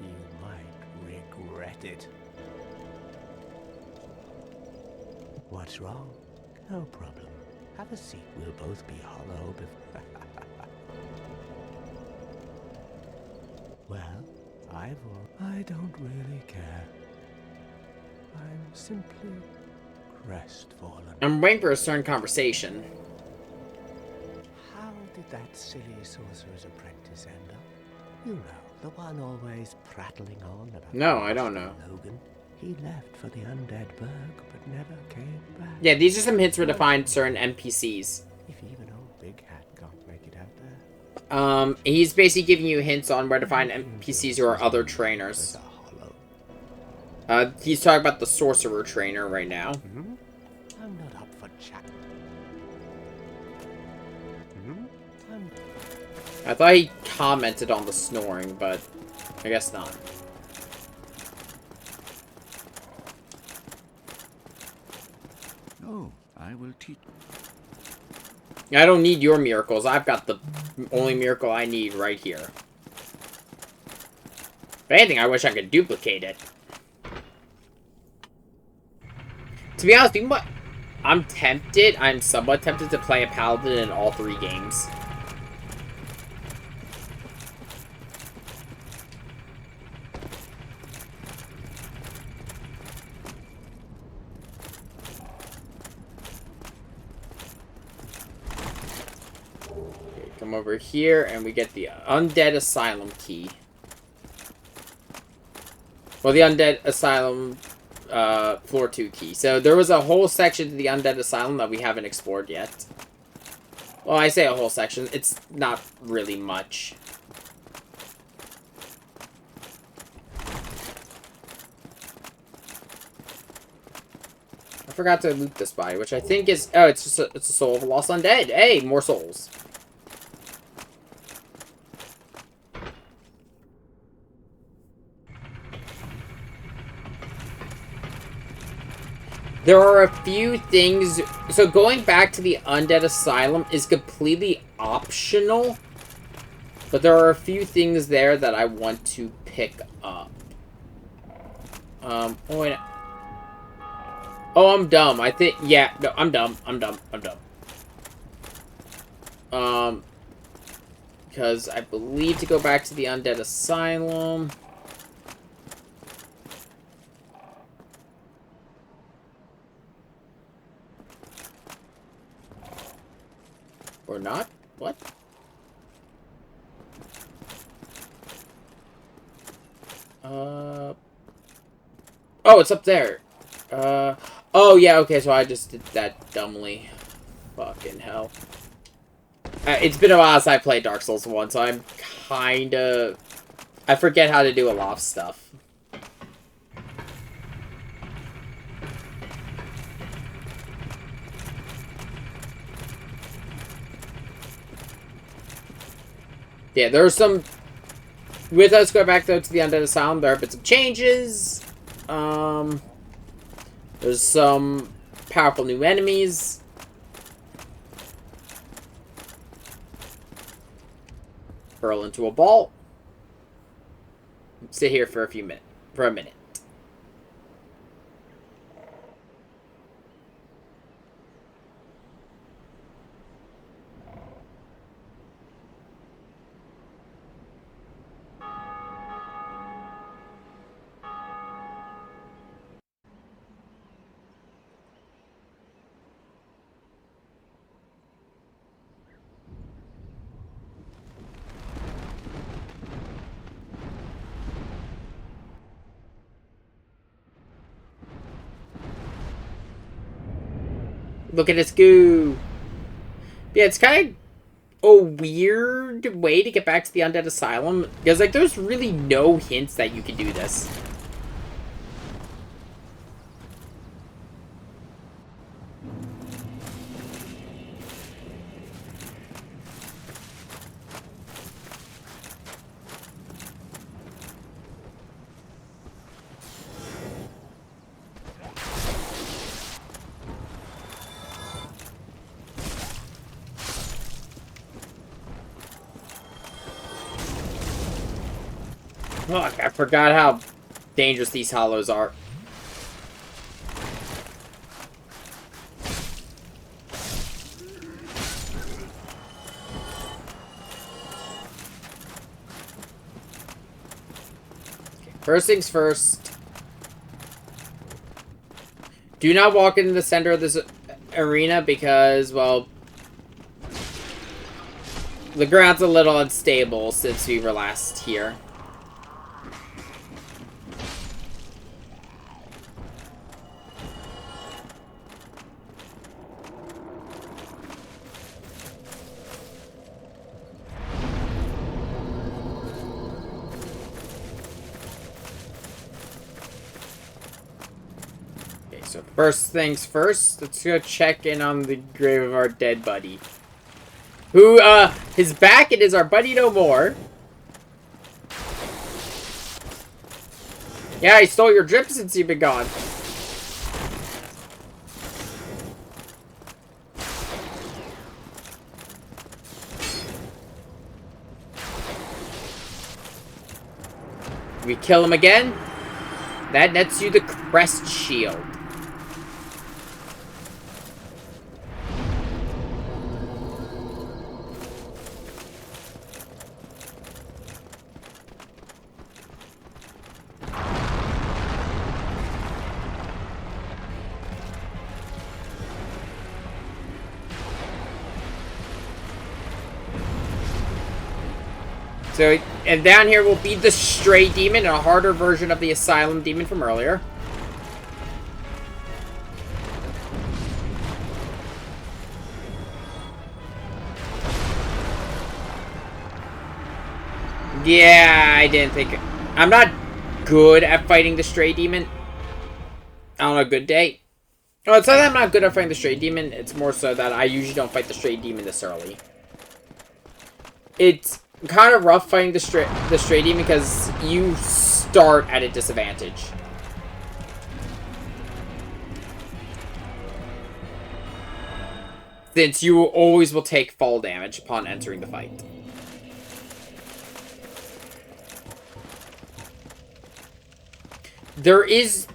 You might regret it. What's wrong? No problem. Have a seat. We'll both be hollow before. Well, I don't really care. I'm simply crestfallen. I'm waiting for a stern conversation. How did that silly sorcerer's apprentice end up? You know, the one always prattling on about... No, I don't know. Logan. He left for the Undead Burg, but never came back. Yeah, these are some hints where to find certain NPCs. If even old Big Hat can't make it out there. He's basically giving you hints on where to find NPCs who are other trainers. He's talking about the sorcerer trainer right now. I'm not up for chat. I thought he commented on the snoring, but I guess not. No, I will teach. I don't need your miracles. I've got the only miracle I need right here. If anything, I wish I could duplicate it. To be honest, even what I'm somewhat tempted to play a paladin in all 3 games. Okay, come over here and we get the Undead Asylum key. Well, the Undead Asylum floor 2 key. So there was a whole section to the Undead Asylum that we haven't explored yet. Well, I say a whole section. It's not really much. I forgot to loot this body, which I think is... Oh, it's just it's a soul of a lost undead. Hey, more souls. There are a few things... So going back to the Undead Asylum is completely optional. But there are a few things there that I want to pick up. Oh, wait. Oh, I'm dumb. I think... Yeah, no, I'm dumb. I'm dumb. Because I believe to go back to the Undead Asylum... Or not? What? Oh, it's up there. Oh, yeah, okay, so I just did that dumbly. Fucking hell. It's been a while since I played Dark Souls 1, so I'm kinda... I forget how to do a lot of stuff. Yeah, there are some... With us going back, though, to the Undead Asylum, there have been some changes. There's some powerful new enemies. Burrow into a ball. Sit here for a minute. Look at this goo. Yeah, it's kind of a weird way to get back to the Undead Asylum. Because, like, there's really no hints that you can do this. Fuck, I forgot how dangerous these hollows are. Okay, first things first. Do not walk into the center of this arena because, well, the ground's a little unstable since we were last here. So first things first, let's go check in on the grave of our dead buddy. Who, is back and is our buddy no more. Yeah, he stole your drip since you've been gone. We kill him again. That nets you the crest shield. So, and down here will be the Stray Demon, a harder version of the Asylum Demon from earlier. Yeah, I didn't think... I'm not good at fighting the Stray Demon. On a good day. Oh, it's not that I'm not good at fighting the Stray Demon. It's more so that I usually don't fight the Stray Demon this early. It's kind of rough fighting the Stray Demon because you start at a disadvantage. Since you always will take fall damage upon entering the fight. There is,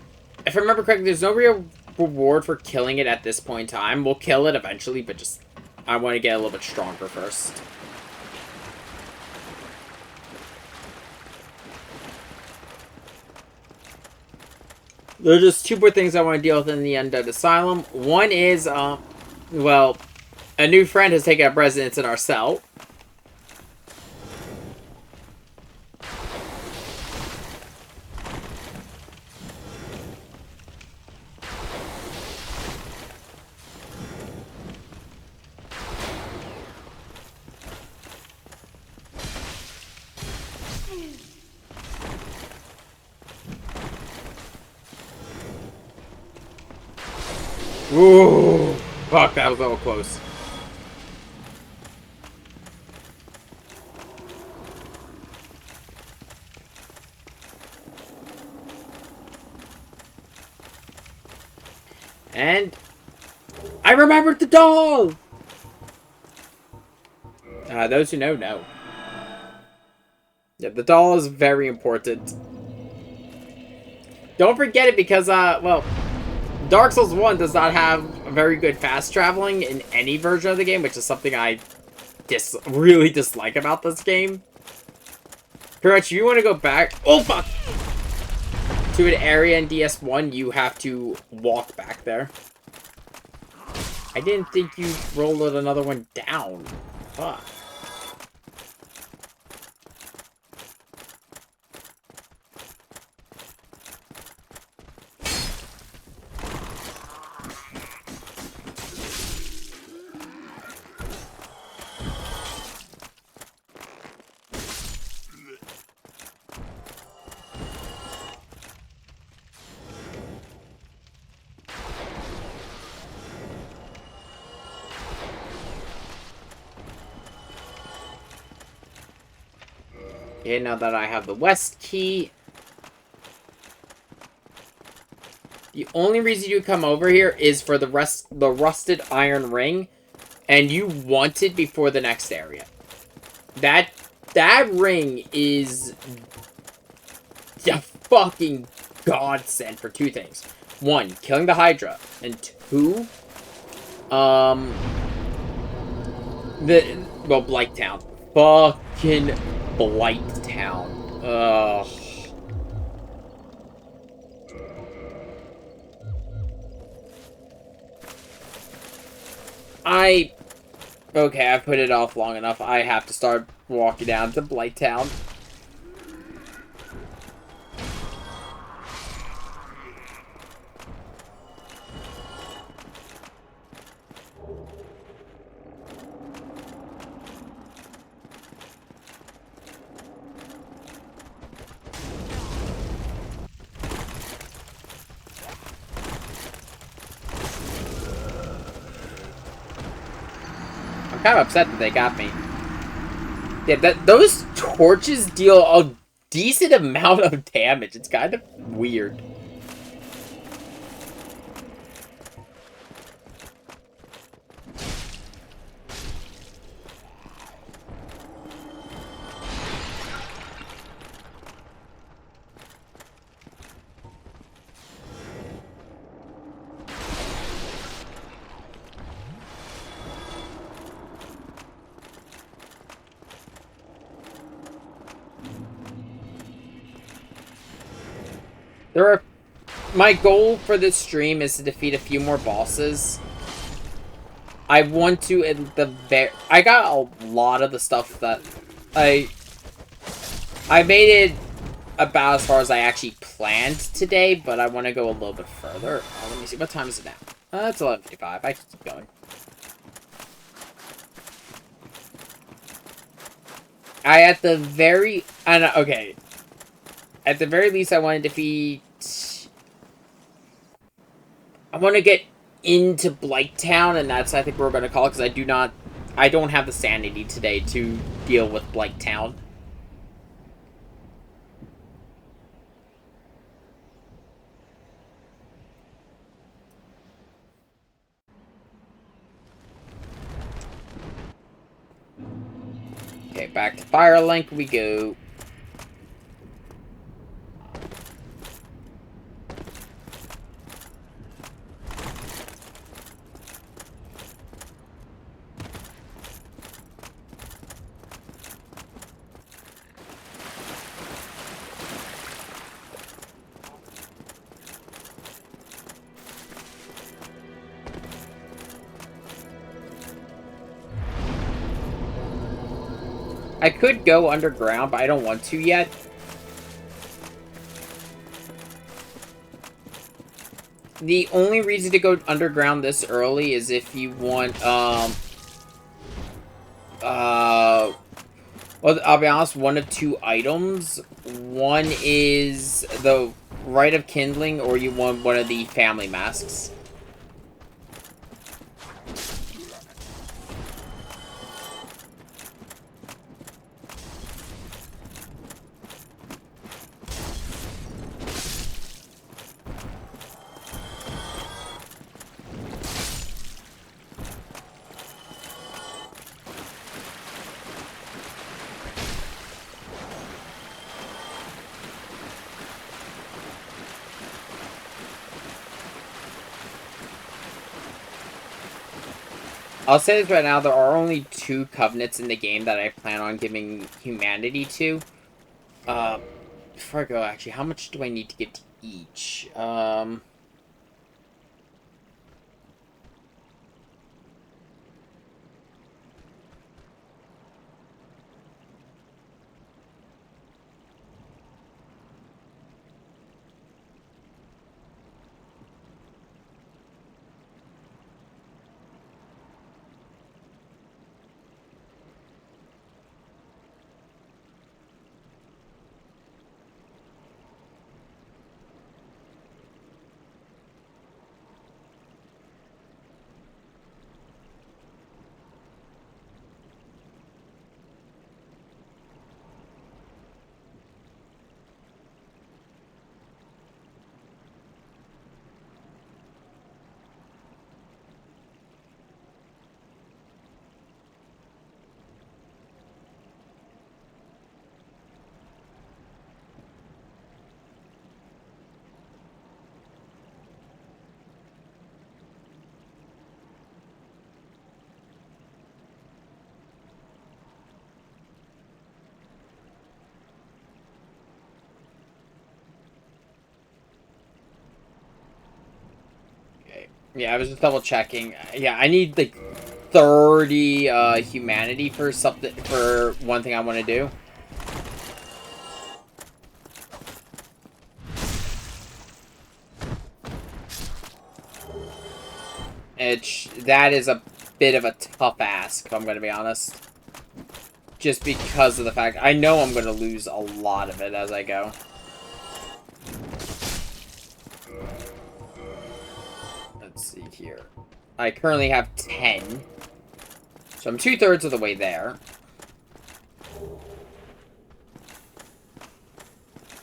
if I remember correctly, there's no real reward for killing it at this point in time. We'll kill it eventually, but just, I want to get a little bit stronger first. There's just two more things I want to deal with in the Undead Asylum. One is, well, a new friend has taken up residence in our cell. Ooh, fuck, that was a little close. And I remembered the doll! Those who know, know. Yeah, the doll is very important. Don't forget it because, well, Dark Souls 1 does not have very good fast traveling in any version of the game, which is something I really dislike about this game. Pretty much, if you want to go back... Oh, fuck! To an area in DS1, you have to walk back there. I didn't think you rolled another one down. Fuck. Okay, now that I have the west key... The only reason you come over here is for the rusted iron ring, and you want it before the next area. That ring is a fucking godsend for two things. One, killing the Hydra, and two, Blighttown. Fucking Blighttown. Ugh. Okay, I've put it off long enough. I have to start walking down to Blighttown. I'm kind of upset that they got me. Yeah, those torches deal a decent amount of damage. It's kind of weird. My goal for this stream is to defeat a few more bosses. I want to I got a lot of the stuff that I made it about as far as I actually planned today, but I want to go a little bit further. Let me see, what time is it now? It's 11:55. I can keep going. At the very least, I want to defeat... I want to get into Blighttown, and that's, I think, what we're going to call it, because I don't have the sanity today to deal with Blighttown. Okay, back to Firelink we go. I could go underground, but I don't want to yet. The only reason to go underground this early is if you want, well, I'll be honest, one of two items. One is the Rite of Kindling, or you want one of the family masks. I'll say this right now, there are only 2 covenants in the game that I plan on giving humanity to. Before I go, actually, how much do I need to give to each? Yeah, I was just double checking. Yeah, I need like 30 humanity for something, for one thing I want to do. That is a bit of a tough ask, if I'm going to be honest. Just because of the fact I know I'm going to lose a lot of it as I go. Let's see here. I currently have 10. So I'm 2/3 of the way there.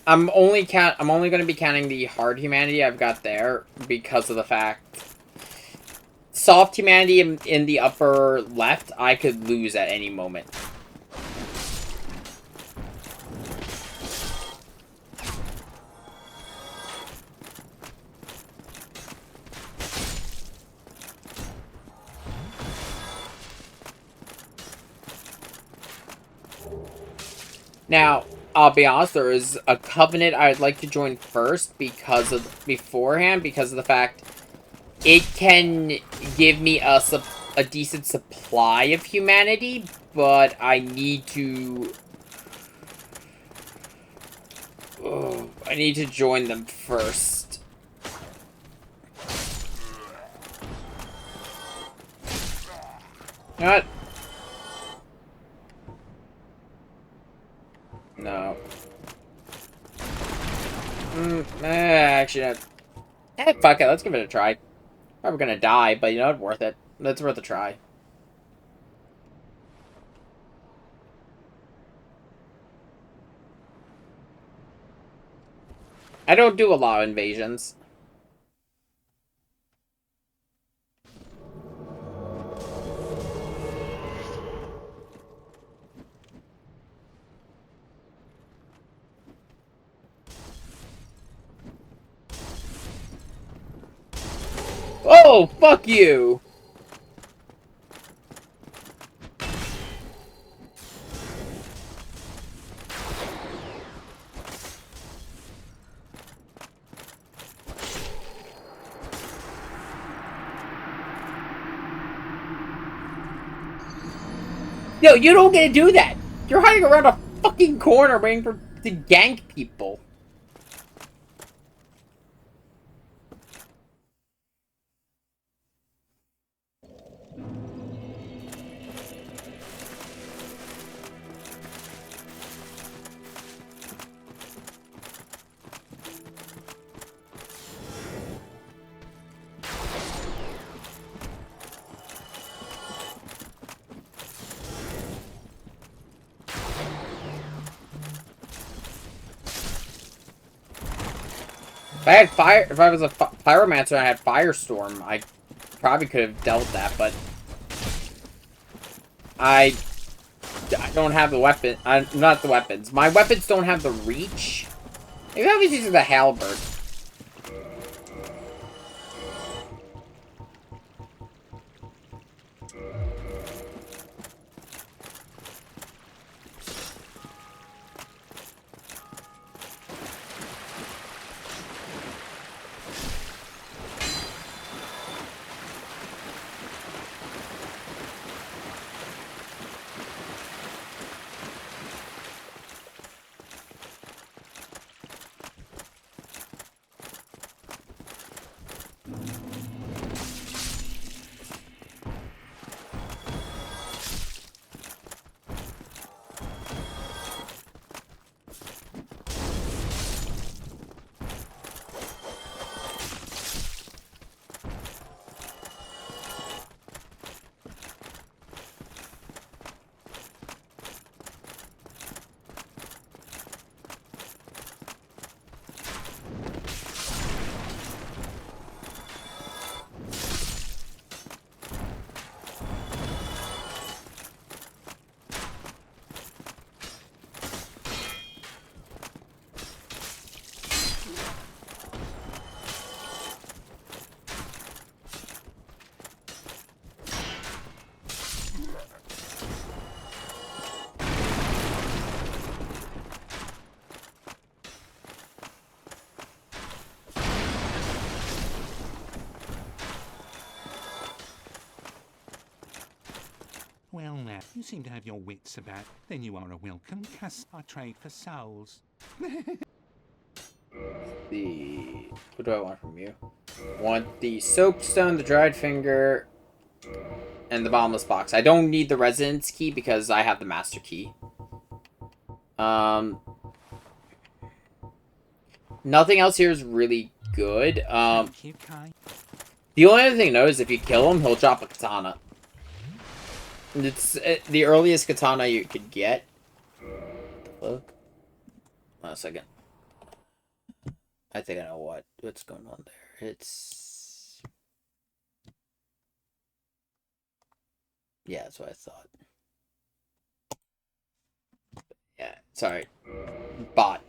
I'm only going to be counting the hard humanity I've got there because of the fact soft humanity in the upper left I could lose at any moment. Now, I'll be honest, there is a covenant I'd like to join first because of the fact it can give me a decent supply of humanity, but I need to join them first. You know what? No. Actually, fuck it. Let's give it a try. Probably gonna die, but you know what? Worth it. It's worth a try. I don't do a lot of invasions. Oh, fuck you! Yo, you don't get to do that! You're hiding around a fucking corner waiting to gank people. If I had fire, if I was a pyromancer and I had firestorm, I probably could have dealt that, but I don't have the weapon. Not the weapons. My weapons don't have the reach. Maybe I was using the halberd. You seem to have your wits about. Then you are a welcome cuss. I trade for souls. What do I want from you? I want the soapstone, the dried finger, and the bottomless box. I don't need the residence key because I have the master key. Nothing else here is really good. The only other thing to know is if you kill him, he'll drop a katana. It's the earliest katana you could get. What the fuck? Hold on a second. I think I know what's going on there. It's... Yeah, that's what I thought. Yeah, sorry. Bot.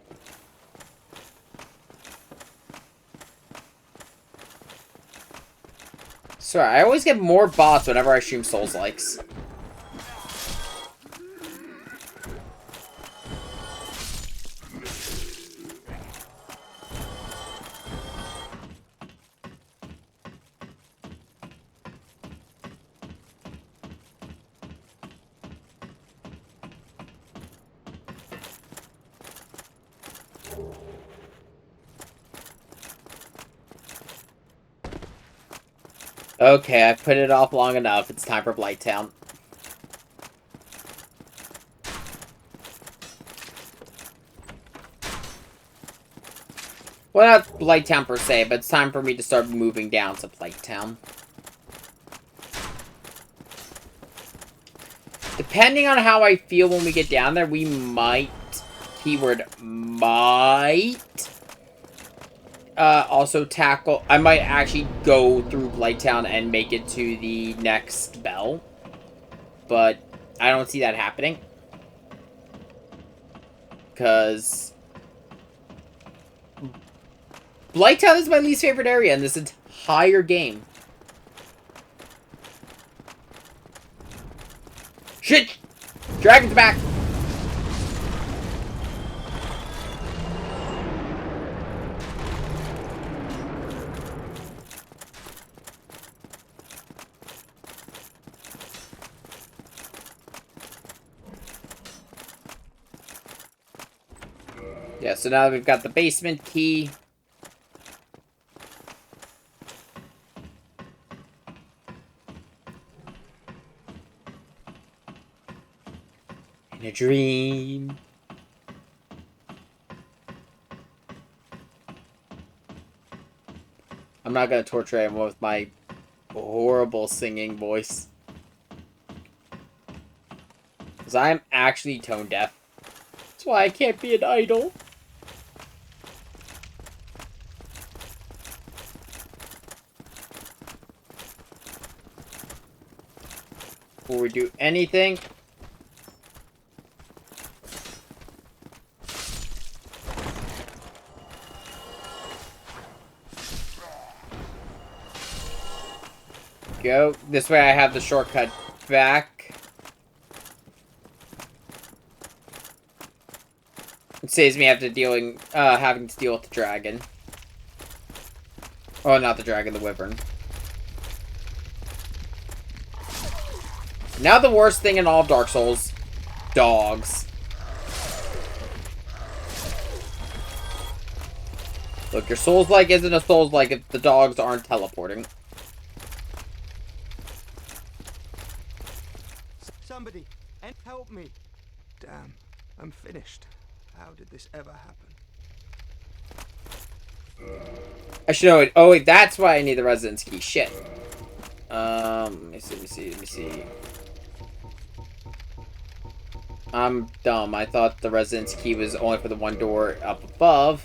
Sorry, I always get more bots whenever I stream Souls-likes. Okay, I've put it off long enough. It's time for Blighttown. Well, not Blighttown per se, but it's time for me to start moving down to Blighttown. Depending on how I feel when we get down there, we might, keyword might, also tackle... I might actually go through Blighttown and make it to the next bell. But I don't see that happening. Because... Blighttown is my least favorite area in this entire game. Shit! Dragon's back! Yeah, so now we've got the basement key. In a dream. I'm not gonna torture anyone with my horrible singing voice. Because I'm actually tone deaf. That's why I can't be an idol. Before we do anything, go. This way I have the shortcut back. It saves me having to deal with the dragon. Oh, not the dragon, the wyvern. Now the worst thing in all of Dark Souls. Dogs. Look, your Souls-like isn't a Souls-like if the dogs aren't teleporting. Somebody, and help me. Damn, I'm finished. How did this ever happen? I should know it. Oh, wait, that's why I need the residence key. Shit. Let me see. I'm dumb. I thought the residence key was only for the one door up above.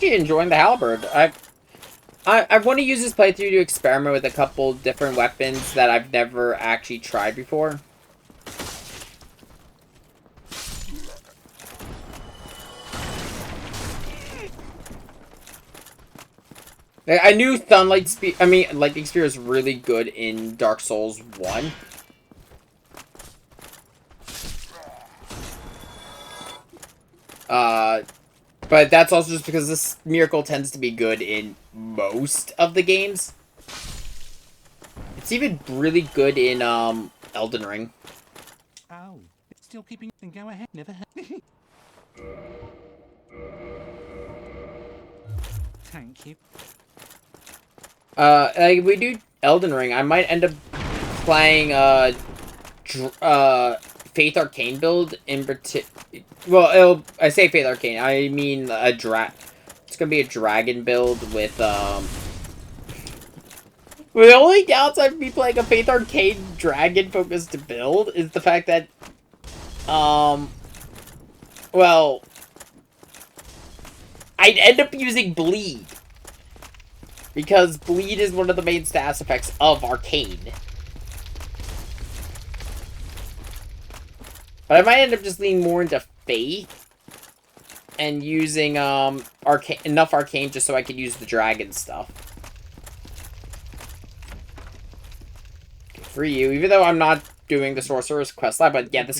actually enjoying the halberd. I want to use this playthrough to experiment with a couple different weapons that I've never actually tried before. I knew Lightning Spear is really good in Dark Souls 1. But that's also just because this miracle tends to be good in most of the games. It's even really good in, Elden Ring. Oh, it's still keeping... Then go ahead, never heard... Thank you. Like, we do Elden Ring, I might end up playing, Faith Arcane build in particular. Well, I say Faith Arcane, I mean it's gonna be a dragon build with, the only downside of me playing a Faith Arcane dragon-focused build is the fact that, well, I'd end up using Bleed. Because Bleed is one of the main stats effects of Arcane. But I might end up just leaning more into Faith. And using, enough Arcane just so I could use the dragon stuff. Okay, for you, even though I'm not doing the Sorcerer's questline, but yeah, this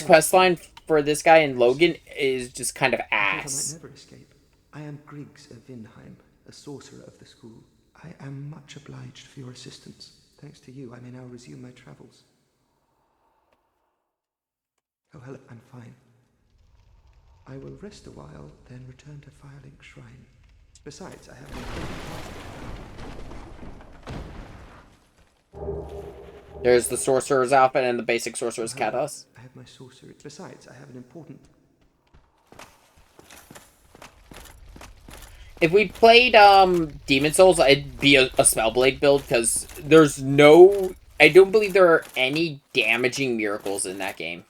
questline for this guy in Logan is just kind of ass. I might never escape. I am Griggs of Vinheim, a sorcerer of the school. I am much obliged for your assistance. Thanks to you, I may now resume my travels. Oh, hello, I'm fine. I will rest a while, then return to Firelink Shrine. Besides, I have an important task. There's the Sorcerer's outfit and the basic Sorcerer's Kados. I have my sorcerer. Besides, I have an important... If we played, Demon Souls, it'd be a Spellblade build, because there's no... I don't believe there are any damaging miracles in that game.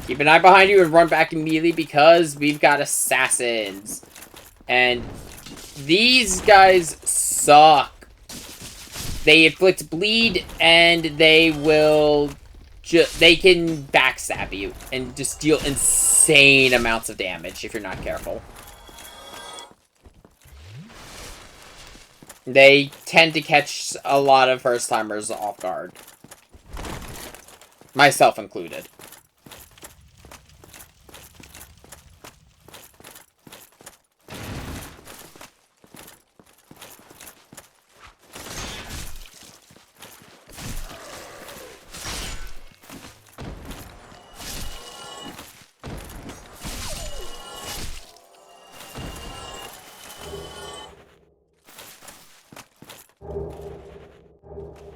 Keep an eye behind you and run back immediately, because we've got assassins. And these guys suck. They inflict bleed, and they will... they can backstab you and just deal insane amounts of damage if you're not careful. They tend to catch a lot of first-timers off guard. Myself included.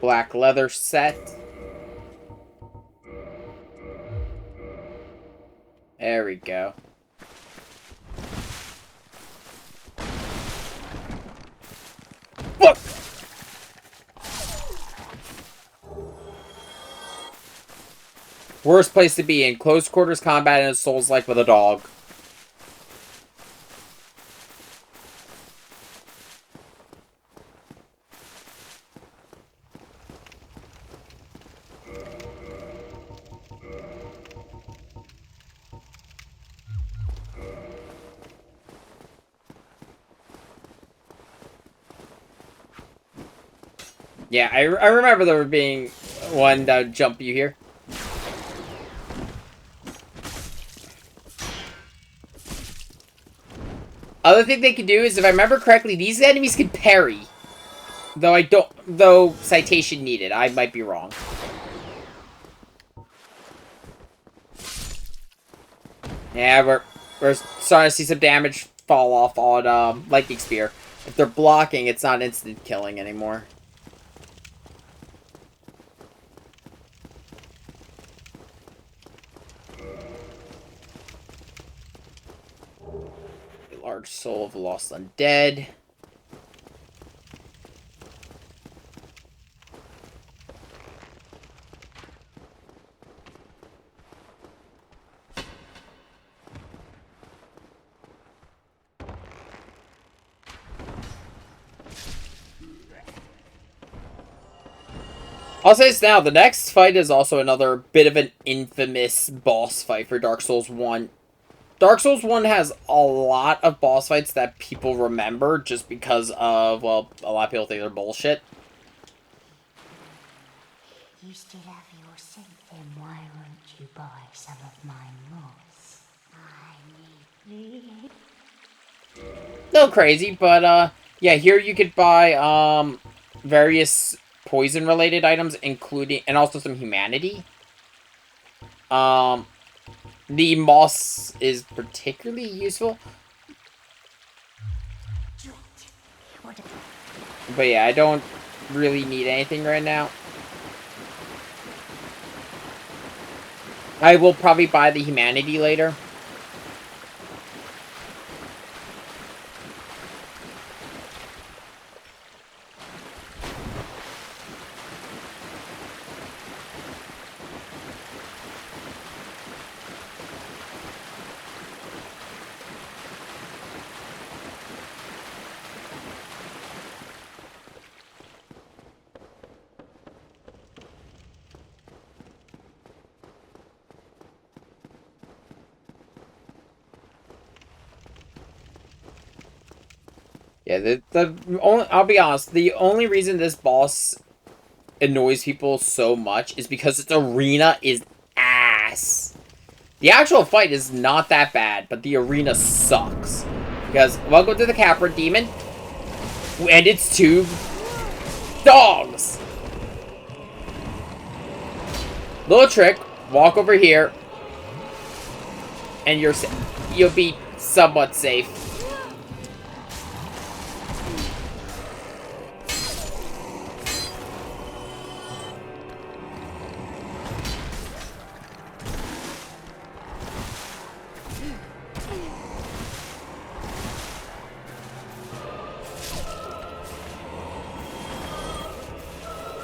Black leather set. There we go. Look! Worst place to be in. Close quarters combat in a Souls-like with a dog. Yeah, I remember there being one that would jump you here. Other thing they can do is, if I remember correctly, these enemies can parry. Though citation needed. I might be wrong. Yeah, we're starting to see some damage fall off on Lightning Spear. If they're blocking, it's not instant killing anymore. Large Soul of Lost Undead. I'll say this now, the next fight is also another bit of an infamous boss fight for Dark Souls 1. Dark Souls 1 has a lot of boss fights that people remember just because of, well, a lot of people think they're bullshit. You still have your scent, then why won't you buy some of my moss? I need No crazy, but, yeah, here you could buy, various poison-related items, including, and also some humanity. The moss is particularly useful. But yeah, I don't really need anything right now. I will probably buy the humanity later. Yeah, I'll be honest, the only reason this boss annoys people so much is because its arena is ass. The actual fight is not that bad, but the arena sucks. Because, welcome to the Capra Demon, and its two dogs! Little trick, walk over here, and you'll be somewhat safe.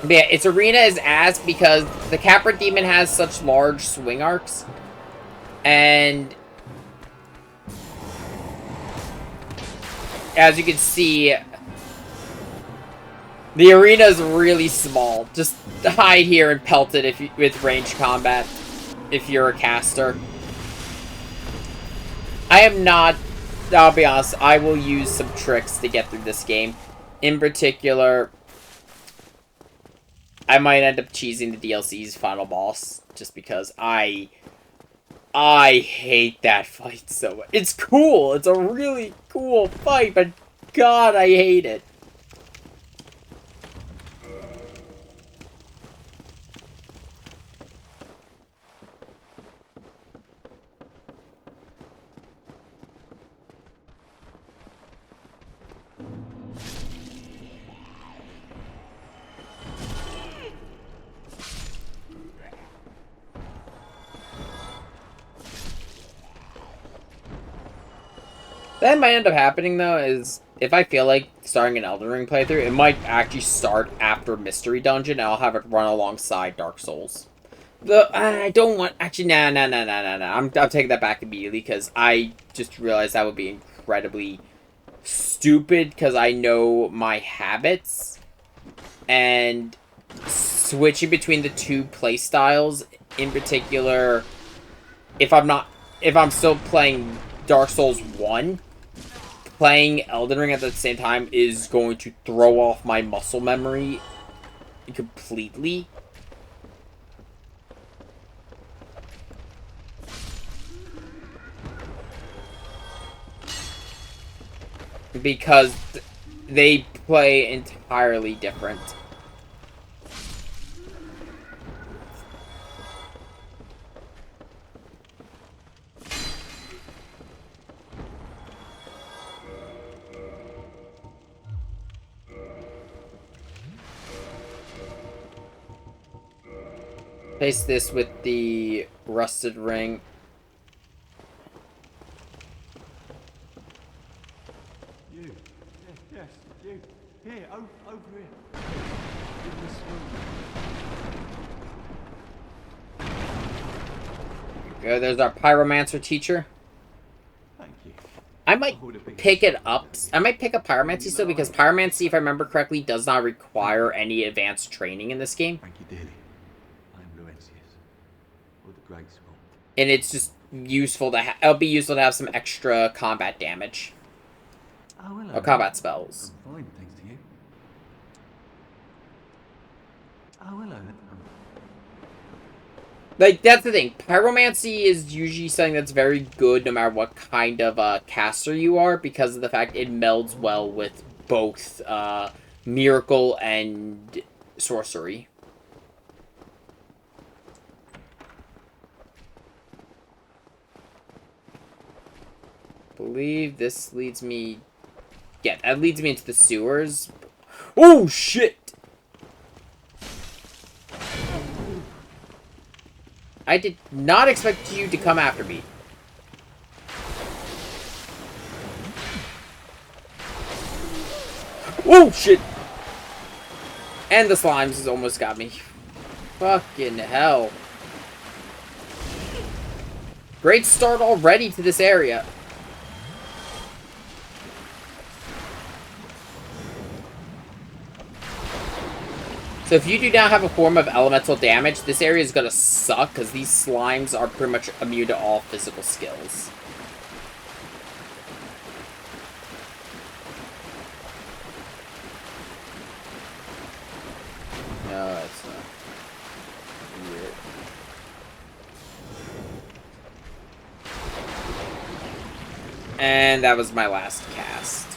But yeah, its arena is ass because the Capra Demon has such large swing arcs. And as you can see, the arena is really small. Just hide here and pelt it with ranged combat if you're a caster. I am not, I'll be honest, I will use some tricks to get through this game. In particular, I might end up cheesing the DLC's final boss, just because I hate that fight so much. It's cool, it's a really cool fight, but God, I hate it. That might end up happening, though, is if I feel like starting an Elden Ring playthrough, it might actually start after Mystery Dungeon, and I'll have it run alongside Dark Souls. I don't want... Actually, nah. I'm taking that back immediately, because I just realized that would be incredibly stupid, because I know my habits, and switching between the two playstyles, in particular, if I'm still playing Dark Souls 1, playing Elden Ring at the same time is going to throw off my muscle memory completely. Because they play entirely different. Place this with the rusted ring. You. Yes, you. Here, over here. In this room. There we go, there's our pyromancer teacher. Thank you. I might pick it up. I might pick up Pyromancy still, because Pyromancy, if I remember correctly, does not require any advanced training in this game. Thank you dearly. I am Laurentius, or the Great Swamp. And it's just useful to it'll be useful to have some extra combat damage. Oh, hello. Or combat spells. I'm fine, thanks to you. Oh, hello. Like, that's the thing. Pyromancy is usually something that's very good no matter what kind of caster you are, because of the fact it melds well with both miracle and sorcery. I believe this leads me... Yeah, that leads me into the sewers. Oh, shit! I did not expect you to come after me. Oh, shit! And the slimes has almost got me. Fucking hell. Great start already to this area. So if you do not have a form of elemental damage, this area is going to suck, because these slimes are pretty much immune to all physical skills. No, that's not weird. And that was my last cast.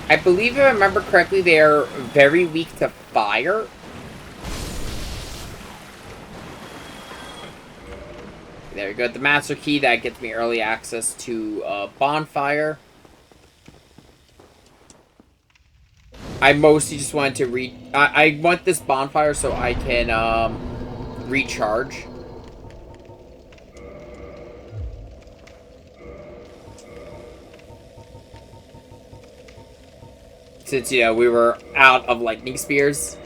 I believe, if I remember correctly, they are very weak to fire. There we go. The Master Key, that gets me early access to Bonfire. I mostly just wanted to I want this Bonfire so I can recharge. Since, you know, we were out of lightning spears.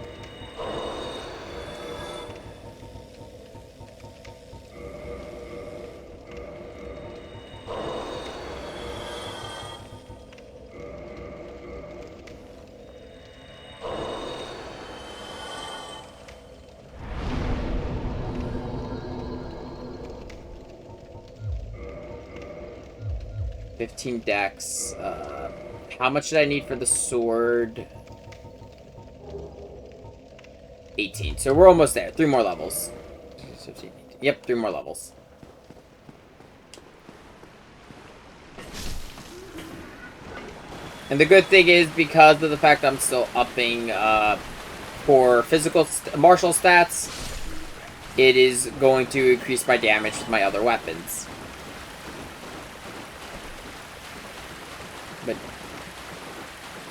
$15 dex. How much did I need for the sword? 18. So we're almost there. 3 more levels. 15, 18. Yep, 3 more levels. And the good thing is, because of the fact I'm still upping for physical martial stats, it is going to increase my damage with my other weapons. But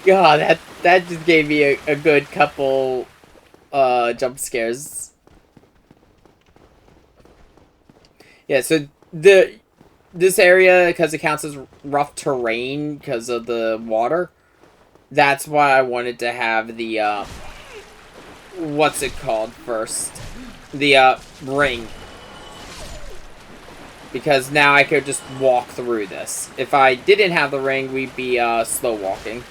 God, that just gave me a good couple jump scares. Yeah, so this area, because it counts as rough terrain because of the water, that's why I wanted to have the what's it called first? The ring. Because now I could just walk through this. If I didn't have the ring, we'd be slow walking.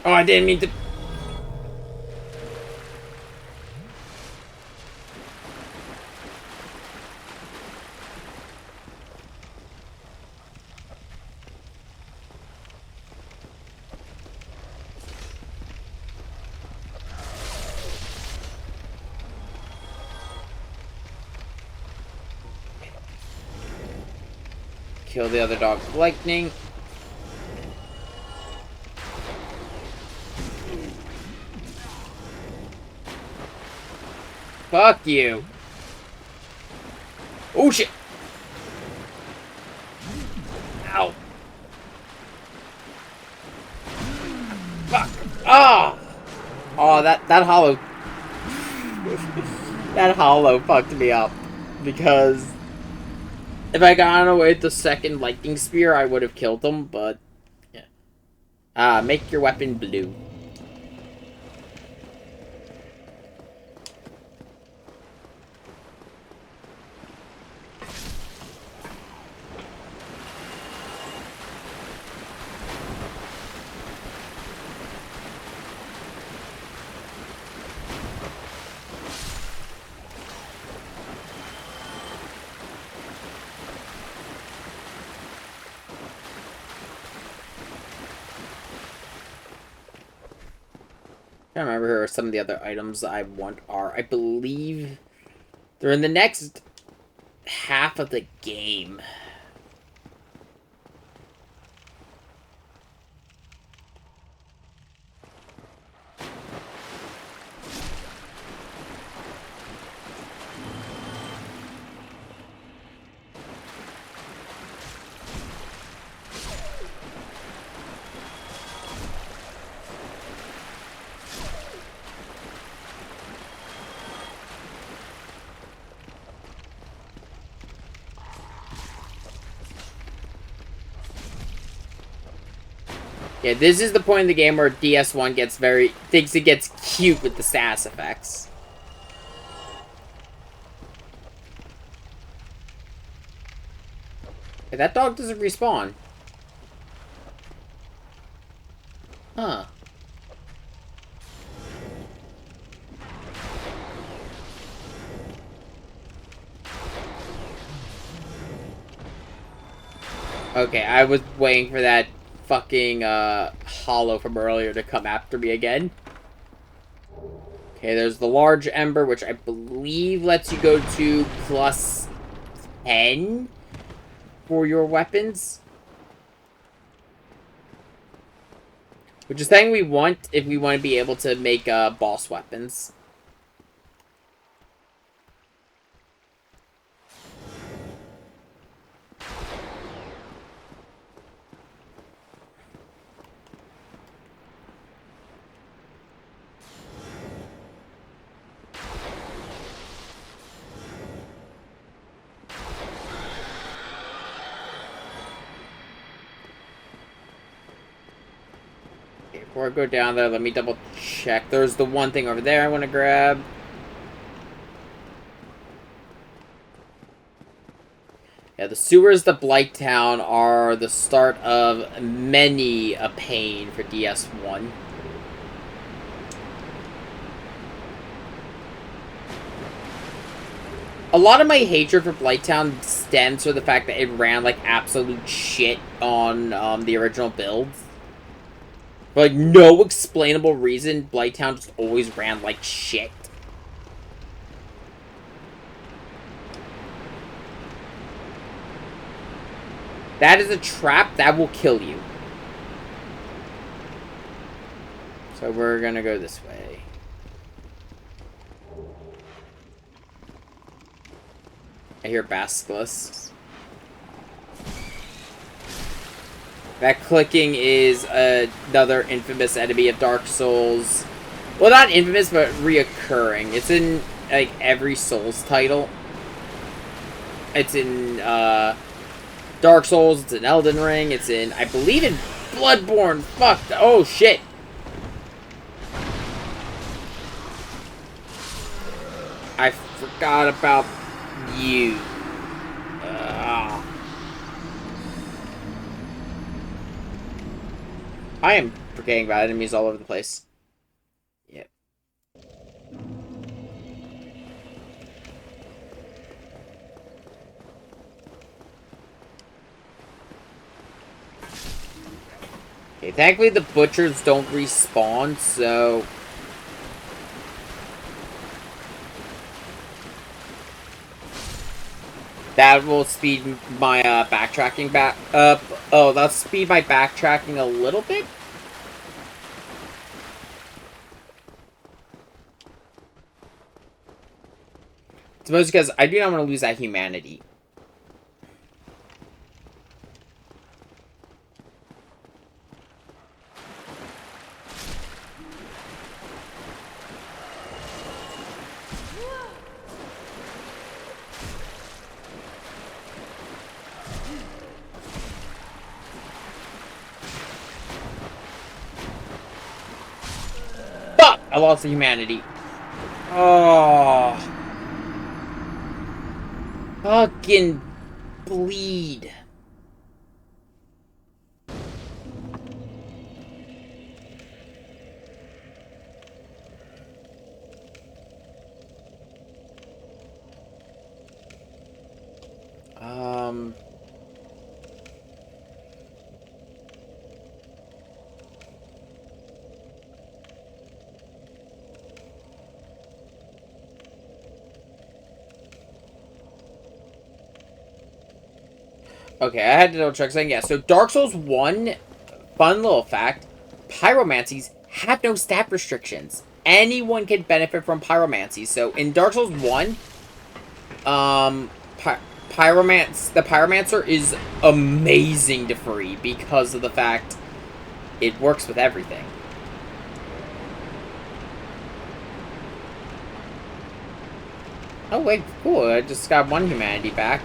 Oh, I didn't mean to... Kill the other dog with lightning. Fuck you. Oh shit. Ow. Fuck. Oh, that hollow. That hollow fucked me up. Because if I got away with the second lightning spear, I would have killed him, but yeah. Make your weapon blue. I can't remember where some of the other items I want are. I believe they're in the next half of the game. Yeah, this is the point in the game where DS1 thinks it gets cute with the status effects. Hey, that dog doesn't respawn. Huh. Okay, I was waiting for that fucking hollow from earlier to come after me again. Okay, there's the large ember, which I believe lets you go to plus 10 for your weapons. Which is something we want if we want to be able to make boss weapons. Before I go down there, let me double check. There's the one thing over there I want to grab. Yeah, the sewers to Blighttown are the start of many a pain for DS1. A lot of my hatred for Blighttown stems from the fact that it ran like absolute shit on the original builds. For like no explainable reason, Blighttown just always ran like shit. That is a trap that will kill you. So we're gonna go this way. I hear basilisks. That clicking is another infamous enemy of Dark Souls. Well, not infamous, but reoccurring. It's in, like, every Souls title. It's in, Dark Souls, it's in Elden Ring, it's in, I believe in Bloodborne. Fuck. Oh, shit. I forgot about you. I am forgetting about enemies all over the place. Yep. Okay, thankfully the butchers don't respawn, so... that will speed my backtracking back up. Oh, that'll speed my backtracking a little bit. It's mostly because I do not want to lose that humanity. I lost the humanity. Oh. Fucking bleed. Okay, I had to double check something. Yeah, so Dark Souls 1, fun little fact, pyromancies have no stat restrictions. Anyone can benefit from pyromancy. So in Dark Souls 1, the pyromancer is amazing to free because of the fact it works with everything. Oh wait, cool, I just got one humanity back.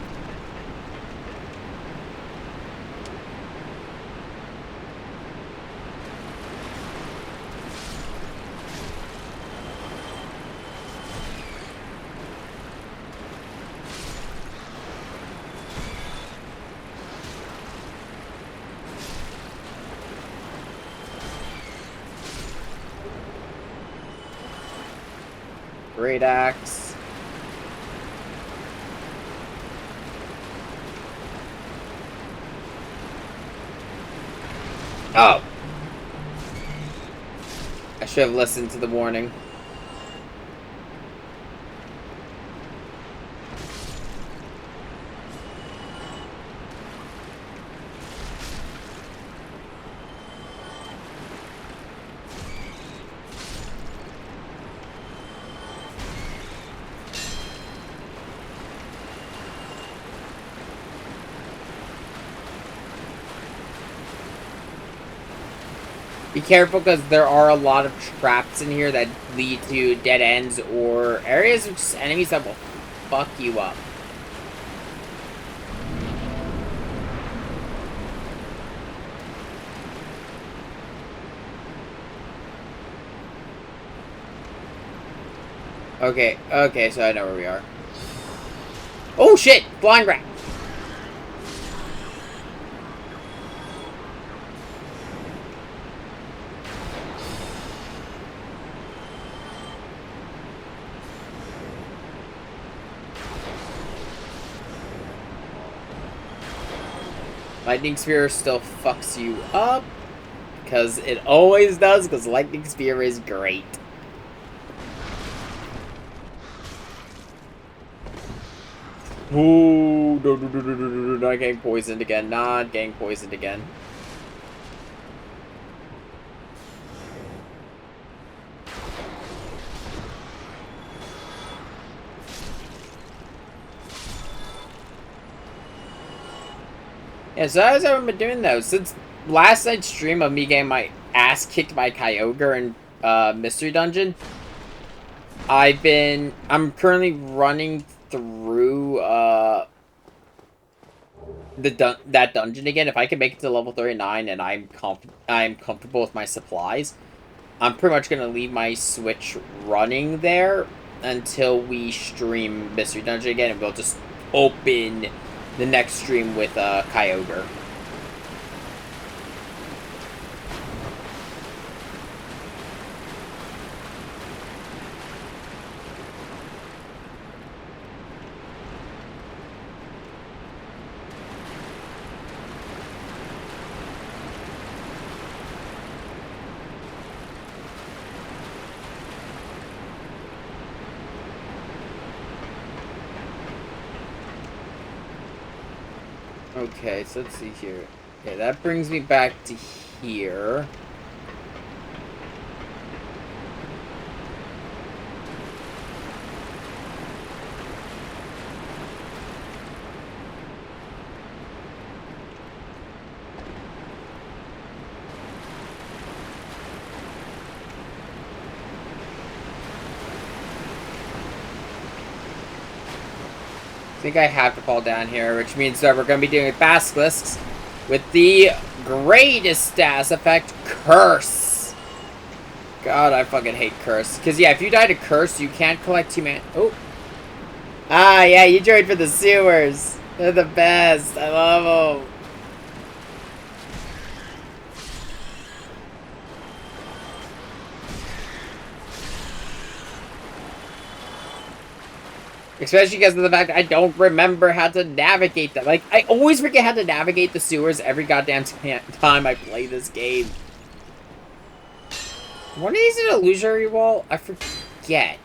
Great axe. Oh! I should have listened to the warning. Be careful because there are a lot of traps in here that lead to dead ends or areas of just enemies that will fuck you up. Okay, so I know where we are. Oh shit! Blind rat! Lightning Spear still fucks you up, because it always does, because Lightning Spear is great. Ooh, no, not getting poisoned again, not getting poisoned again. Yeah, so as I've been doing though, since last night's stream of me getting my ass kicked by Kyogre in Mystery Dungeon, I'm currently running through that dungeon again. If I can make it to level 39 and I'm comfortable with my supplies, I'm pretty much gonna leave my Switch running there until we stream Mystery Dungeon again, and we'll just open the next stream with Kyogre. Okay, so let's see here. Okay, that brings me back to here. I think I have to fall down here, which means that we're going to be doing Basilisks with the greatest status effect, Curse. God, I fucking hate Curse. Because, yeah, if you die to Curse, you can't collect human... Oh. Ah, yeah, you joined for the sewers. They're the best. I love them. Especially because of the fact I don't remember how to navigate them. Like, I always forget how to navigate the sewers every goddamn time I play this game. One of these an illusory wall? I forget.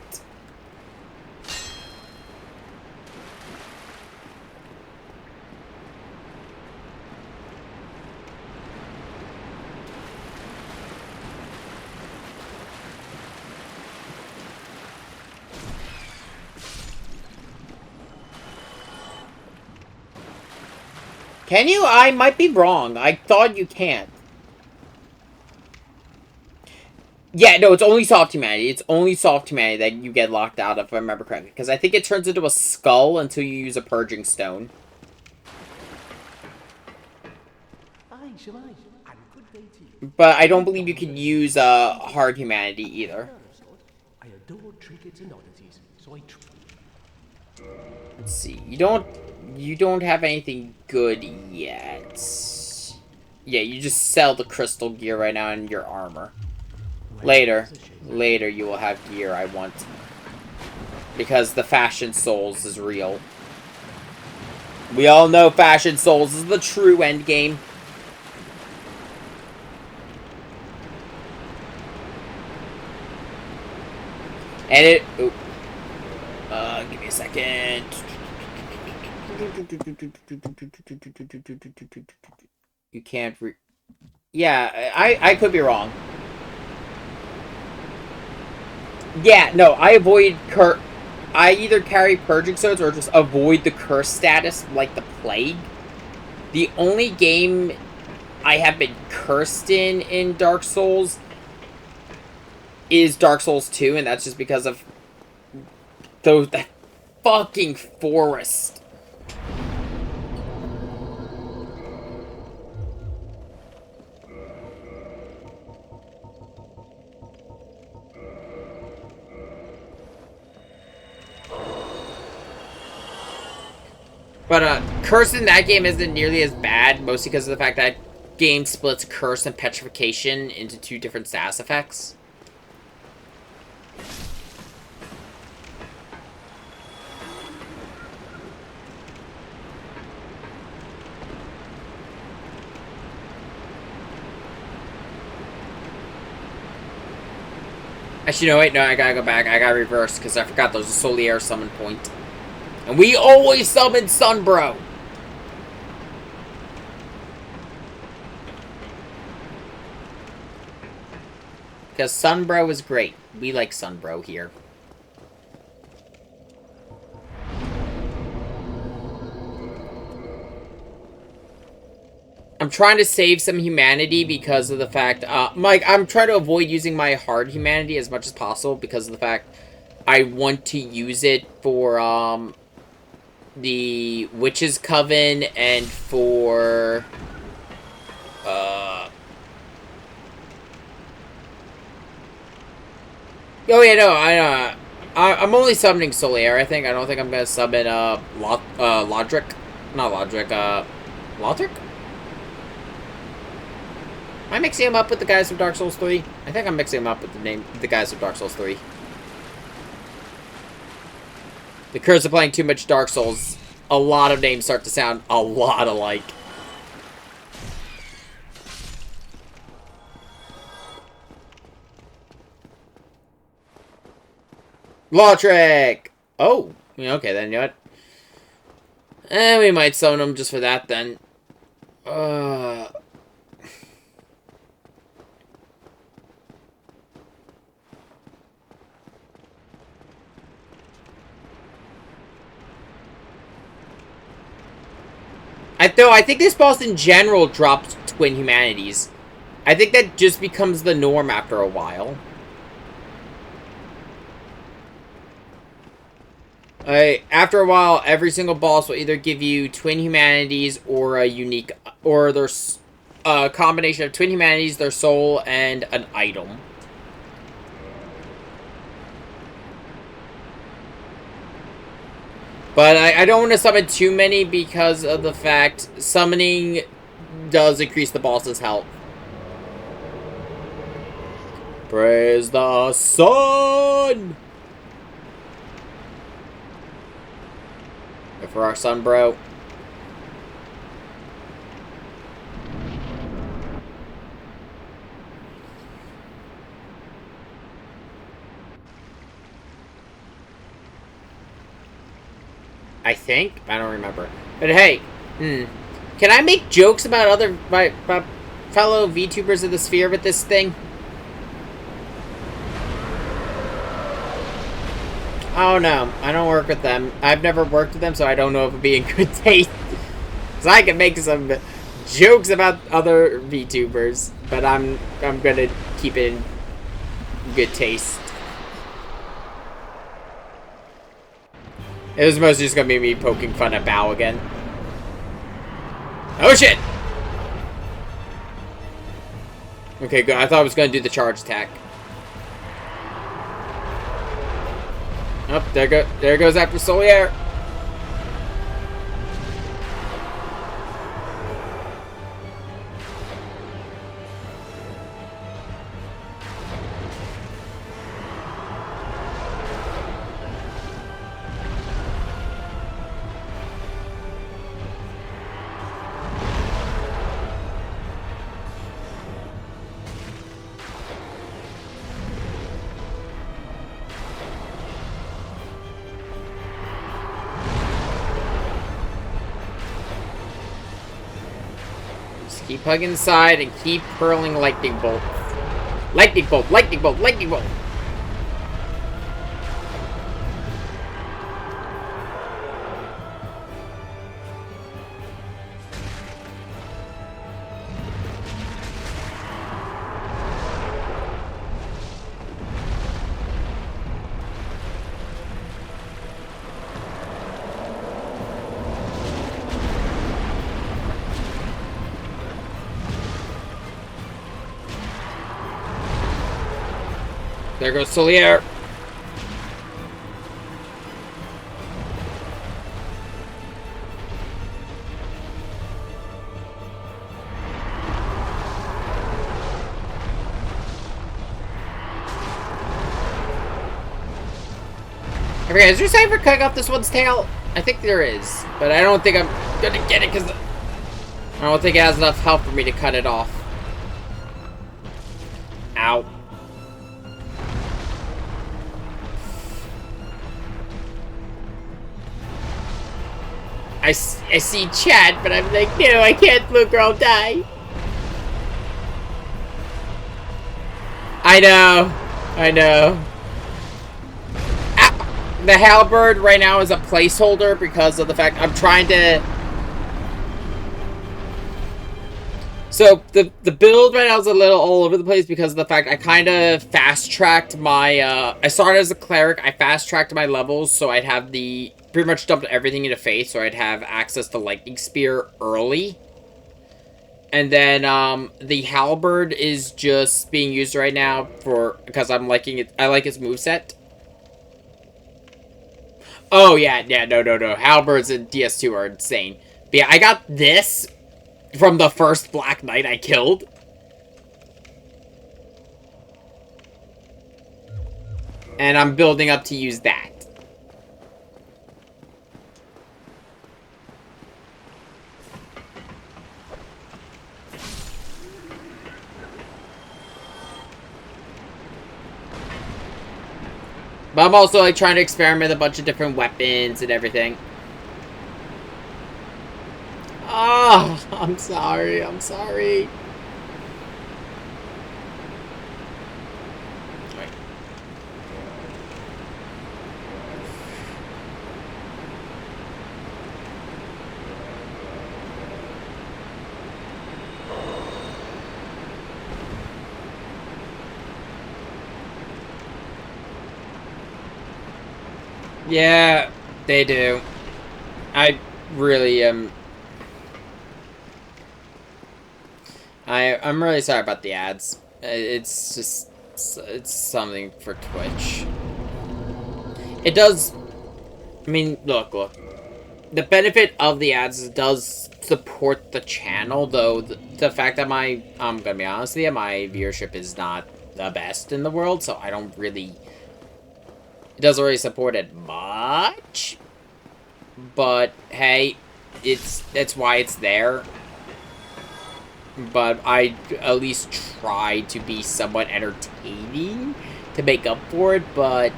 Can you? I might be wrong. I thought you can't. Yeah, no, it's only soft humanity. It's only soft humanity that you get locked out of, if I remember correctly. Because I think it turns into a skull until you use a purging stone. But I don't believe you can use hard humanity either. I adore trinkets and oddities, so I... Let's see. You don't have anything good yet. Yeah, you just sell the crystal gear right now and your armor. Later you will have gear I want. Because the Fashion Souls is real. We all know Fashion Souls is the true endgame. And it... Oop. Give me a second. You can't Yeah, I could be wrong. Yeah, no, I avoid I either carry purging stones or just avoid the curse status like the plague. The only game I have been cursed in Dark Souls is Dark Souls 2, and that's just because of that fucking forest. But, Curse in that game isn't nearly as bad, mostly because of the fact that game splits Curse and Petrification into two different status effects. Actually, no, wait, no, I gotta go back. I gotta reverse, because I forgot there's a Solier summon point. And we always summon Sunbro! Because Sunbro is great. We like Sunbro here. I'm trying to save some humanity because of the fact, Mike, I'm trying to avoid using my hard humanity as much as possible because of the fact I want to use it for, the Witch's Coven and for, oh yeah, no, I'm only summoning Solier, I think. I don't think I'm gonna summon, Lodric. Not Lodric, Lothric? Am I mixing him up with the guys from Dark Souls 3? I think I'm mixing him up with the guys from Dark Souls 3. The curse of playing too much Dark Souls, a lot of names start to sound a lot alike. Lothric! Oh, okay then, you know what? We might summon him just for that then. I think this boss in general drops twin humanities. I think that just becomes the norm after a while. After a while, every single boss will either give you twin humanities or a unique, or there's a combination of twin humanities, their soul, and an item. But I don't want to summon too many because of the fact summoning does increase the boss's health. Praise the sun! Go for our sun, bro. I think? I don't remember. But hey, can I make jokes about other my fellow VTubers of the sphere with this thing? Oh no, I don't work with them. I've never worked with them, so I don't know if it'd be in good taste. So I can make some jokes about other VTubers, but I'm gonna keep it in good taste. It was mostly just gonna be me poking fun at Bao again. Oh shit! Okay, good. I thought I was gonna do the charge attack. Oh, there goes after Solier. Keep hugging inside and keep hurling lightning bolt. Lightning bolt, lightning bolt, lightning bolt. There goes Solier. Okay, is there a sign for cutting off this one's tail? I think there is, but I don't think I'm gonna get it because I don't think it has enough health for me to cut it off. Ow. I see Chad, but I'm like, no, I can't, blue girl, die. I know. Ah, the halberd right now is a placeholder because of the fact I'm trying to... So, the build right now is a little all over the place because of the fact I kind of fast-tracked my, I started as a cleric, I fast-tracked my levels so I'd have the... Pretty much dumped everything into Faith so I'd have access to Lightning Spear early. And then, the halberd is just being used right now because I'm liking it, I like its moveset. Oh, yeah, no. Halberds in DS2 are insane. But yeah, I got this from the first Black Knight I killed. And I'm building up to use that. But I'm also, like, trying to experiment with a bunch of different weapons and everything. Oh, I'm sorry. Wait. Yeah, they do. I really am... I'm really sorry about the ads. It's just... It's something for Twitch. It does... I mean, look. the benefit of the ads is it does support the channel, though the fact that I'm gonna be honest with you, my viewership is not the best in the world, so I don't really, it doesn't really support it much. But hey, that's why it's there. But I at least try to be somewhat entertaining to make up for it, but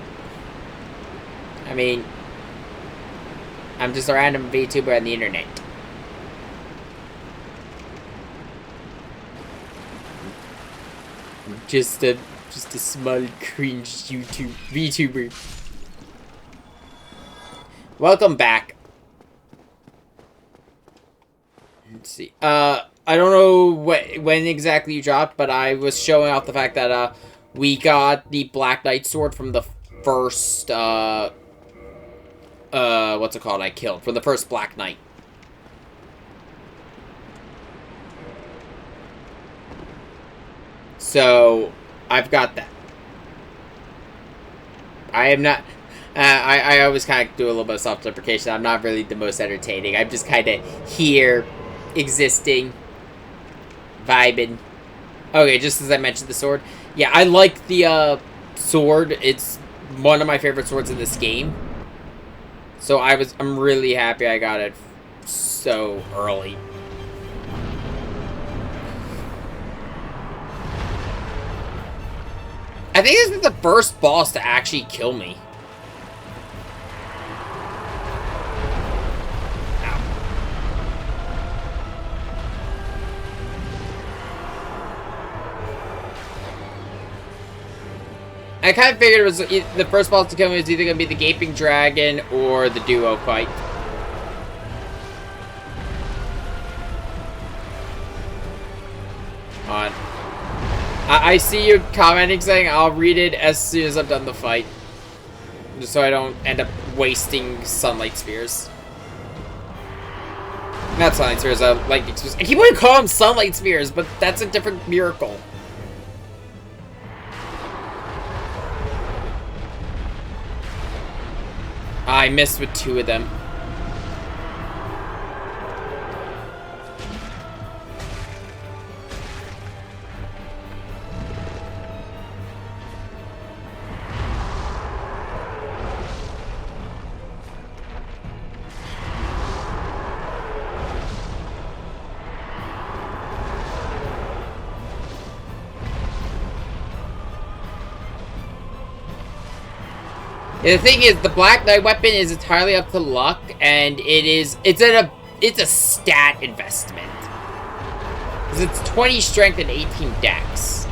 I mean, I'm just a random VTuber on the internet. Just a small cringe VTuber. Welcome back. Let's see. I don't know when exactly you dropped, but I was showing off the fact that we got the Black Knight sword from the first what's it called? I killed from the first Black Knight. So I've got that. I am not. I always kind of do a little bit of self-deprecation. I'm not really the most entertaining. I'm just kind of here, existing, vibing. Okay, just as I mentioned the sword. Yeah, I like the sword. It's one of my favorite swords in this game. So I'm really happy I got it so early. I think this is the first boss to actually kill me. I kind of figured it was the first boss to kill me was either going to be the Gaping Dragon or the duo fight. On. I see you commenting saying I'll read it as soon as I've done the fight. Just so I don't end up wasting Sunlight Spheres. Not Sunlight Spheres, Lightning Spheres. I keep wanting to call them Sunlight Spheres, but that's a different miracle. I missed with 2 of them. The thing is, the Black Knight weapon is entirely up to luck, and it's a stat investment. Because it's 20 strength and 18 dex.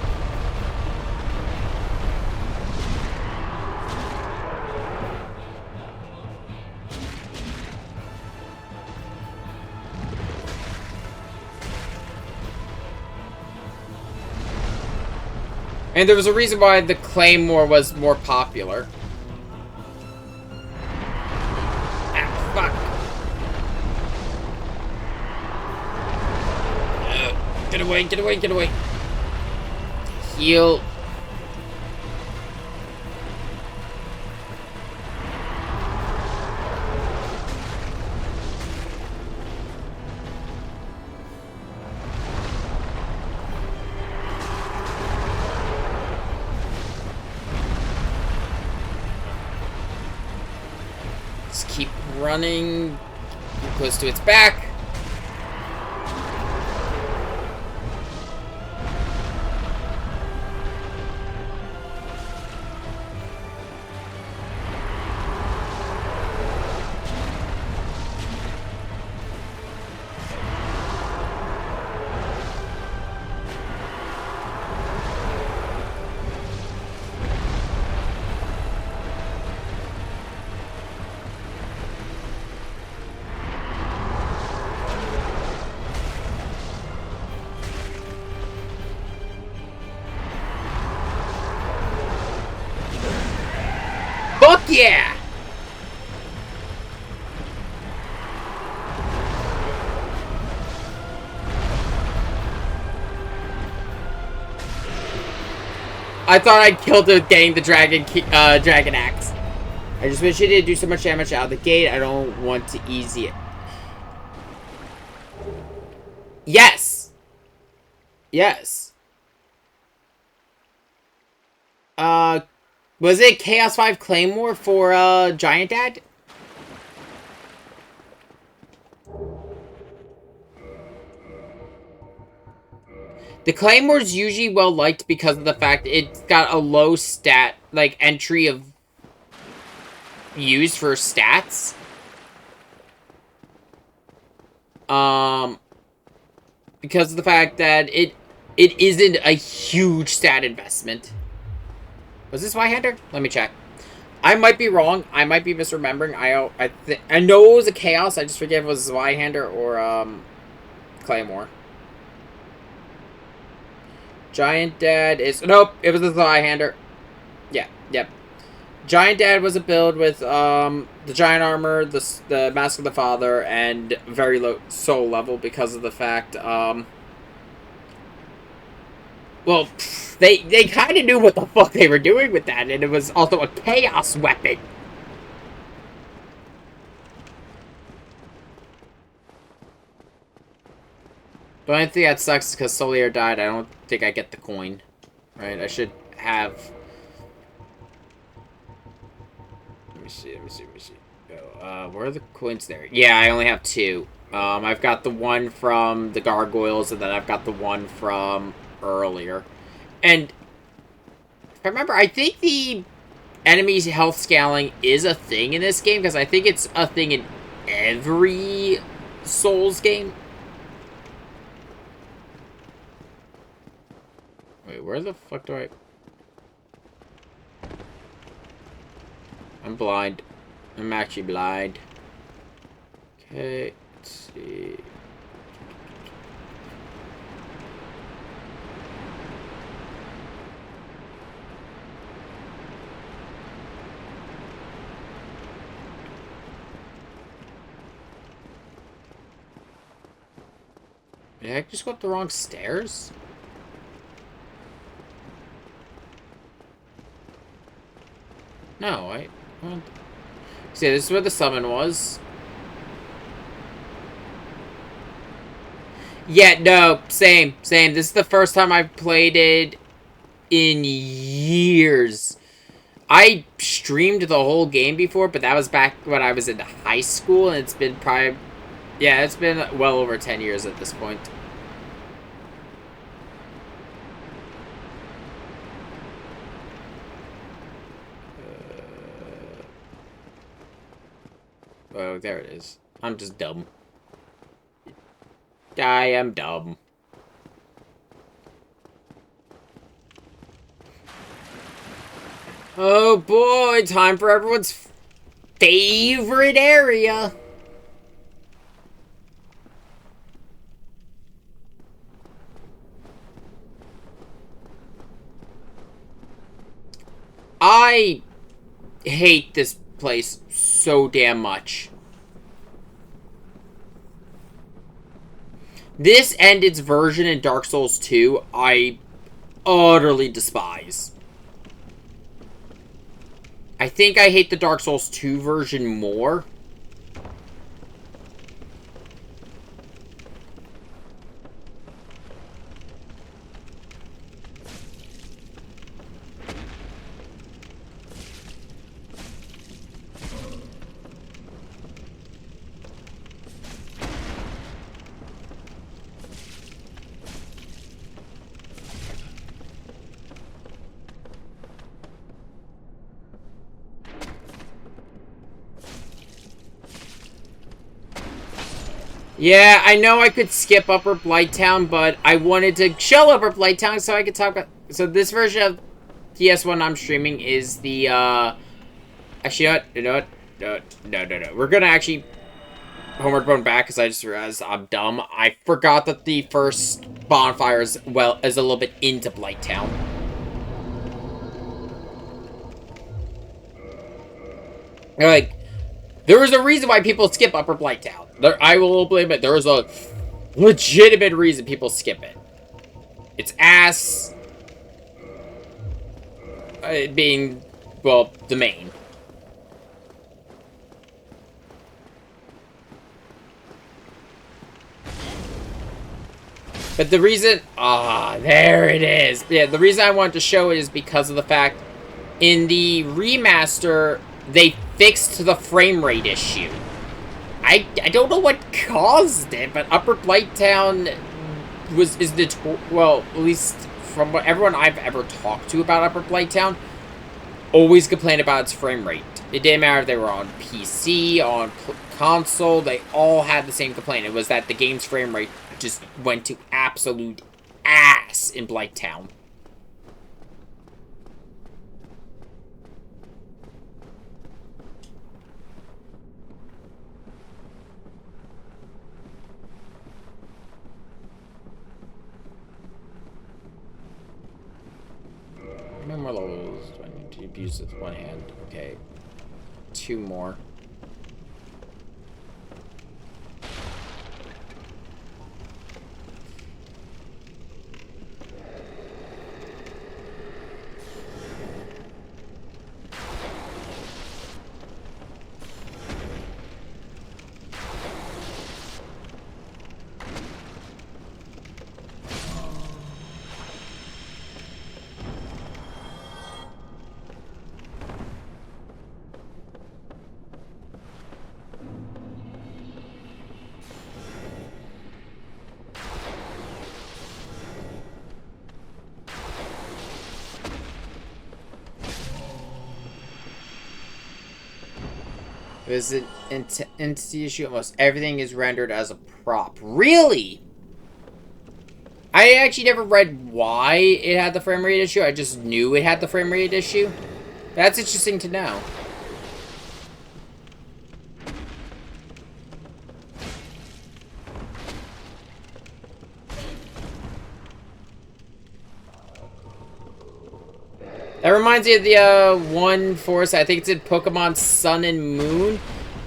And there was a reason why the Claymore was more popular. Get away, get away, get away. Heal. Just keep running. Get close to its back. Fuck yeah! I thought I killed it getting the dragon axe. I just wish it didn't do so much damage out of the gate. I don't want to easy it. Yes! Yes. Was it Chaos 5 Claymore for, Giant Dad? The Claymore's usually well liked because of the fact it's got a low stat, like, entry of use for stats. Because of the fact that it isn't a huge stat investment. Was this Zweihander? Let me check. I might be wrong. I might be misremembering. I know it was a Chaos. I just forget if it was Zweihander or Claymore. Giant Dad is... Nope, it was a Zweihander. Yeah, yep. Giant Dad was a build with the Giant Armor, the Mask of the Father, and very low soul level because of the fact... Well, they kind of knew what the fuck they were doing with that, and it was also a chaos weapon. The only thing that sucks is because Solier died, I don't think I get the coin. Right, I should have... Let me see. Oh, where are the coins there? Yeah, I only have 2. I've got the one from the Gargoyles, and then I've got the one from... earlier. And if I remember, I think the enemy's health scaling is a thing in this game, because I think it's a thing in every Souls game. Wait, where the fuck do I... I'm blind. I'm actually blind. Okay, let's see... Did I just go up the wrong stairs? No, see, this is where the summon was. Yeah, no, same. This is the first time I've played it in years. I streamed the whole game before, but that was back when I was in high school, and it's been probably... Yeah, it's been well over 10 years at this point. Oh, there it is. I'm just dumb. I am dumb. Oh boy, time for everyone's favorite area. I hate this place so damn much. This and its version in Dark Souls 2, I utterly despise. I think I hate the Dark Souls 2 version more. Yeah, I know I could skip Upper Blighttown, but I wanted to show Upper Blighttown so I could talk about... So this version of PS1 I'm streaming is the, Actually, you know what? No. We're gonna actually Homeward Bone back, because I just realized I'm dumb. I forgot that the first bonfire is a little bit into Blighttown. Like, there is a reason why people skip Upper Blighttown. I will admit, there is a legitimate reason people skip it. It's ass being, well, the main. But the reason... there it is. Yeah, the reason I wanted to show it is because of the fact in the remaster, they fixed the frame rate issue. I don't know what caused it, but Upper Blighttown well, at least from what everyone I've ever talked to about Upper Blighttown, always complained about its frame rate. It didn't matter if they were on PC, on console, they all had the same complaint. It was that the game's frame rate just went to absolute ass in Blighttown. How many more levels do I need to abuse with one hand? Okay. 2 more. It was an entity issue. Almost everything is rendered as a prop. Really? I actually never read why it had the frame rate issue. I just knew it had the frame rate issue. That's interesting to know. That reminds me of the one force, I think it's in Pokemon Sun and Moon,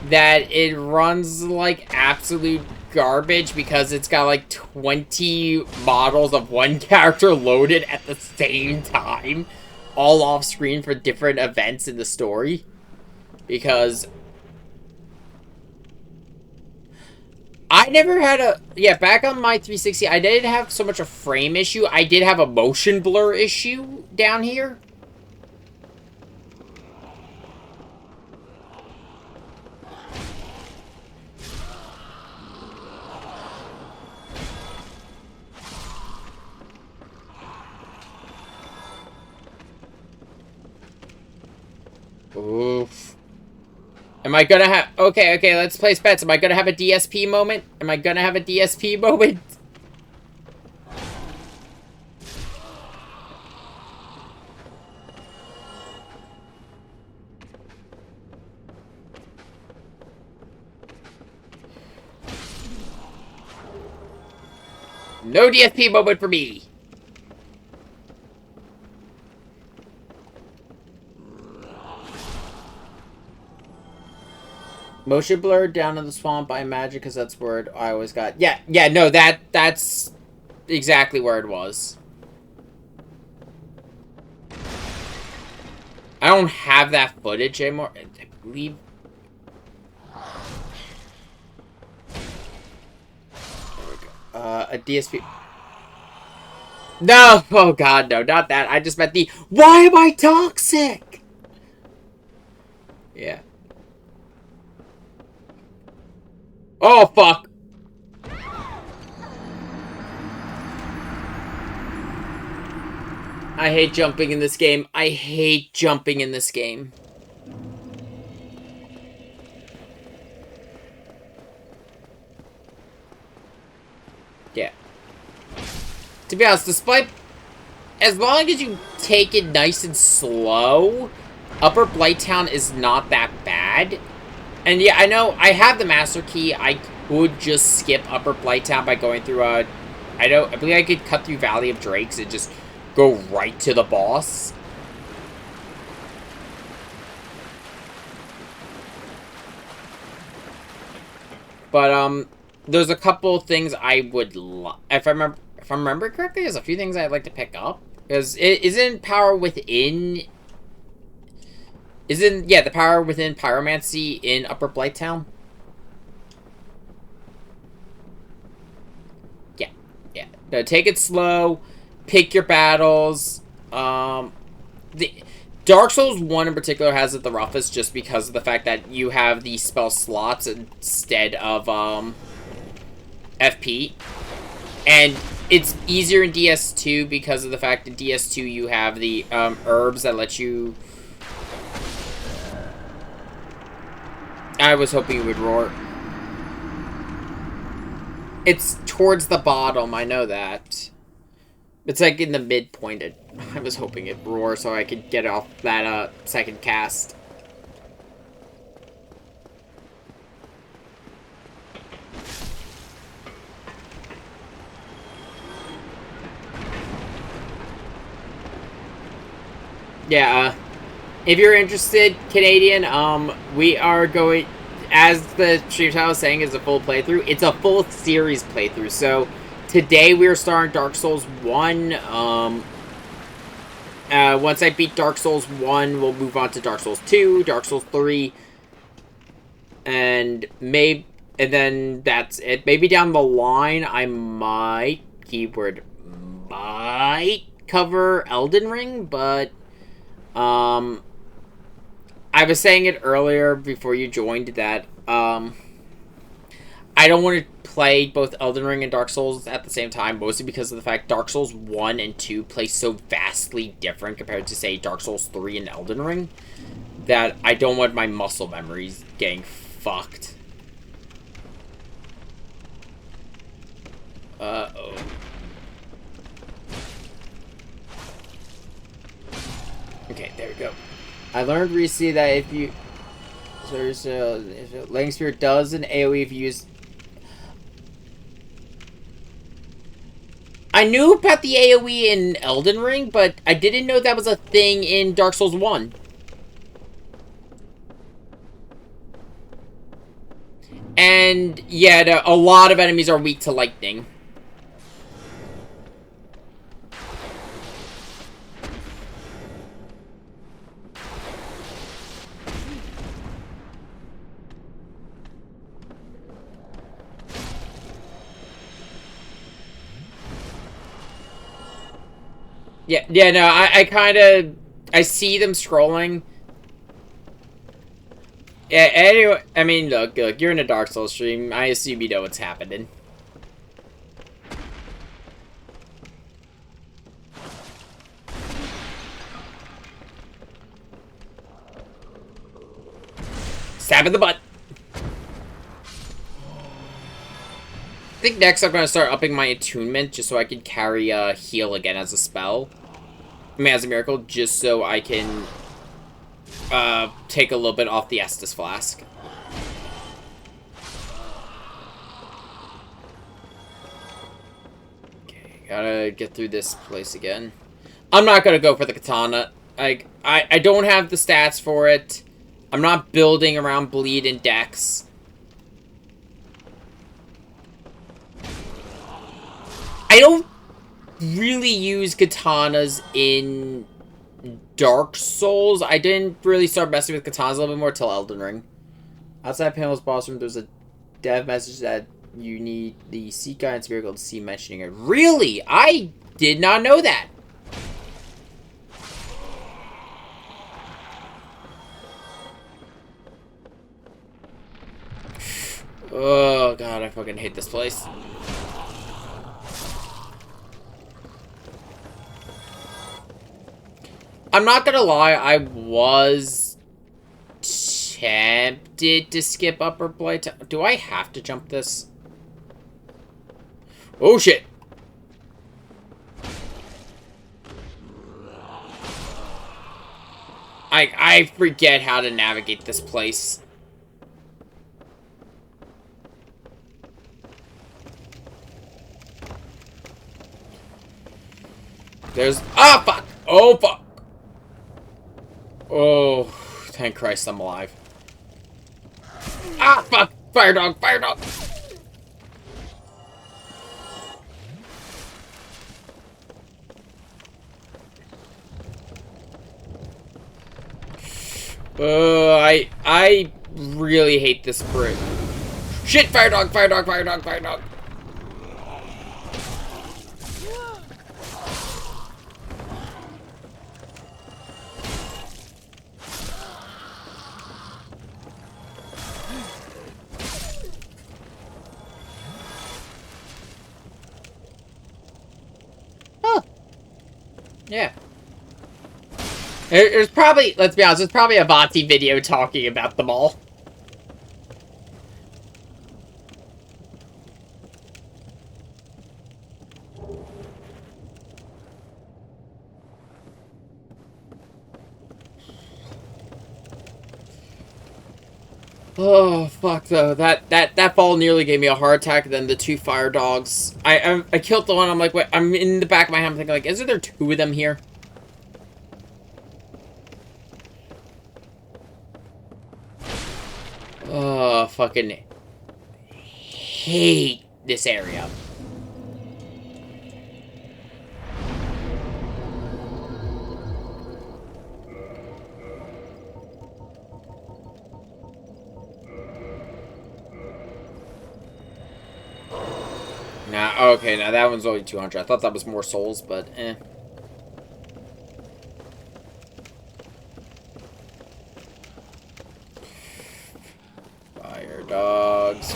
that it runs like absolute garbage because it's got like 20 models of one character loaded at the same time, all off screen for different events in the story. Because I never had a... Yeah, back on my 360, I didn't have so much a frame issue. I did have a motion blur issue down here. Oof. Am I gonna have... Okay, let's place bets. Am I gonna have a DSP moment? Am I gonna have a DSP moment? No DSP moment for me. Motion blur down in the swamp by magic, because that's where I always got... Yeah, no, that's exactly where it was. I don't have that footage anymore. I believe... There we go. A DSP... No! Oh god, no, not that. I just meant the... Why am I toxic? Yeah. Oh, fuck. I hate jumping in this game. I hate jumping in this game. Yeah. To be honest, despite... As long as you take it nice and slow, Upper Blighttown is not that bad. And yeah, I know, I have the Master Key. I could just skip Upper Blighttown by going through I believe I could cut through Valley of Drakes and just go right to the boss. But, there's a couple things I would if I remember correctly, there's a few things I'd like to pick up. Because isn't Power Within... yeah, the Power Within Pyromancy in Upper Blighttown? Yeah. No, take it slow. Pick your battles. The Dark Souls 1 in particular has it the roughest just because of the fact that you have the spell slots instead of FP. And it's easier in DS2 because of the fact that DS2 you have the herbs that let you... I was hoping you would roar. It's towards the bottom, I know that. It's like in the midpoint. I was hoping it'd roar so I could get off that second cast. Yeah, if you're interested, Canadian, we are going, as the stream title is saying, is a full playthrough. It's a full series playthrough. So today we are starting Dark Souls 1. Once I beat Dark Souls 1, we'll move on to Dark Souls 2, Dark Souls 3, and then that's it. Maybe down the line I might, keyword might, cover Elden Ring, but I was saying it earlier before you joined that I don't want to play both Elden Ring and Dark Souls at the same time, mostly because of the fact Dark Souls 1 and 2 play so vastly different compared to, say, Dark Souls 3 and Elden Ring, that I don't want my muscle memories getting fucked. Uh-oh. Okay, there we go. I learned recently that if you... If Lightning Spirit does an AoE if you use... I knew about the AoE in Elden Ring, but I didn't know that was a thing in Dark Souls 1. And, yeah, a lot of enemies are weak to lightning. Yeah, no, I see them scrolling. Yeah, anyway, I mean, look, you're in a Dark Souls stream. I assume you know what's happening. Stab in the butt. I think next I'm going to start upping my attunement just so I can carry heal again as a spell. I mean, as a miracle, just so I can take a little bit off the Estus Flask. Okay, gotta get through this place again. I'm not gonna go for the katana. I don't have the stats for it. I'm not building around bleed and dex. I don't really use katanas in Dark Souls. I didn't really start messing with katanas a little bit more till Elden Ring. Outside Panel's boss room, there's a dev message that you need the Seek Guidance vehicle to see mentioning it. Really? I did not know that. Oh god, I fucking hate this place. I'm not gonna lie, I was tempted to skip Upper Blight. Do I have to jump this? Oh shit! I forget how to navigate this place. There's... Ah, fuck! Oh, fuck! Oh, thank Christ I'm alive. Ah, fuck! Fire dog! Fire dog! I really hate this bridge. Shit! Fire dog! Fire dog! Fire dog! Fire dog! Yeah. There's probably, let's be honest, there's probably a Vati video talking about them all. Oh fuck though, that fall nearly gave me a heart attack. And then the 2 fire dogs. I killed the one. I'm like, wait. I'm in the back of my head. I'm thinking like, isn't there 2 of them here? Oh, fucking hate this area. Nah, okay, now that one's only 200. I thought that was more souls, but eh. Fire dogs.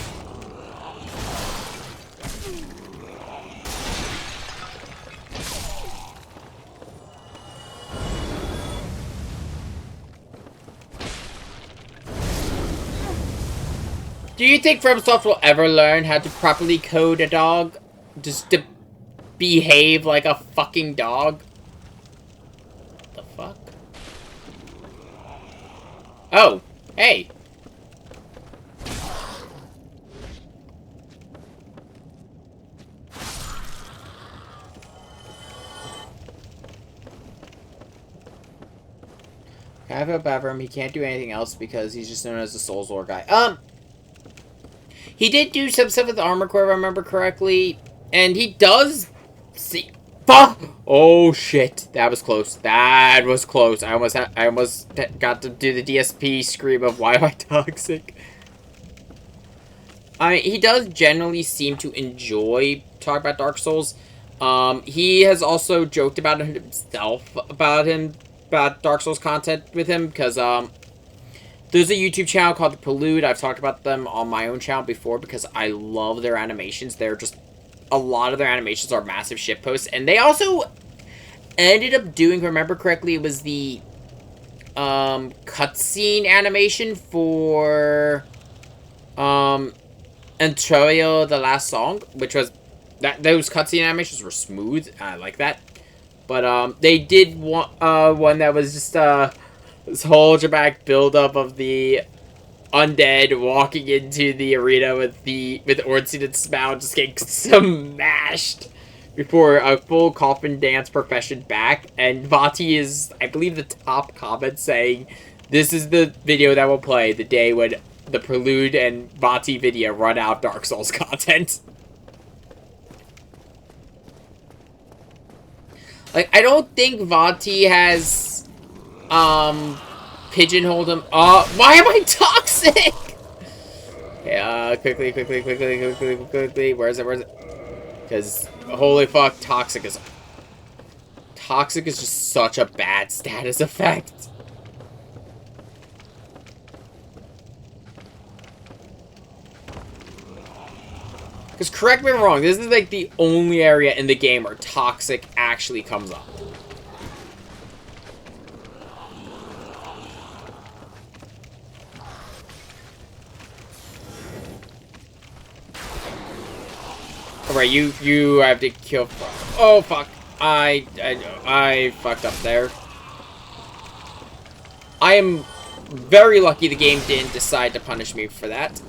Do you think FromSoft will ever learn how to properly code a dog? Just to behave like a fucking dog? The fuck? Oh, hey. I feel bad for him. He can't do anything else because he's just known as the Souls Lord guy. He did do some stuff with the Armor Core, if I remember correctly. And he does see... Fuck! Oh, shit. That was close. That was close. I almost got to do the DSP scream of, why am I toxic? He does generally seem to enjoy talking about Dark Souls. He has also joked about it himself, about Dark Souls content with him, because, there's a YouTube channel called The Prelude. I've talked about them on my own channel before because I love their animations. They're just... A lot of their animations are massive shitposts. And they also ended up doing, if I remember correctly, it was the cutscene animation for Antroyo, the last song, which was... Those cutscene animations were smooth. I like that. But they did one that was just... this whole dramatic build-up of the undead walking into the arena with Ornstein and Smough just getting smashed before a full coffin dance profession back. And Vati is, I believe, the top comment saying, this is the video that will play the day when the Prelude and Vati video run out Dark Souls content. Like, I don't think Vati has... pigeonholed him. Why am I toxic? Yeah, quickly. Where is it? Because, holy fuck, toxic is just such a bad status effect. Because, correct me if I'm wrong, this is like the only area in the game where toxic actually comes up. Alright, you have to kill... Oh, fuck. I fucked up there. I am very lucky the game didn't decide to punish me for that.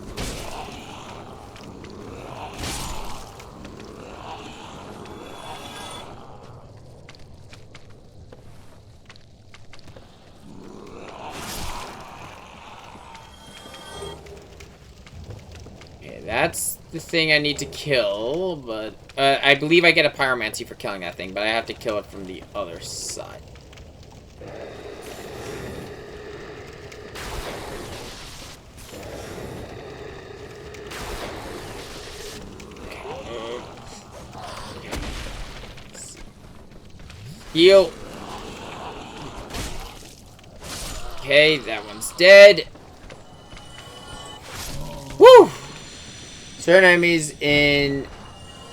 Okay, that's the thing I need to kill, but I believe I get a pyromancy for killing that thing, but I have to kill it from the other side. Heal. Okay, that one's dead. Woo! Certain enemies in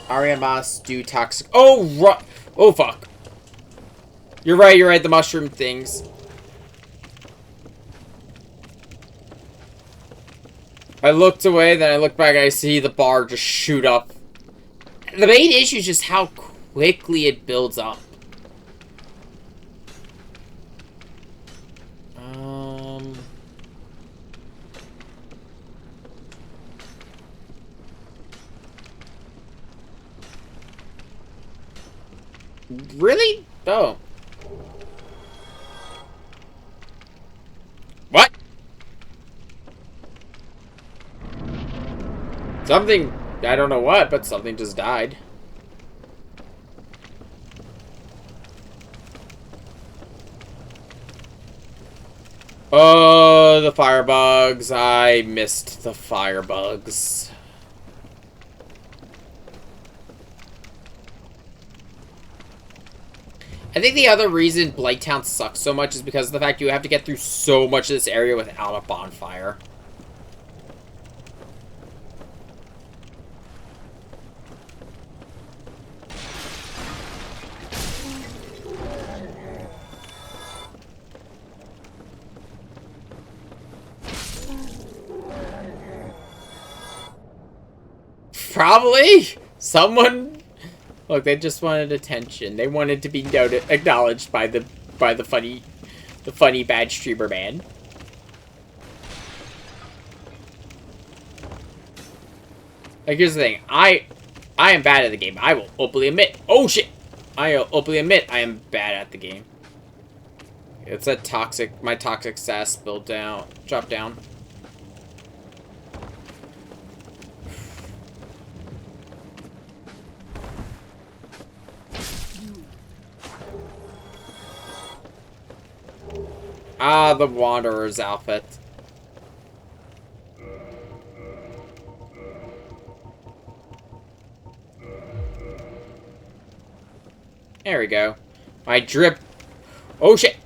Ariamas do toxic. Oh, oh fuck. You're right, the mushroom things. I looked away, then I looked back and I see the bar just shoot up. The main issue is just how quickly it builds up. Really? Oh. What? Something, I don't know what, but something just died. Oh, the firebugs. I missed the firebugs. I think the other reason Blighttown sucks so much is because of the fact you have to get through so much of this area without a bonfire. Probably someone. Look, they just wanted attention. They wanted to be acknowledged by the funny bad streamer man. Like, here's the thing. I am bad at the game. I will openly admit. Oh shit! I will openly admit I am bad at the game. It's a toxic. My toxic sass drop down. Ah, the Wanderer's outfit. There we go. My drip. Oh shit!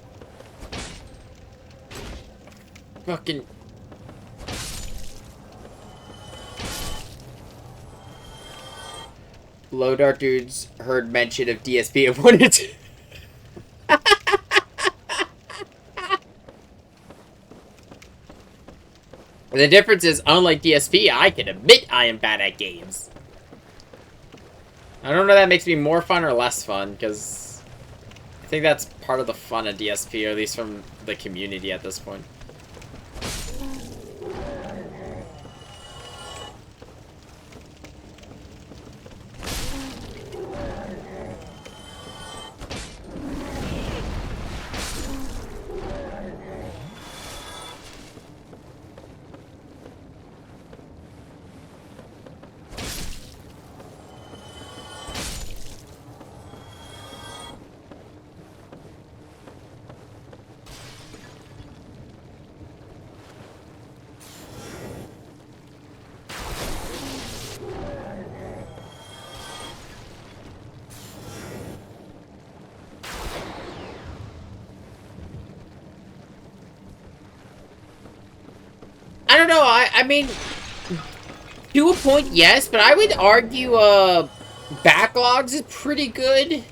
Fucking. Low Dart Dudes heard mention of DSP and wanted to. The difference is, unlike DSP, I can admit I am bad at games. I don't know if that makes me more fun or less fun, because I think that's part of the fun of DSP, or at least from the community at this point. I don't know, I mean, to a point, yes, but I would argue, Backlogs is pretty good.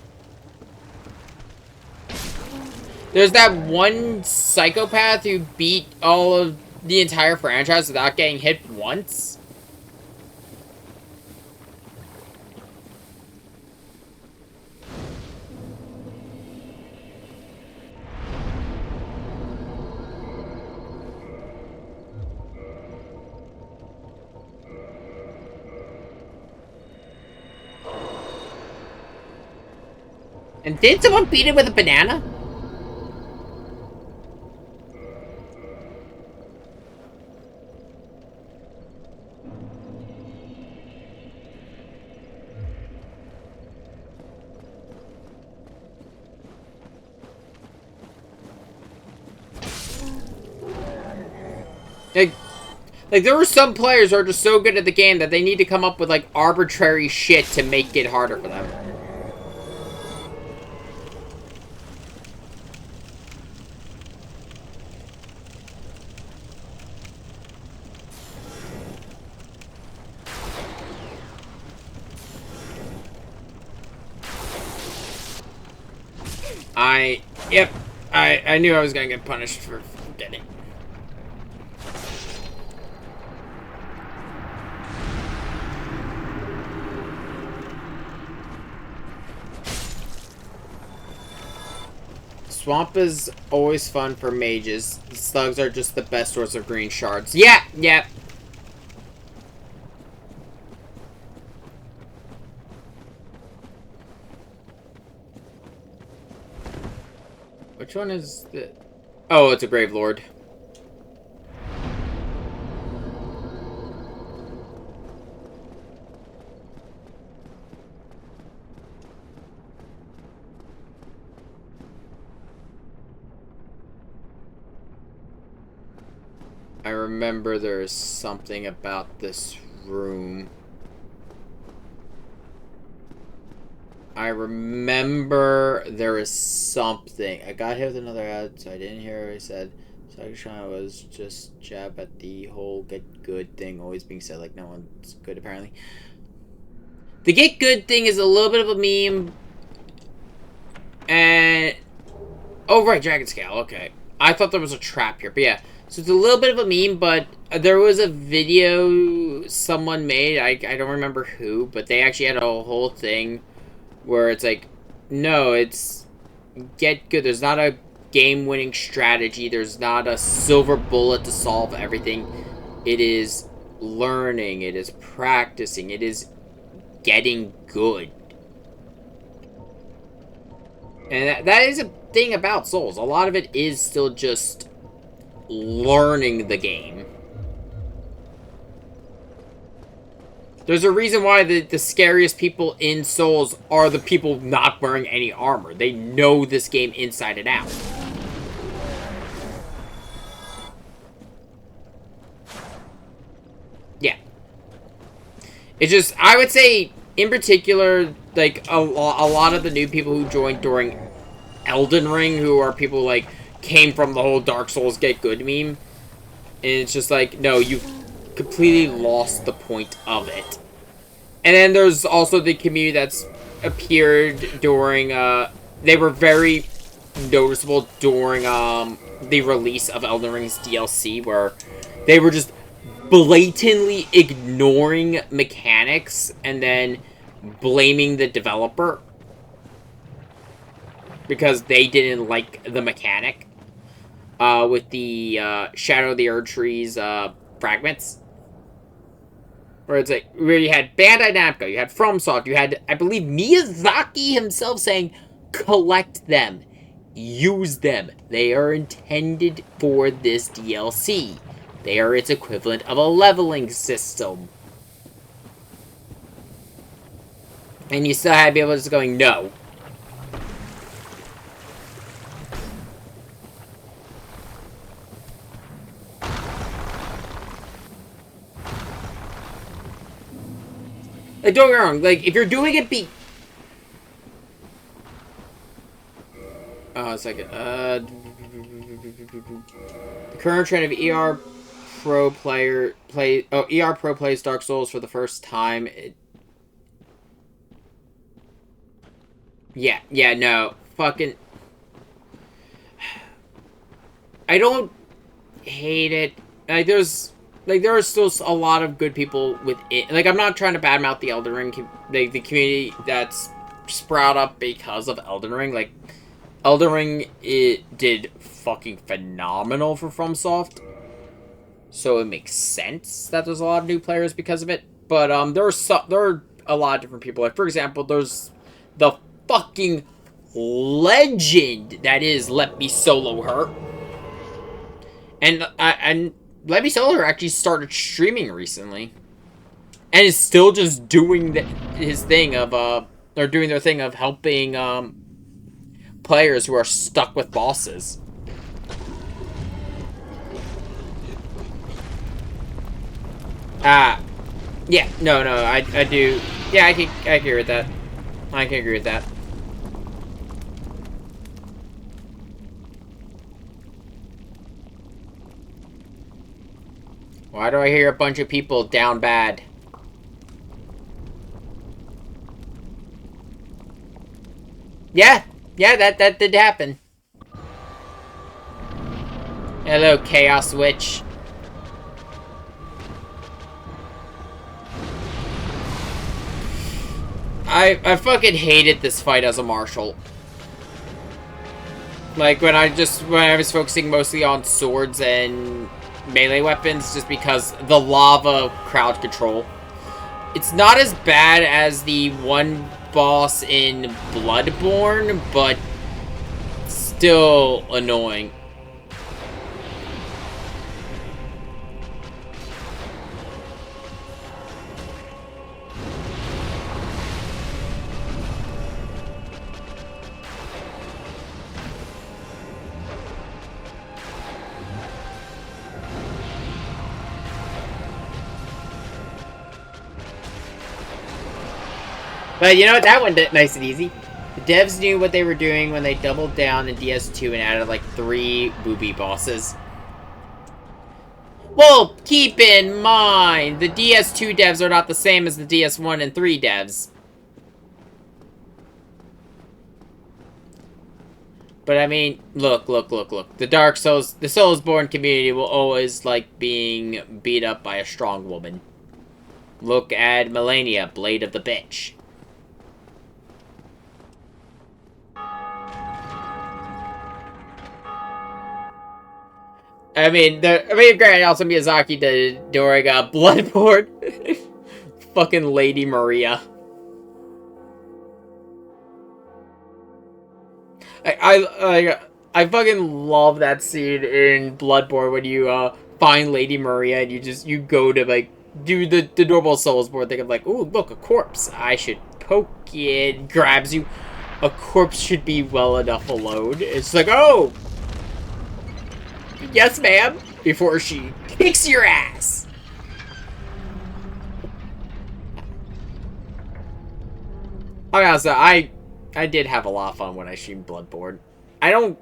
There's that one psychopath who beat all of the entire franchise without getting hit once. And did someone beat it with a banana? Like, there were some players who are just so good at the game that they need to come up with, like, arbitrary shit to make it harder for them. Yep. I knew I was gonna get punished for forgetting. Swamp is always fun for mages. The slugs are just the best source of green shards. Yeah, yeah. Which one is the... Oh, it's a Grave Lord. I remember there's something about this room. I remember there is something. I got hit with another ad, so I didn't hear what I said. Cybertron was just jab at the whole get good thing always being said like no one's good apparently. The get good thing is a little bit of a meme. And... Oh, right, Dragon Scale, okay. I thought there was a trap here, but yeah. So it's a little bit of a meme, but there was a video someone made, I don't remember who, but they actually had a whole thing where it's like, no, it's get good. There's not a game-winning strategy. There's not a silver bullet to solve everything. It is learning. It is practicing. It is getting good. And that is a thing about Souls. A lot of it is still just learning the game. There's a reason why the scariest people in Souls are the people not wearing any armor. They know this game inside and out. Yeah. It's just, I would say, in particular, like, a lot of the new people who joined during Elden Ring, who are people, like, came from the whole Dark Souls get good meme. And it's just like, no, you've completely lost the point of it. And then there's also the community that's appeared during, they were very noticeable during, the release of Elden Ring's DLC, where they were just blatantly ignoring mechanics and then blaming the developer because they didn't like the mechanic. With the Shadow of the Erdtree's fragments. Where it's like, where you had Bandai Namco, you had FromSoft, you had, I believe, Miyazaki himself saying, collect them, use them. They are intended for this DLC. They are its equivalent of a leveling system. And you still had people just going, no. Like, don't get me wrong, like, if you're doing it oh, it's like, the current trend of ER Pro ER Pro plays Dark Souls for the first time. Yeah, no, fucking... I don't hate it. Like, there are still a lot of good people with it. Like, I'm not trying to badmouth the Elden Ring, the community that's sprout up because of Elden Ring. Like, Elden Ring, it did fucking phenomenal for FromSoft. So it makes sense that there's a lot of new players because of it. But, there are a lot of different people. Like, for example, there's the fucking legend that is Let Me Solo Her. And Let Me Solo Her actually started streaming recently. And is still just doing his thing of, or doing their thing of helping, players who are stuck with bosses. Yeah, no, I do. Yeah, I can agree with that. I can agree with that. Why do I hear a bunch of people down bad? Yeah, Yeah, that did happen. Hello, Chaos Witch. I fucking hated this fight as a martial. Like, when I was focusing mostly on swords and melee weapons, just because the lava crowd control. It's not as bad as the one boss in Bloodborne, but still annoying. But you know what? That one did nice and easy. The devs knew what they were doing when they doubled down in DS2 and added like 3 booby bosses. Well, keep in mind, the DS2 devs are not the same as the DS1 and 3 devs. But I mean, look. The Dark Souls, the Soulsborne community will always like being beat up by a strong woman. Look at Melania, Blade of the Bitch. Granted, also Miyazaki did during Bloodborne. Fucking Lady Maria. I fucking love that scene in Bloodborne when you find Lady Maria and you go to like do the normal Soulsborne thing of like, ooh, look, a corpse. I should poke it. Grabs you. A corpse should be well enough alone. It's like, oh, yes, ma'am, before she kicks your ass. Also, I did have a lot of fun when I streamed Bloodborne. I don't,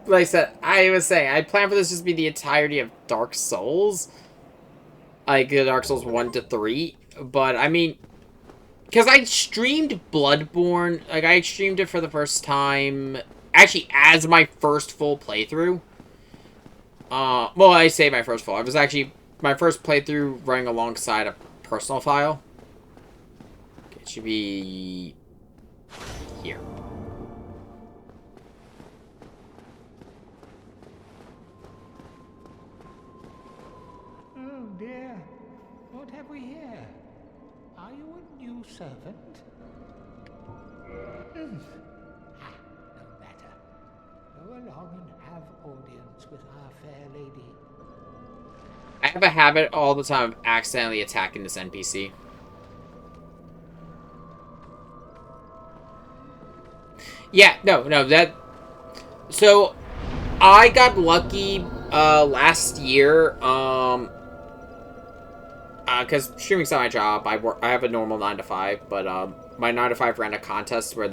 like I said, I was saying, I plan for this to just be the entirety of Dark Souls. Like, Dark Souls 1 to 3. But, I mean, because I streamed Bloodborne, like, I streamed it for the first time, actually, as my first full playthrough. Well, I say my first full. It was actually my first playthrough running alongside a personal file. It should be here. Oh dear, what have we here? Are you a new servant? No matter. Go along and have audience with our fair lady. I have a habit all the time of accidentally attacking this NPC. Yeah, no, that... So, I got lucky, last year, because streaming's not my job. I have a normal 9 to 5, but, my 9 to 5 ran a contest where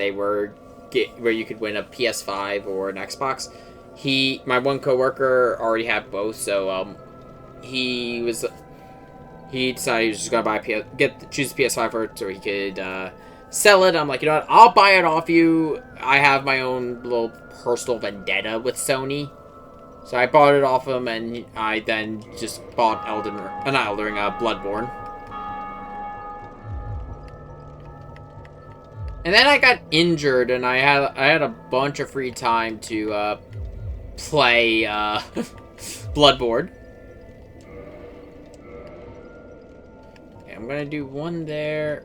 where you could win a PS5 or an Xbox. My one coworker already had both, so, he decided he was just gonna choose a PS5 for it so he could, sell it. I'm like, you know what? I'll buy it off you. I have my own little personal vendetta with Sony. So I bought it off him, and I then just bought Bloodborne. And then I got injured, and I had a bunch of free time to play Bloodborne. Okay, I'm gonna do one there.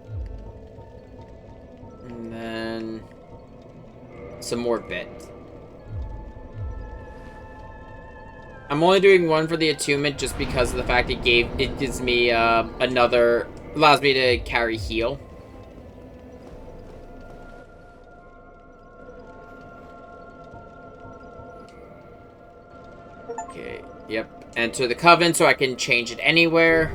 And then some more bits. I'm only doing one for the attunement just because of the fact it gives me allows me to carry heal. Okay, yep. Enter the Coven so I can change it anywhere.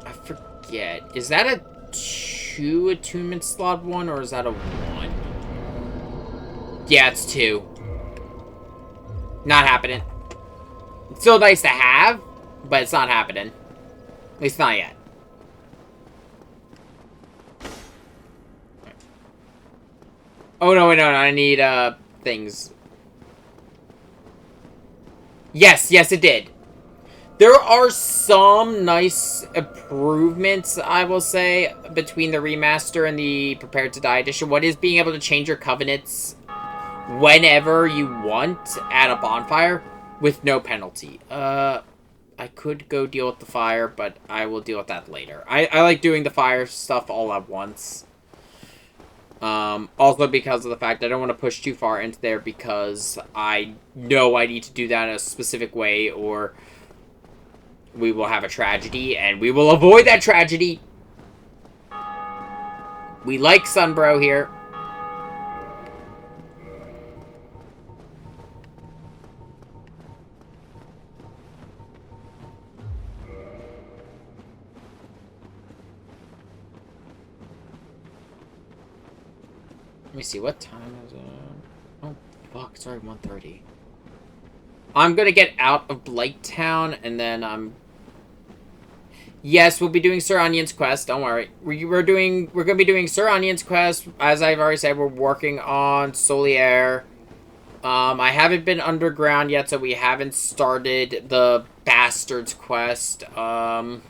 I forget. Is that a 2 attunement slot one, or is that a 1? Yeah, it's 2. Not happening. It's still nice to have, but it's not happening. At least not yet. Oh, no, no, I need, things. Yes, yes, it did. There are some nice improvements, I will say, between the remaster and the Prepared to Die edition. One is being able to change your covenants whenever you want at a bonfire with no penalty. I could go deal with the fire, but I will deal with that later. I like doing the fire stuff all at once. Also because of the fact I don't want to push too far into there because I know I need to do that in a specific way or we will have a tragedy and we will avoid that tragedy. We like Sunbro here. Let me see, what time is it? Oh, fuck, it's already 1:30. I'm gonna get out of Blighttown, and then, yes, we'll be doing Sir Onion's quest, don't worry. We're gonna be doing Sir Onion's quest. As I've already said, we're working on Solier. I haven't been underground yet, so we haven't started the Bastards quest. I'm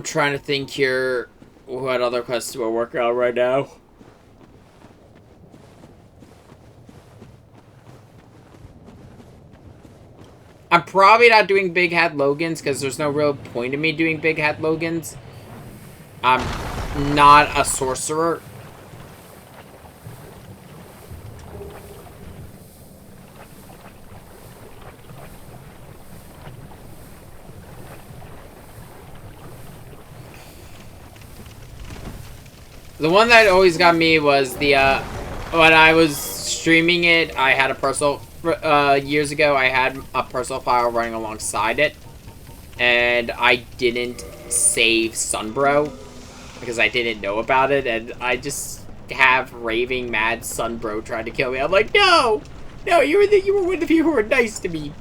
trying to think here. What other quests we're working on right now? I'm probably not doing Big Hat Logan's because there's no real point in me doing Big Hat Logan's. I'm not a sorcerer. The one that always got me was the, when I was streaming it, I had a personal, years ago, I had a personal file running alongside it, and I didn't save Sunbro, because I didn't know about it, and I just have raving mad Sunbro trying to kill me. I'm like, no! No, you were one of the people who were nice to me.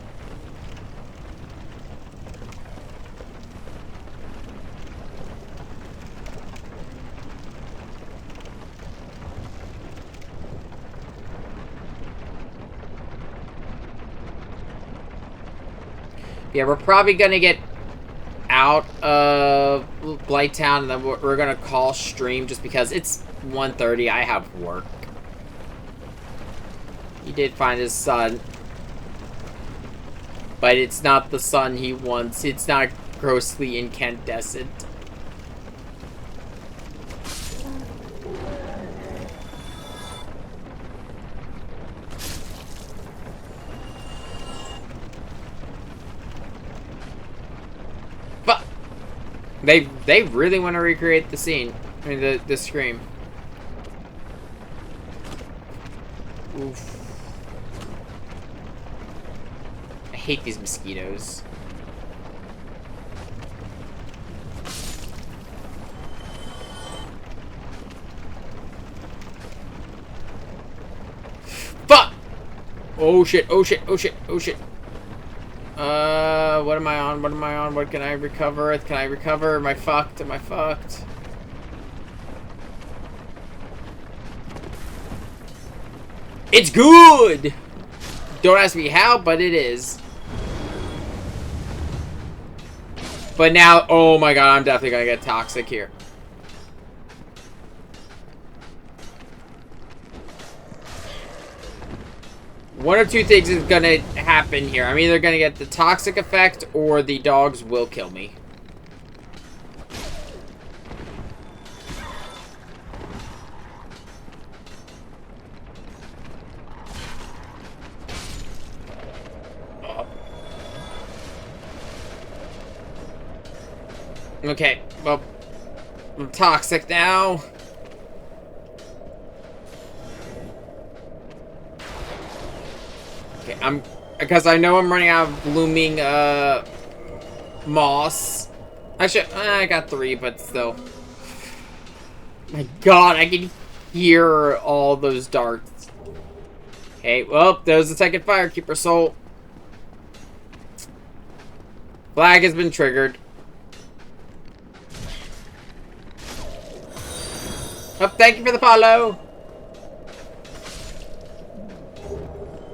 Yeah, we're probably gonna get out of Blighttown, and then we're gonna call stream just because it's 1:30. I have work. He did find his son, but it's not the son he wants. It's not grossly incandescent. They really want to recreate the scene. I mean, the scream. Oof. I hate these mosquitoes. Fuck! Oh shit, oh shit, oh shit, oh shit. What am I on? What am I on? What can I recover? Can I recover? Am I fucked? Am I fucked? It's good! Don't ask me how, but it is. But now, oh my god, I'm definitely gonna get toxic here. One or two things is gonna happen here. I'm either gonna get the toxic effect or the dogs will kill me. Okay, well, I'm toxic now. Okay, because I know I'm running out of blooming, moss. Actually, I got 3, but still. My god, I can hear all those darts. Okay, well, there's the second Firekeeper soul. Flag has been triggered. Oh, thank you for the follow.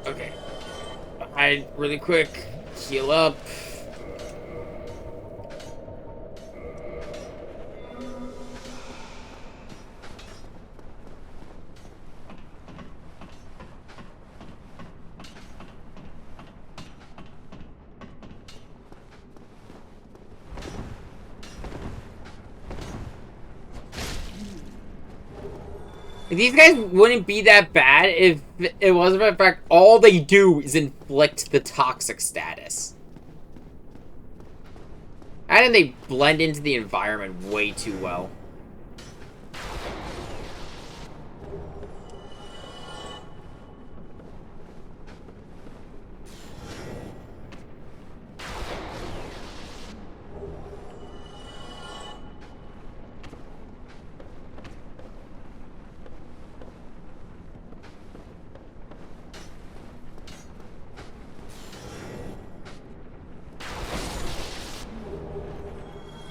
Okay. I really quick. Heal up. These guys wouldn't be that bad if it wasn't for the fact all they do is inflict the toxic status. And they blend into the environment way too well.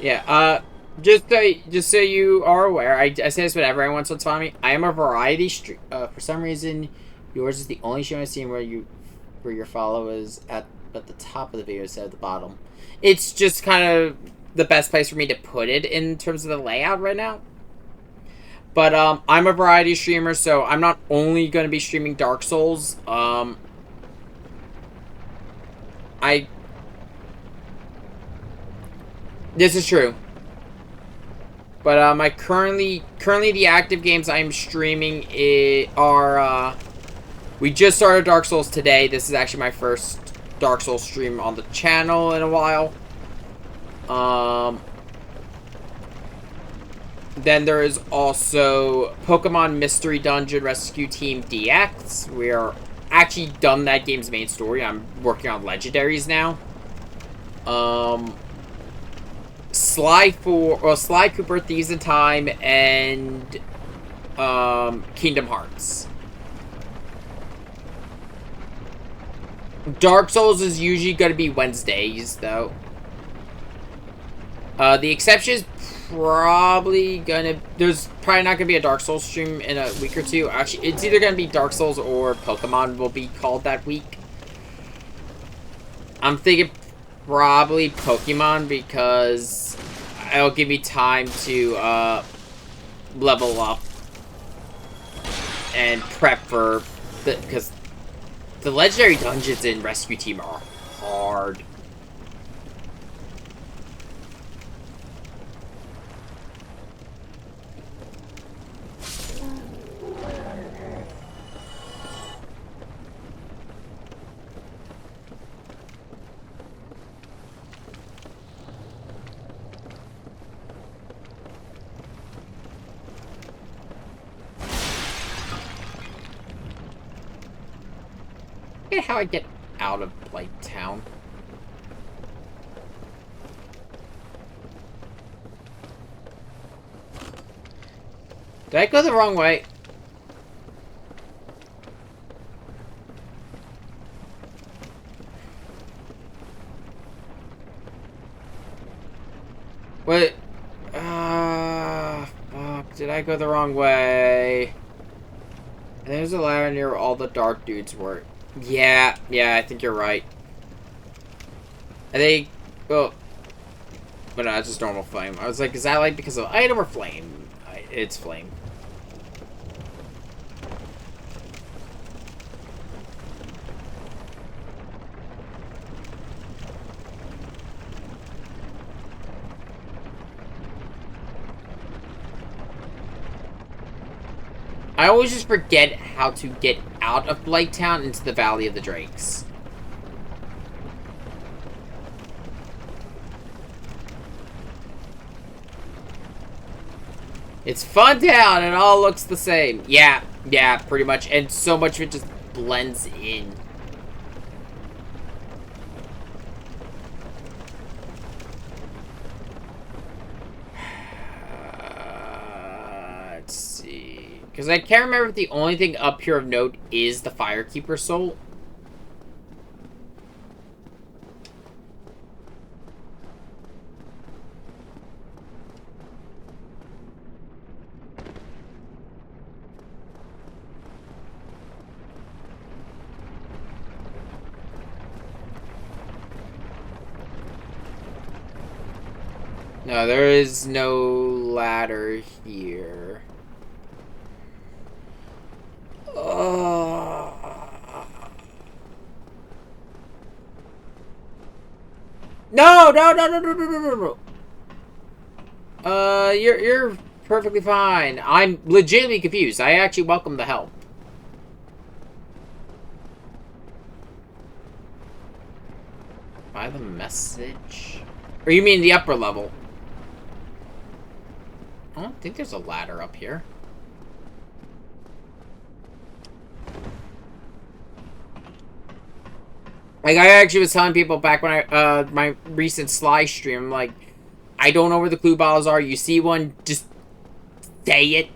Yeah, just so you are aware, I say this whenever anyone wants to me. I am a variety stream. For some reason, yours is the only stream I've seen where your follow is at the top of the video instead of the bottom. It's just kind of the best place for me to put it in terms of the layout right now. But I'm a variety streamer, so I'm not only going to be streaming Dark Souls. This is true. But my currently the active games I'm streaming are we just started Dark Souls today. This is actually my first Dark Souls stream on the channel in a while. Then there is also Pokemon Mystery Dungeon Rescue Team DX. We are actually done that game's main story. I'm working on legendaries now. Sly Cooper, Thieves in Time, and Kingdom Hearts. Dark Souls is usually going to be Wednesdays, though. The exception is probably gonna... There's probably not gonna be a Dark Souls stream in a week or two. Actually, it's either gonna be Dark Souls or Pokemon will be called that week. I'm thinking probably Pokemon because it'll give me time to level up and prep for because the legendary dungeons in Rescue Team are hard. How I get out of Blight Town. Did I go the wrong way? What? Fuck. Did I go the wrong way? And there's a ladder near where all the dark dudes were. Yeah, I think you're right. I think, well, but no, it's just normal flame. I was like, is that like because of item or flame? It's flame. I always just forget how to get out of Blight Town into the Valley of the Drakes. It's fun town and it all looks the same. Yeah, pretty much. And so much of it just blends in. Let's see. Because I can't remember if the only thing up here of note is the Firekeeper Soul. No, there is no ladder here. No, no, no, no, no, no, no, no. You're perfectly fine. I'm legitimately confused. I actually welcome the help. By the message? Or you mean the upper level? I don't think there's a ladder up here. Like, I actually was telling people back when I, my recent Sly stream, like, I don't know where the clue bottles are. You see one, just say it.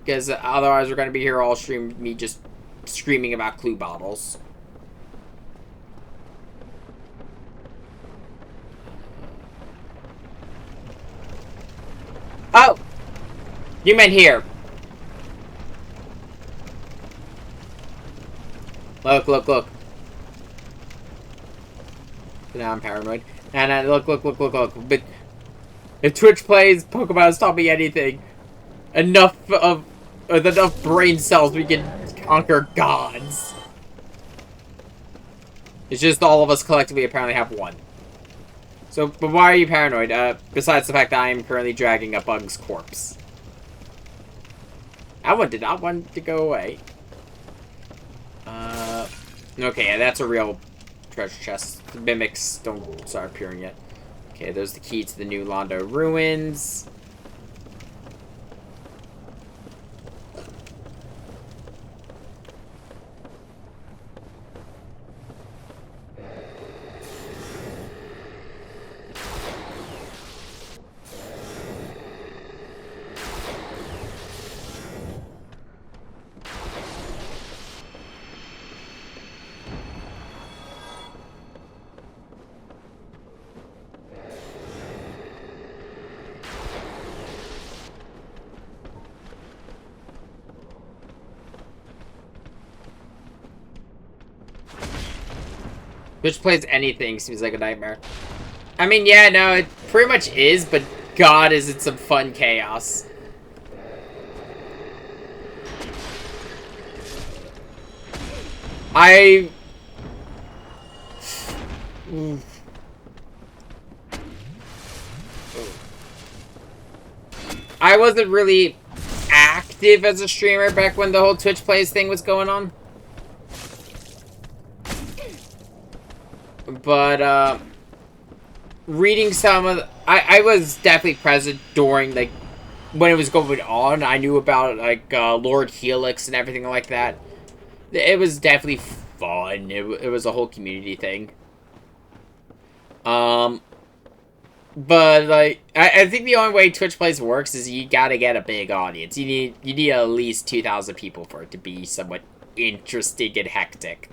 Because otherwise we're going to be here all stream, me just screaming about clue bottles. Oh! You meant here. Look, look, look. Now I'm paranoid. And look, look, look, look, look. But if Twitch plays Pokemon has taught me anything, with enough brain cells, we can conquer gods. It's just all of us collectively apparently have one. So, but why are you paranoid? Besides the fact that I am currently dragging a bug's corpse. That one did not want to go away. Okay, yeah, that's a real treasure chest. The mimics don't start appearing yet. Okay, there's the key to the New Londo ruins. Which plays anything seems like a nightmare. I mean, yeah, no, it pretty much is, but God, is it some fun chaos. I wasn't really active as a streamer back when the whole Twitch plays thing was going on. But, reading some of I was definitely present during, like, when it was going on. I knew about, like, Lord Helix and everything like that. It was definitely fun. It was a whole community thing. But, like, I think the only way Twitch Plays works is you gotta get a big audience. You need at least 2,000 people for it to be somewhat interesting and hectic.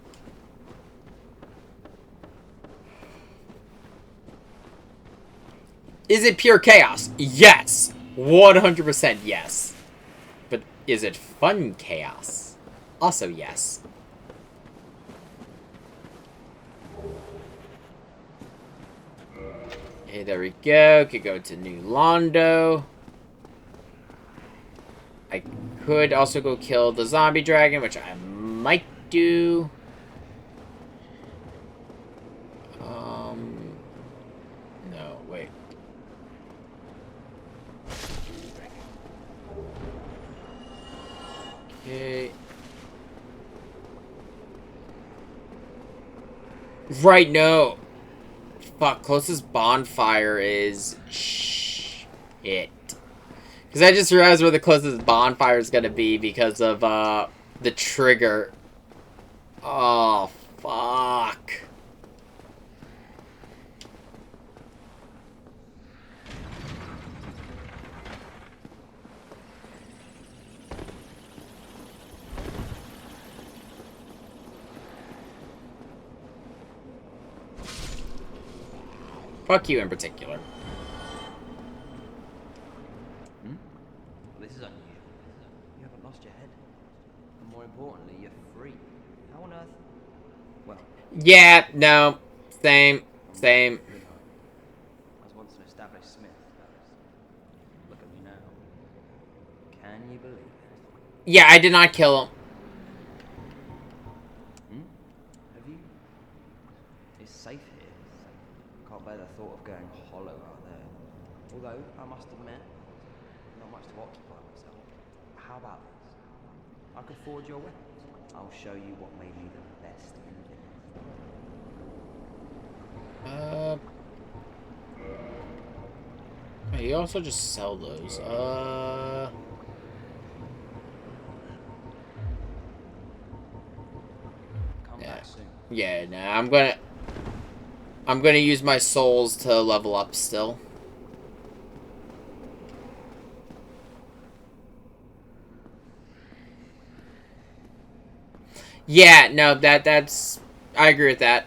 Is it pure chaos? Yes. 100% yes. But is it fun chaos? Also yes. Okay, there we go. Could go to New Londo. I could also go kill the zombie dragon, which I might do. No, wait. Okay. Right, no. Fuck, closest bonfire is shit. Because I just realized where the closest bonfire is going to be because of the trigger. Oh, fuck. Fuck you in particular. Hmm? Well, this is unusual. You haven't lost your head. And more importantly, you're free. How on earth? Well, Yeah, no. Same. I was once an established smith. Yeah, I did not kill him. Have you? It's safe here. Can't bear the thought of going hollow out there. Although, I must admit, not much to occupy myself. How about this? I could forge your weapons. I'll show you what made me the best in it. You also just sell those. Come back soon. Yeah, nah, I'm gonna use my souls to level up still. Yeah, no, that's I agree with that.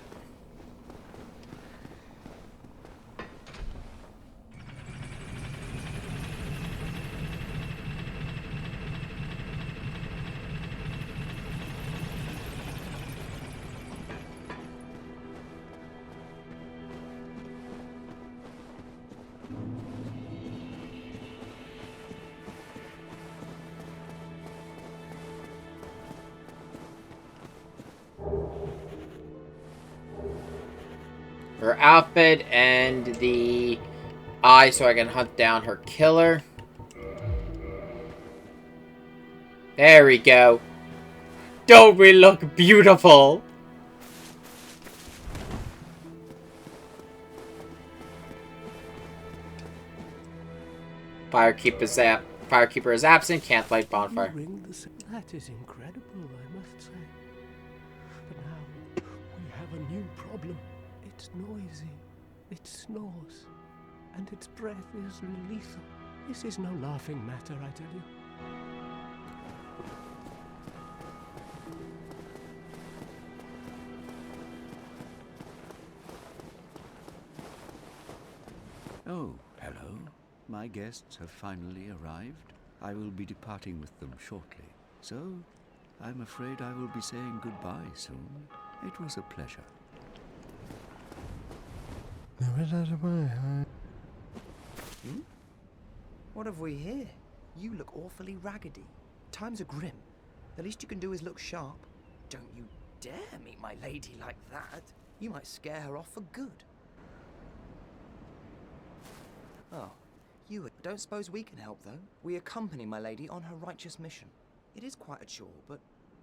Her outfit and the eye so I can hunt down her killer. There we go. Don't we look beautiful? Firekeeper is absent, can't light bonfire. That is incredible, I must say. But now we have a new problem. It's noisy, it snores, and its breath is lethal. This is no laughing matter, I tell you. Oh, hello. My guests have finally arrived. I will be departing with them shortly. So, I'm afraid I will be saying goodbye soon. It was a pleasure. What have we here? You look awfully raggedy. Times are grim. The least you can do is look sharp. Don't you dare meet my lady like that. You might scare her off for good. Oh, you don't suppose we can help, though? We accompany my lady on her righteous mission. It is quite a chore, but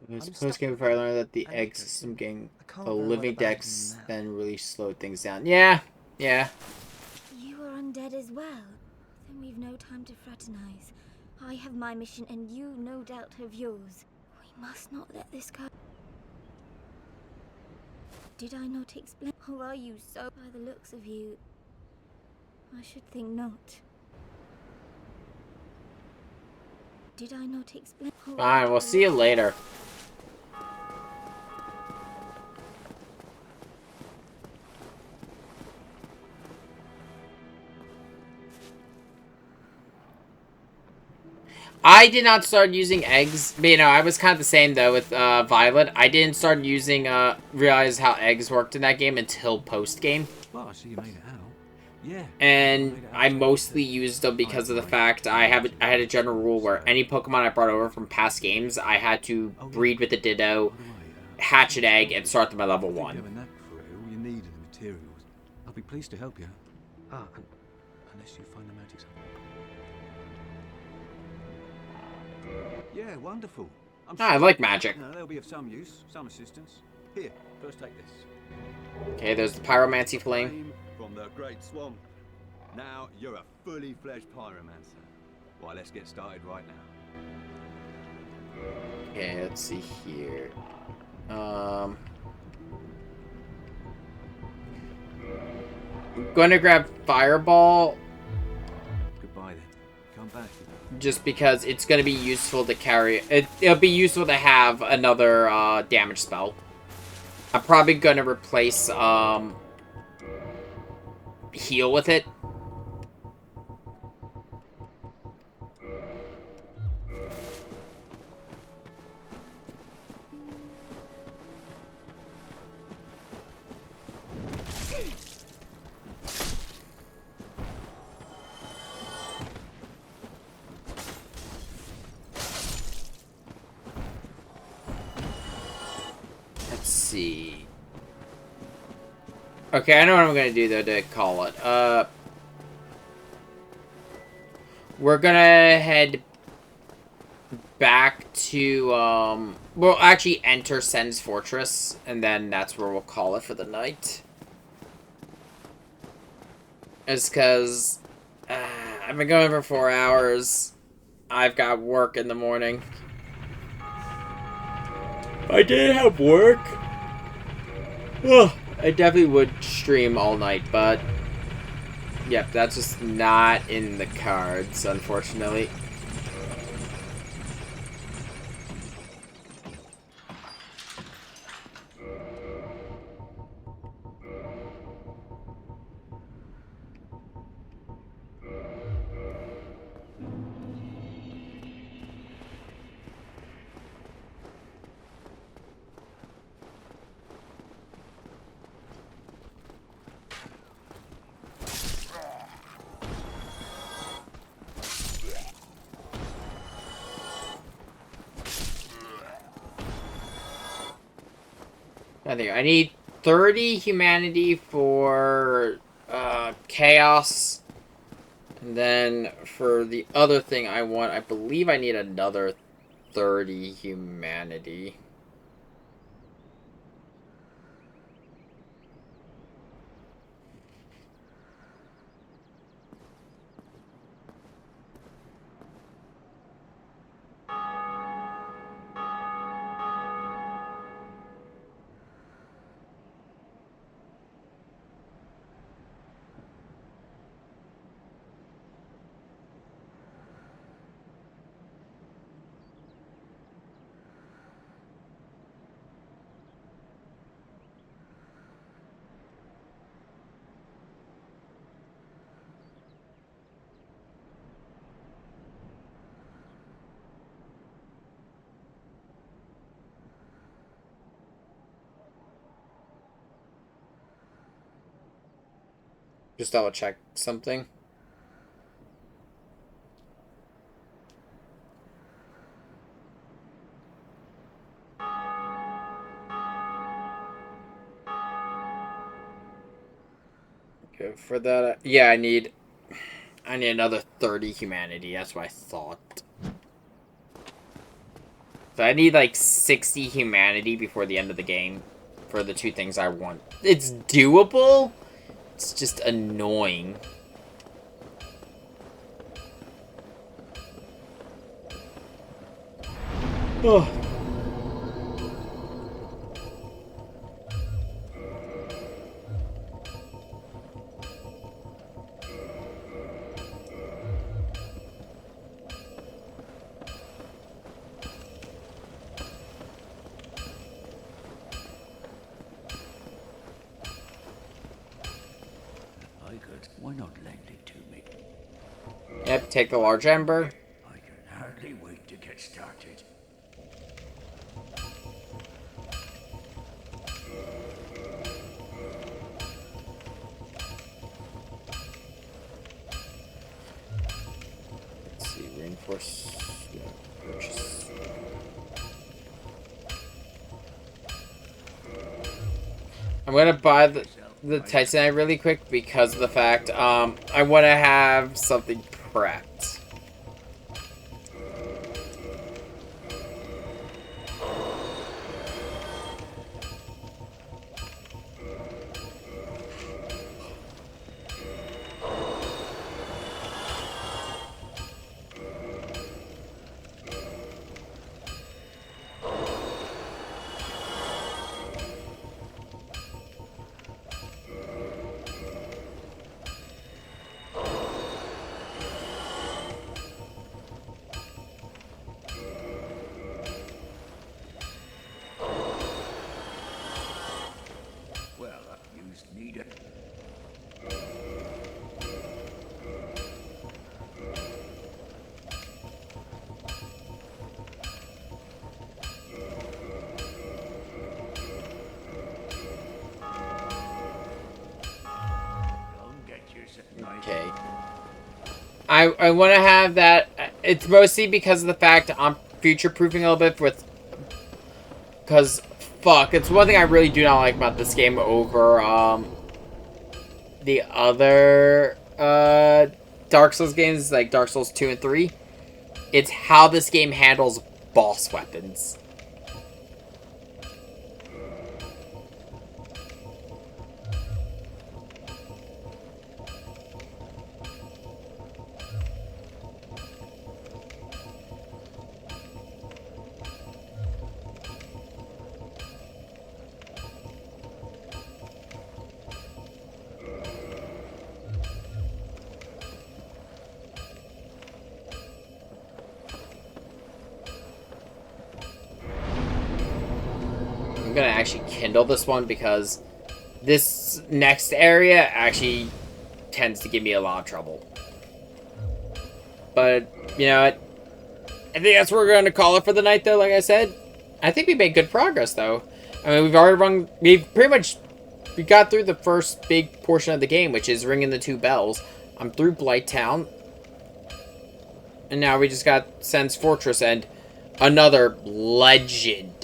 In this post-game before I learned that the egg system getting the living decks then really slowed things down. Yeah. You are undead as well. Then we've no time to fraternize. I have my mission and you no doubt have yours. We must not let this go. Did I not explain? Or are you so by the looks of you? I should think not. Did I not explain? Fine, we'll see you later. I did not start using eggs, but, you know, I was kind of the same, though, with Violet. I didn't start using, realize how eggs worked in that game until post-game. Well, I see you made it out. Yeah. And I mostly used them because of the fact I had a general rule where any Pokemon I brought over from past games, I had to breed with the Ditto, hatch an egg, and start them at level 1. All you need are the materials. I'll be pleased to help you. Unless you find the magic somewhere. Yeah, wonderful. I like magic. They'll be of some use, some assistance. Here, first take this. Okay, there's the Pyromancy Flame. From the Great Swamp. Now you're a fully fledged pyromancer. Well, let's get started right now. Okay, let's see here. I'm gonna grab Fireball. Goodbye then. Come back. Just because it's gonna be useful to carry. It'll be useful to have another damage spell. I'm probably gonna replace heal with it. see. Okay, I know what I'm gonna do though to call it. We're gonna head back to we'll actually enter Sen's Fortress, and then that's where we'll call it for the night. It's because I've been going for 4 hours. I've got work in the morning. If I didn't have work, I definitely would stream all night, but yep, that's just not in the cards, unfortunately. I need 30 humanity for chaos, and then for the other thing I want, I believe I need another 30 humanity. Just double check something. Okay, for that, yeah, I need another 30 humanity. That's what I thought. So I need like 60 humanity before the end of the game for the two things I want. It's doable. It's just annoying. Oh. Why not lend it to me? Yep, take the large ember. I can hardly wait to get started. Let's see, reinforce. Yeah, purchase. I'm gonna buy the Titanite really quick because of the fact I want to have something prepped. Okay. I want to have that. It's mostly because of the fact I'm future-proofing a little bit with... Because fuck. It's one thing I really do not like about this game over, the other, Dark Souls games, like Dark Souls 2 and 3. It's how this game handles boss weapons. I'm gonna actually kindle this one because this next area actually tends to give me a lot of trouble. But, you know what? I think that's what we're gonna call it for the night, though, like I said. I think we made good progress, though. I mean, we got through the first big portion of the game, which is ringing the 2 bells. I'm through Blighttown. And now we just got Sen's Fortress and another legend.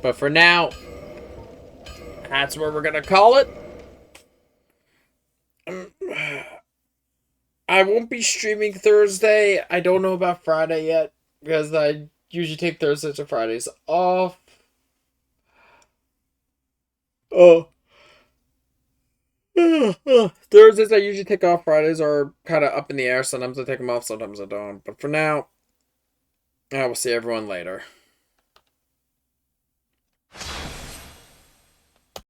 But for now, that's where we're gonna call it. I won't be streaming Thursday. I don't know about Friday yet, because I usually take Thursdays and Fridays off. Oh. Thursdays I usually take off. Fridays are kind of up in the air. Sometimes I take them off, sometimes I don't. But for now, I will see everyone later.